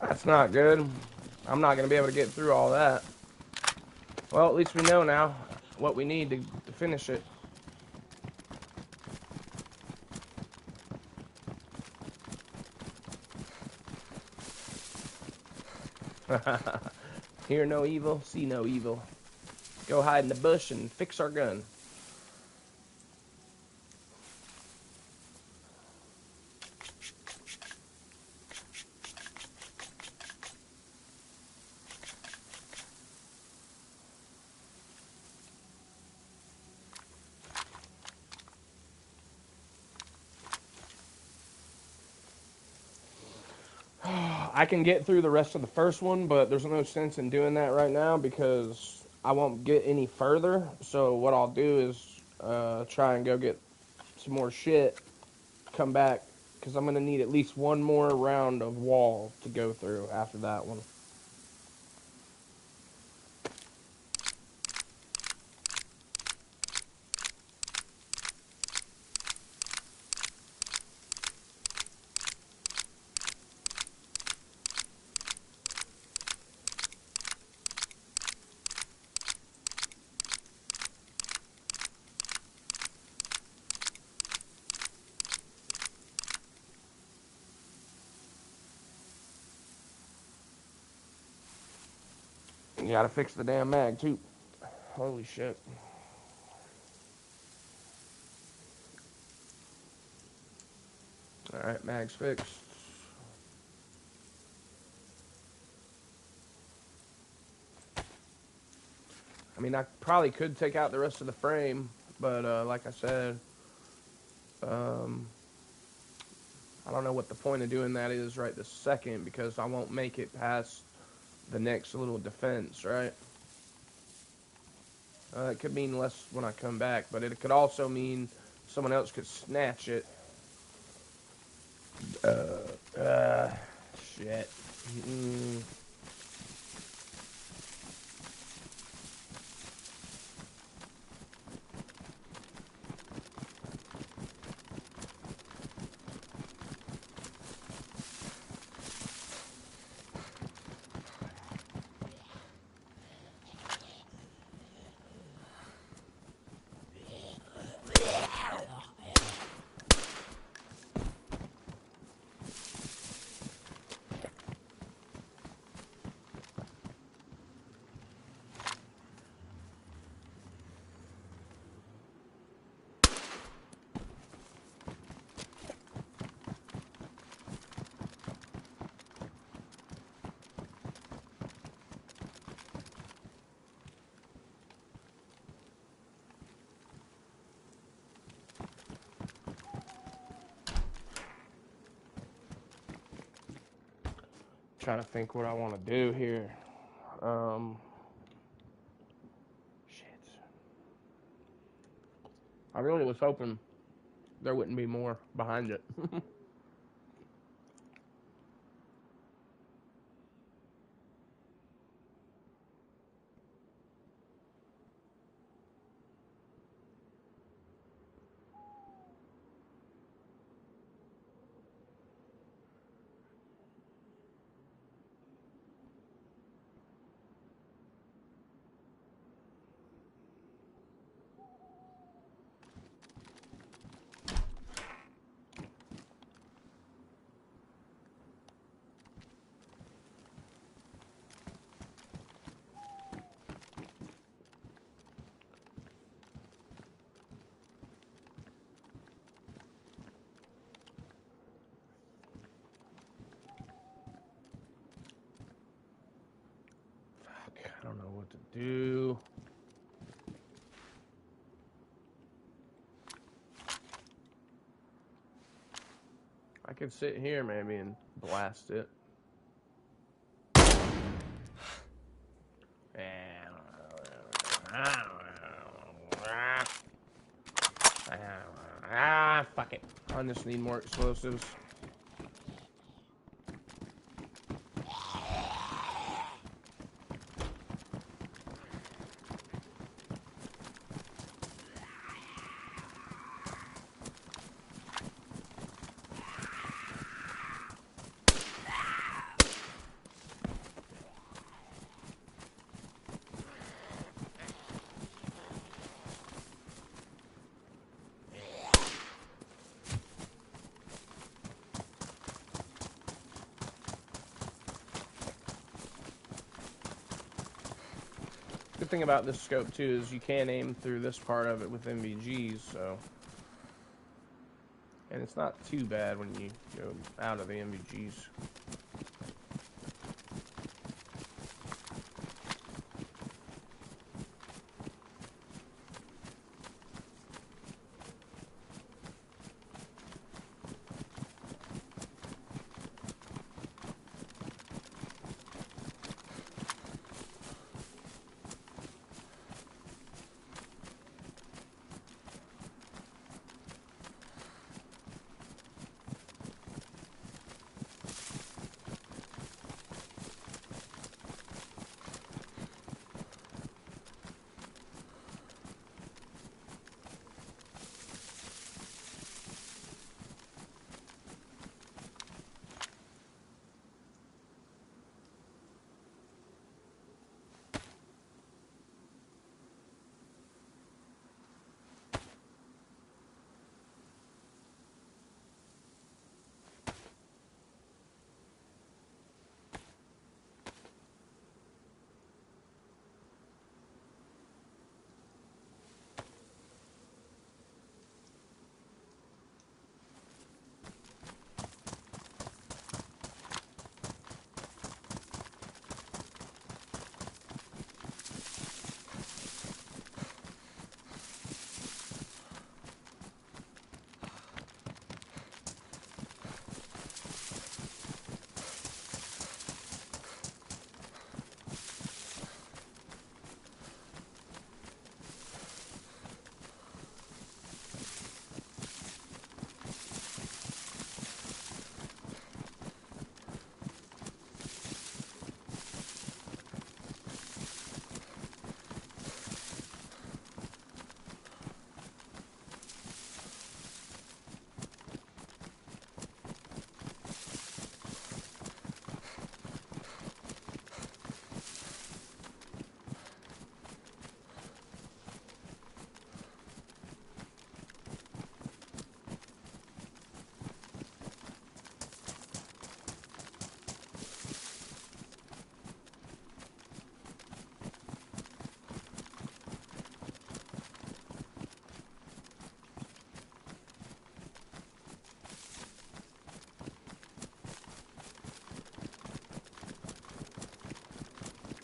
That's not good. I'm not going to be able to get through all that. Well, at least we know now what we need to finish it. Hear no evil, see no evil. Go hide in the bush and fix our gun. I can get through the rest of the first one, but there's no sense in doing that right now because I won't get any further. So what I'll do is try and go get some more shit, come back, because I'm going to need at least one more round of wall to go through after that one. You gotta fix the damn mag, too. Holy shit. Alright, mag's fixed. I mean, I probably could take out the rest of the frame, but like I said, I don't know what the point of doing that is right this second because I won't make it past the next little defense, right? It could mean less when I come back, but it could also mean someone else could snatch it. Shit. Trying to think what I want to do here. Shit. I really was hoping there wouldn't be more behind it. I don't know what to do. I could sit here maybe and blast it. Fuck it. I just need more explosives. Good thing about this scope too is you can aim through this part of it with MVGs, so, and it's not too bad when you go out of the MVGs.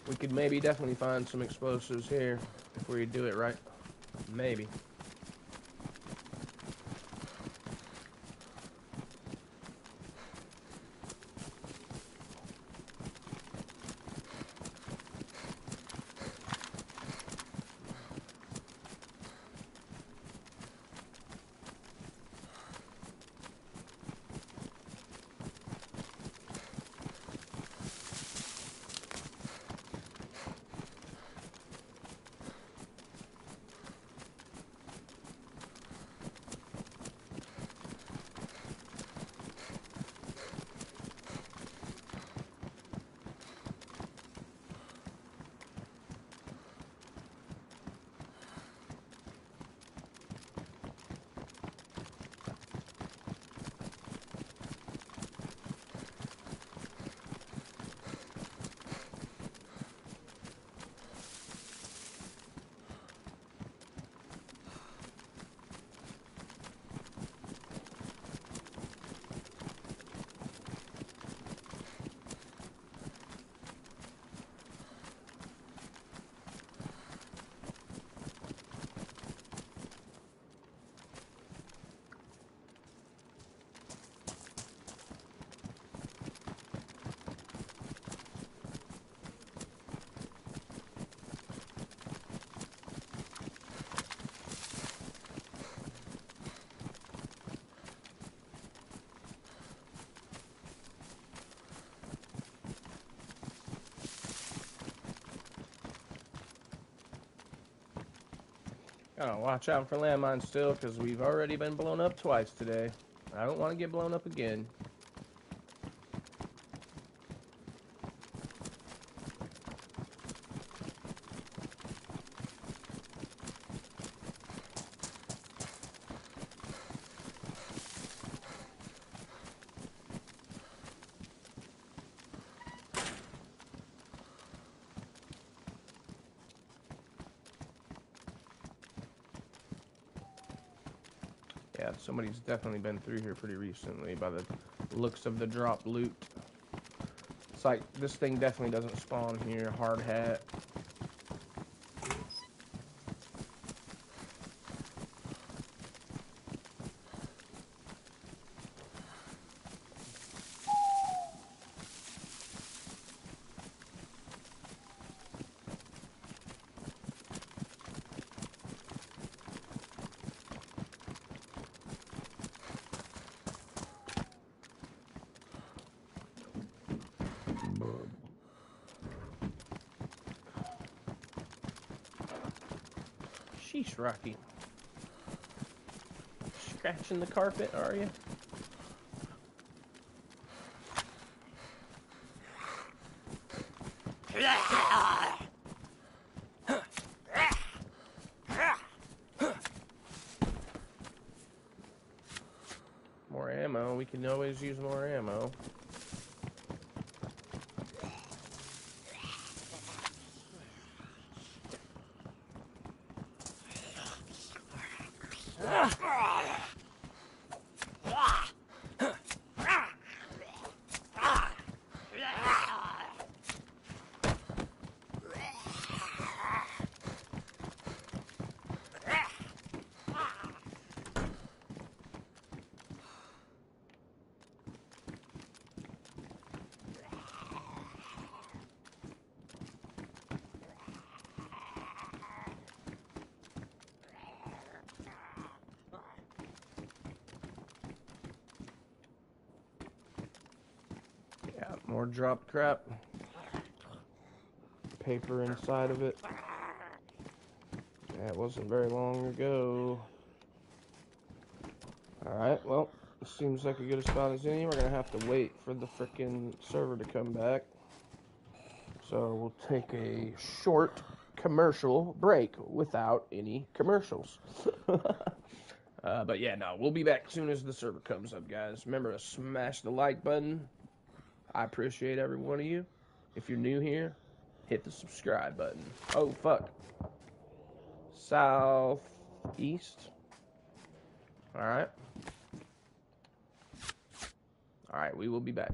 We could maybe definitely find some explosives here if we do it right. Maybe. Gotta watch out for landmines still, because we've already been blown up twice today. I don't want to get blown up again. Yeah, somebody's definitely been through here pretty recently by the looks of the drop loot. It's like, this thing definitely doesn't spawn here. Hard hat. Sheesh, Rocky. Scratching the carpet, are you? More ammo. We can always use more ammo. Yeah, more dropped crap. Paper inside of it. Yeah, it wasn't very long ago. Alright, well, it seems like a good spot as any. We're gonna have to wait for the frickin' server to come back. So we'll take a short commercial break without any commercials. But yeah, no, we'll be back as soon as the server comes up, guys. Remember to smash the like button. I appreciate every one of you. If you're new here, hit the subscribe button. Oh, fuck. Southeast. Alright. Alright, we will be back.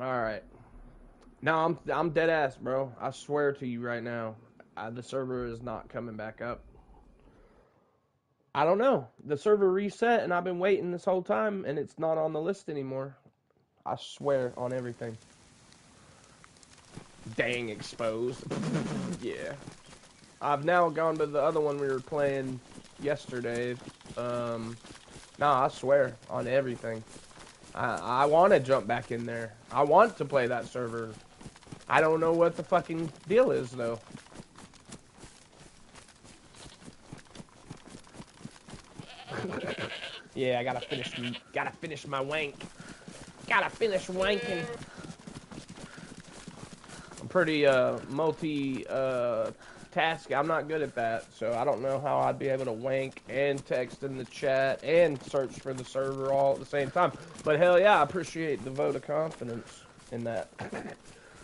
Alright. No, I'm dead ass, bro. I swear to you right now. The server is not coming back up. I don't know. The server reset, and I've been waiting this whole time, and it's not on the list anymore. I swear on everything. Dang, exposed. Yeah. I've now gone to the other one we were playing yesterday. Nah, I swear on everything. I want to jump back in there. I want to play that server. I don't know what the fucking deal is, though. Yeah, I gotta finish my wank. Gotta finish wanking. I'm pretty task. I'm not good at that, so I don't know how I'd be able to wank and text in the chat and search for the server all at the same time. But hell yeah, I appreciate the vote of confidence in that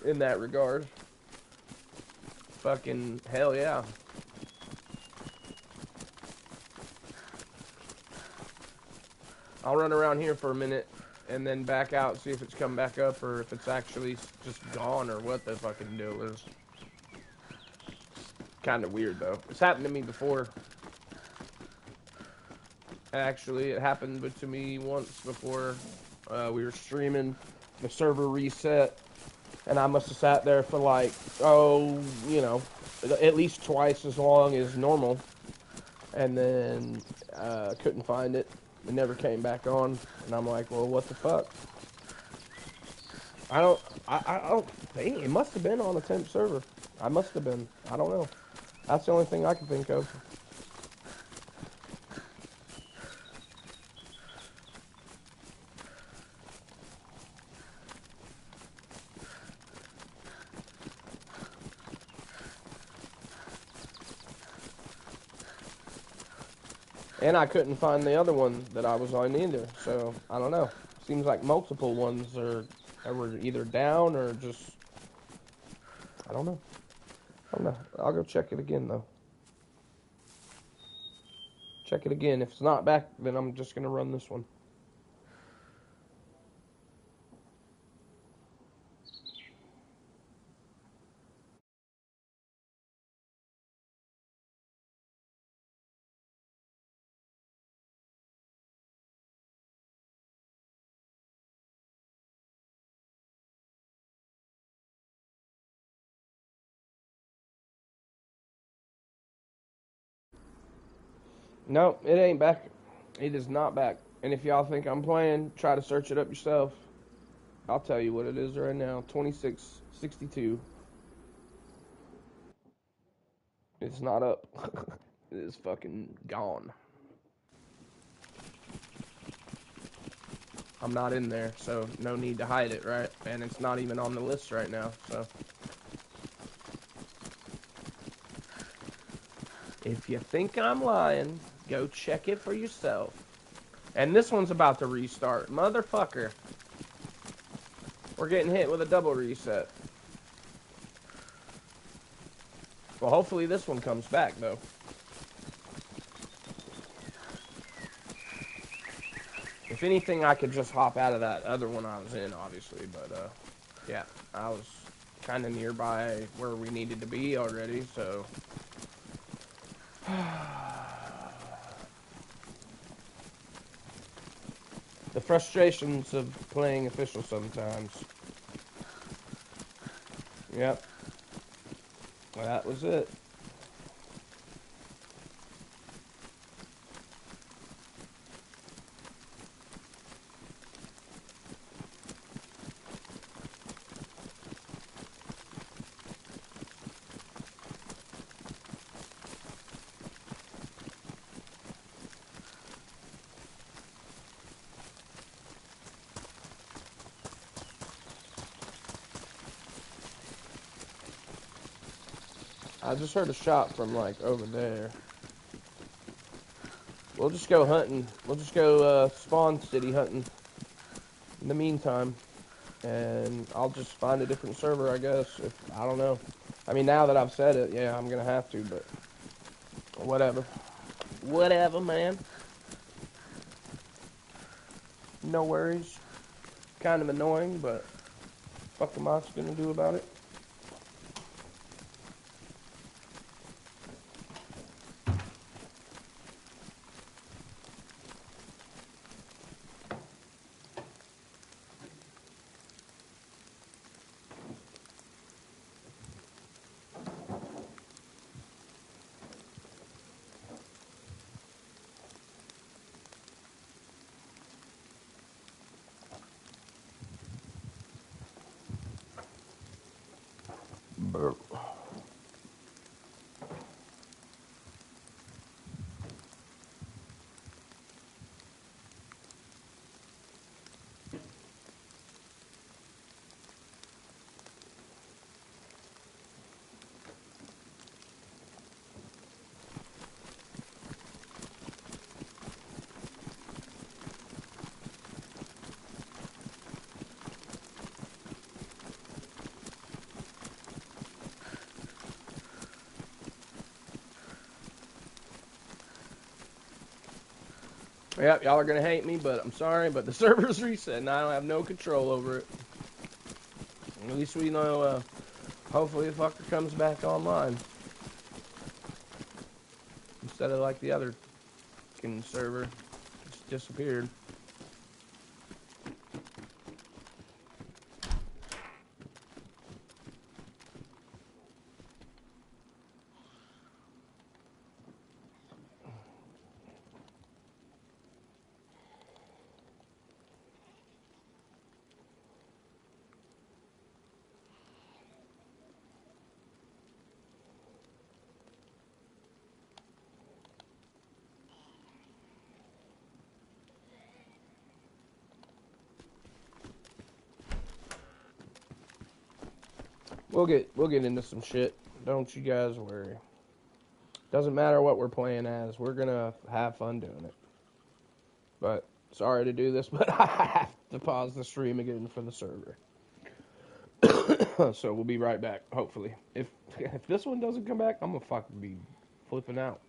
in that regard. Fucking hell yeah. I'll run around here for a minute and then back out, see if it's come back up or if it's actually just gone or what the fucking deal is. Kind of weird though. It's happened to me before. Actually, it happened to me once before. We were streaming, the server reset, and I must have sat there for like, at least twice as long as normal, and then couldn't find it. It never came back on, and I'm like, well, what the fuck? I don't think it must have been on a temp server. I must have been. I don't know. That's the only thing I can think of. And I couldn't find the other one that I was on either, so I don't know. Seems like multiple ones were either down or just, I don't know. I'll go check it again though. Check it again. If it's not back, then I'm just gonna run this one. No, it ain't back. It is not back. And if y'all think I'm playing, try to search it up yourself. I'll tell you what it is right now. 2662. It's not up. It is fucking gone. I'm not in there, so no need to hide it, right? And it's not even on the list right now, so. If you think I'm lying, go check it for yourself. And this one's about to restart. Motherfucker. We're getting hit with a double reset. Well, hopefully this one comes back, though. If anything, I could just hop out of that other one I was in, obviously. But, yeah, I was kind of nearby where we needed to be already, so. The frustrations of playing official sometimes. Yep. Well, that was it. I just heard a shot from, like, over there. We'll just go hunting. We'll just go spawn city hunting in the meantime. And I'll just find a different server, I guess. I don't know. I mean, now that I've said it, yeah, I'm going to have to, but whatever. Whatever, man. No worries. Kind of annoying, but Fuck the mods gonna do about it? Burp. Yep, y'all are gonna hate me, but I'm sorry, but the server's reset and I don't have no control over it. At least we know, hopefully the fucker comes back online. Instead of like the other fucking server. Just disappeared. We'll get into some shit. Don't you guys worry. Doesn't matter what we're playing as. We're gonna have fun doing it. But sorry to do this, but I have to pause the stream again for the server. So we'll be right back, hopefully. If this one doesn't come back, I'm gonna fucking be flipping out.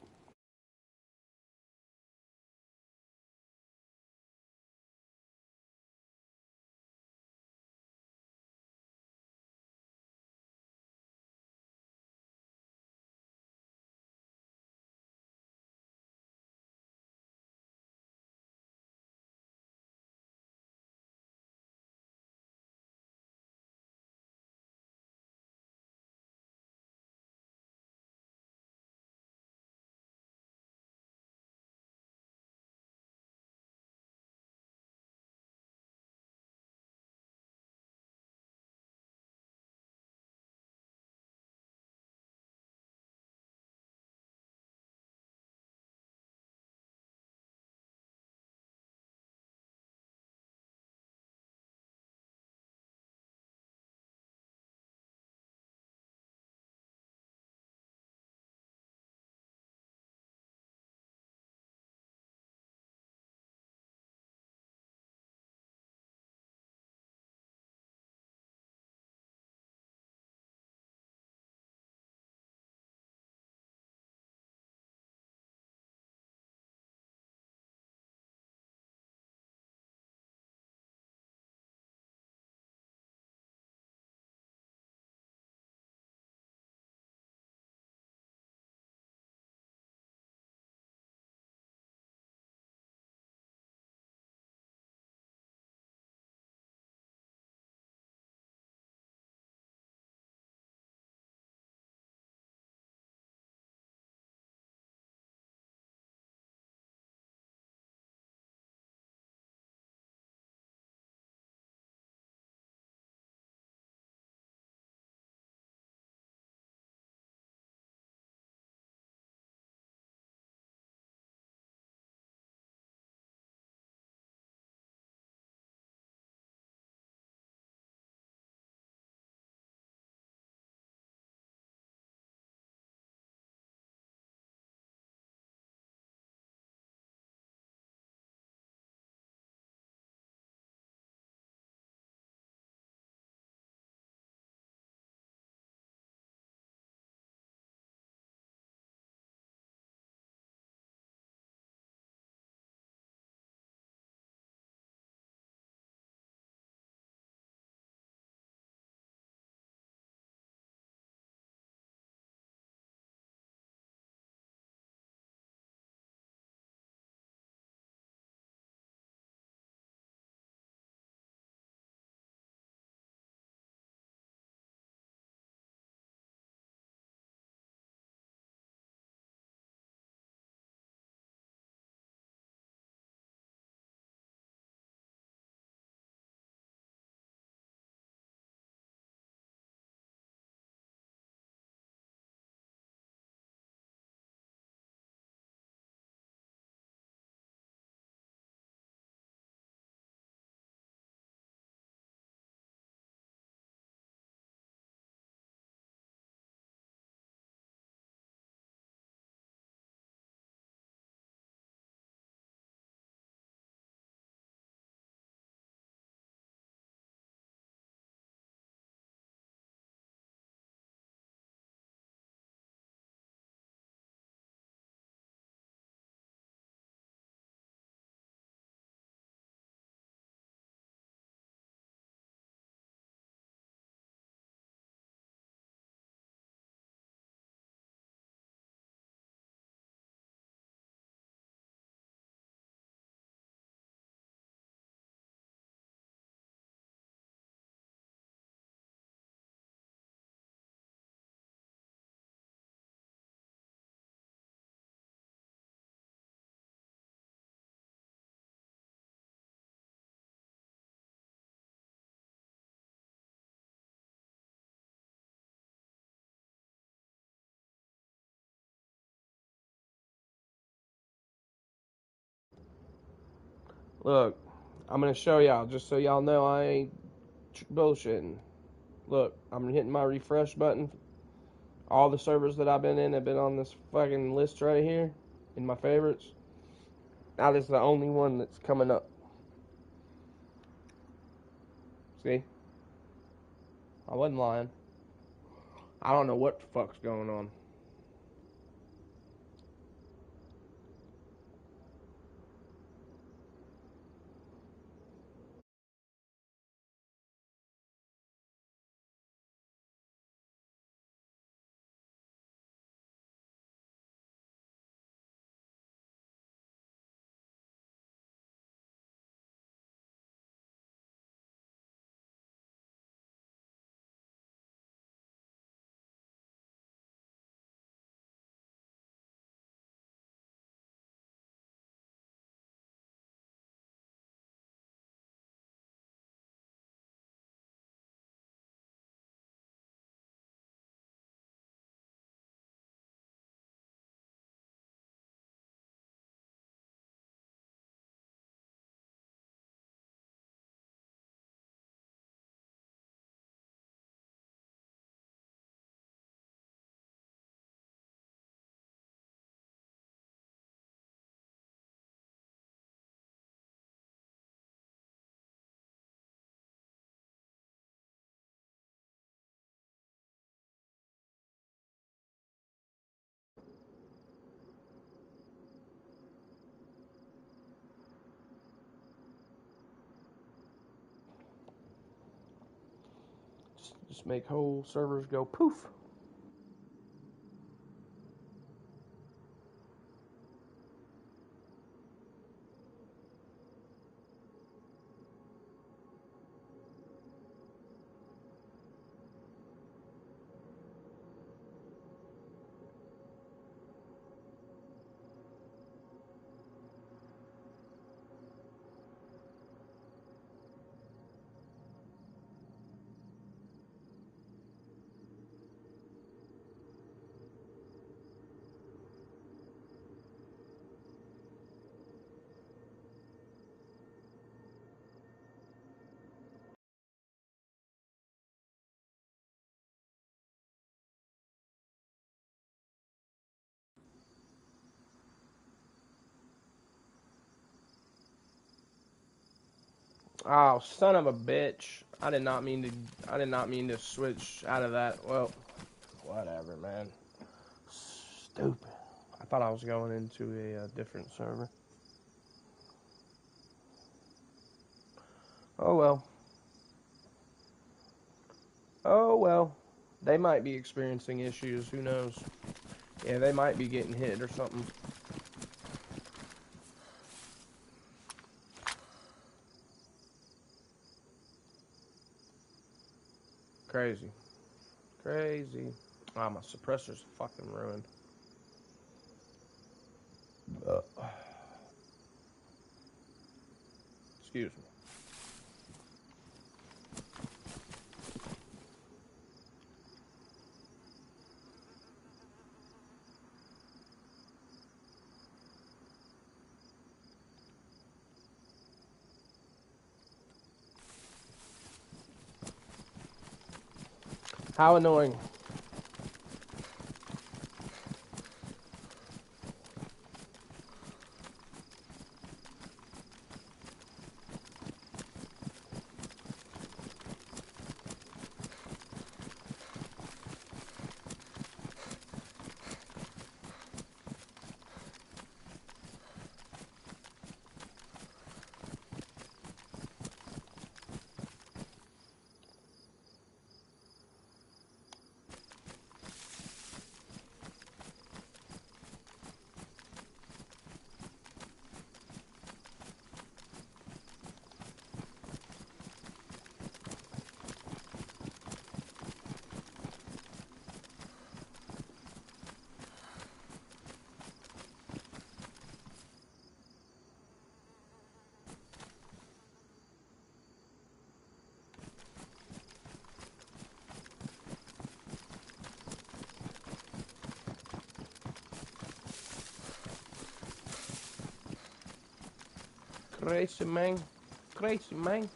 Look, I'm gonna show y'all just so y'all know I ain't bullshitting. Look, I'm hitting my refresh button. All the servers that I've been in have been on this fucking list right here in my favorites. Now this is the only one that's coming up. See? I wasn't lying. I don't know what the fuck's going on. Just make whole servers go poof. Oh, son of a bitch. I did not mean to switch out of that. Well, whatever, man. Stupid. I thought I was going into a different server. Oh well. Oh well. They might be experiencing issues. Who knows? Yeah, they might be getting hit or something. Crazy. Crazy. Ah, my suppressor's fucking ruined. Excuse me. How annoying. Crazy, man. Crazy, man.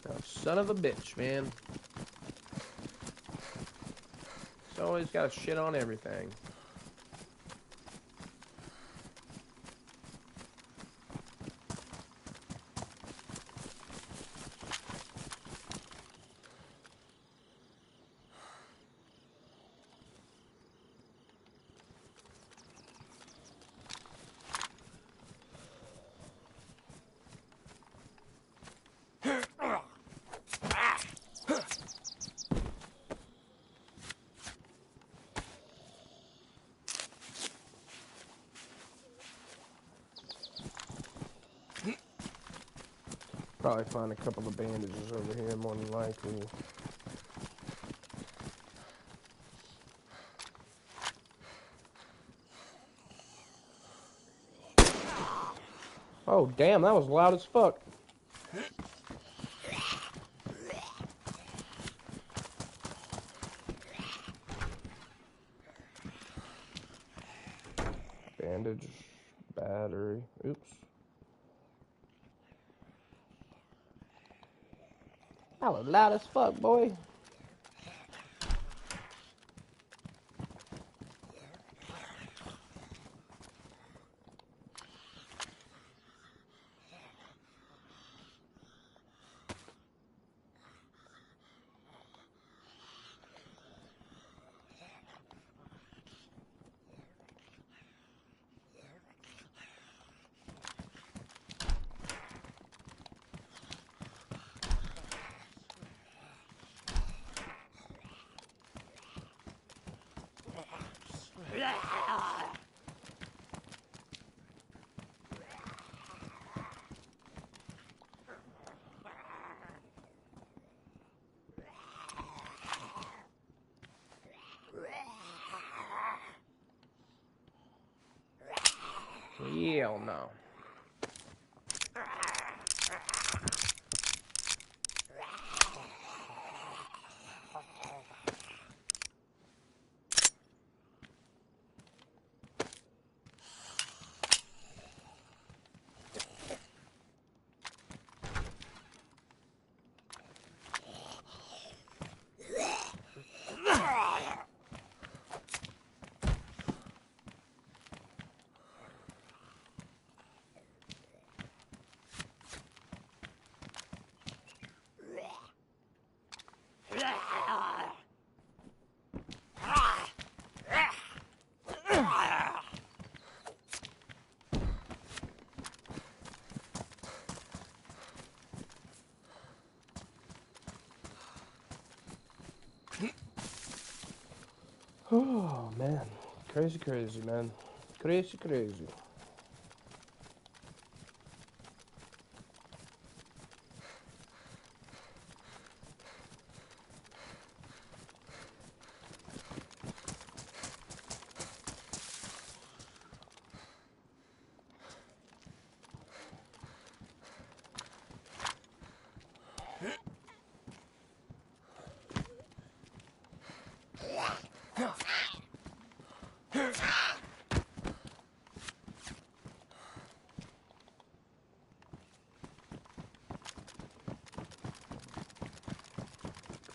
Oh, son of a bitch, man. He's always got shit on everything. Probably find a couple of bandages over here, more than likely. Oh, damn, that was loud as fuck. Bandage, battery, oops. That was loud as fuck, boy. Hell no. Oh, man. Crazy, crazy, man. Crazy, crazy.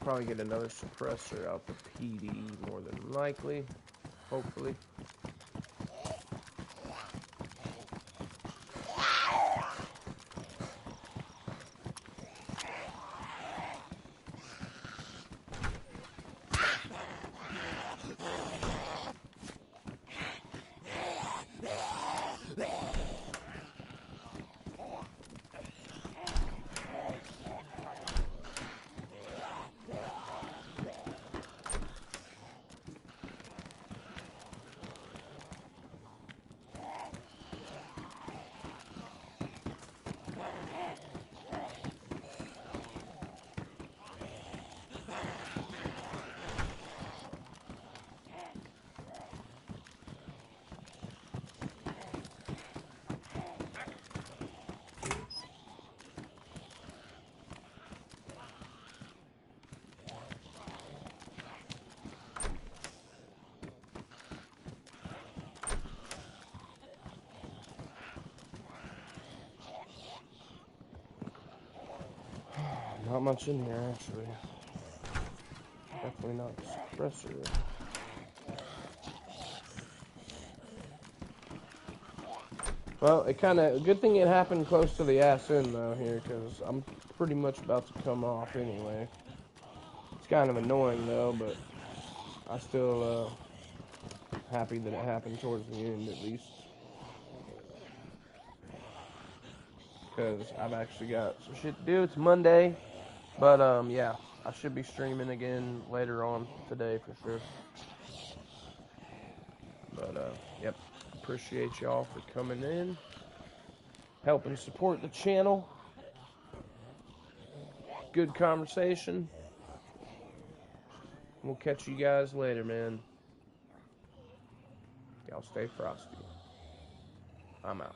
Probably get another suppressor out the PD more than likely. Hopefully. Not much in here, actually. Definitely not the suppressor. Well, good thing it happened close to the ass end, though, here, because I'm pretty much about to come off anyway. It's kind of annoying, though, but I still, happy that it happened towards the end, at least. Because I've actually got some shit to do. It's Monday. But, yeah, I should be streaming again later on today for sure. But, yep, appreciate y'all for coming in, helping support the channel. Good conversation. We'll catch you guys later, man. Y'all stay frosty. I'm out.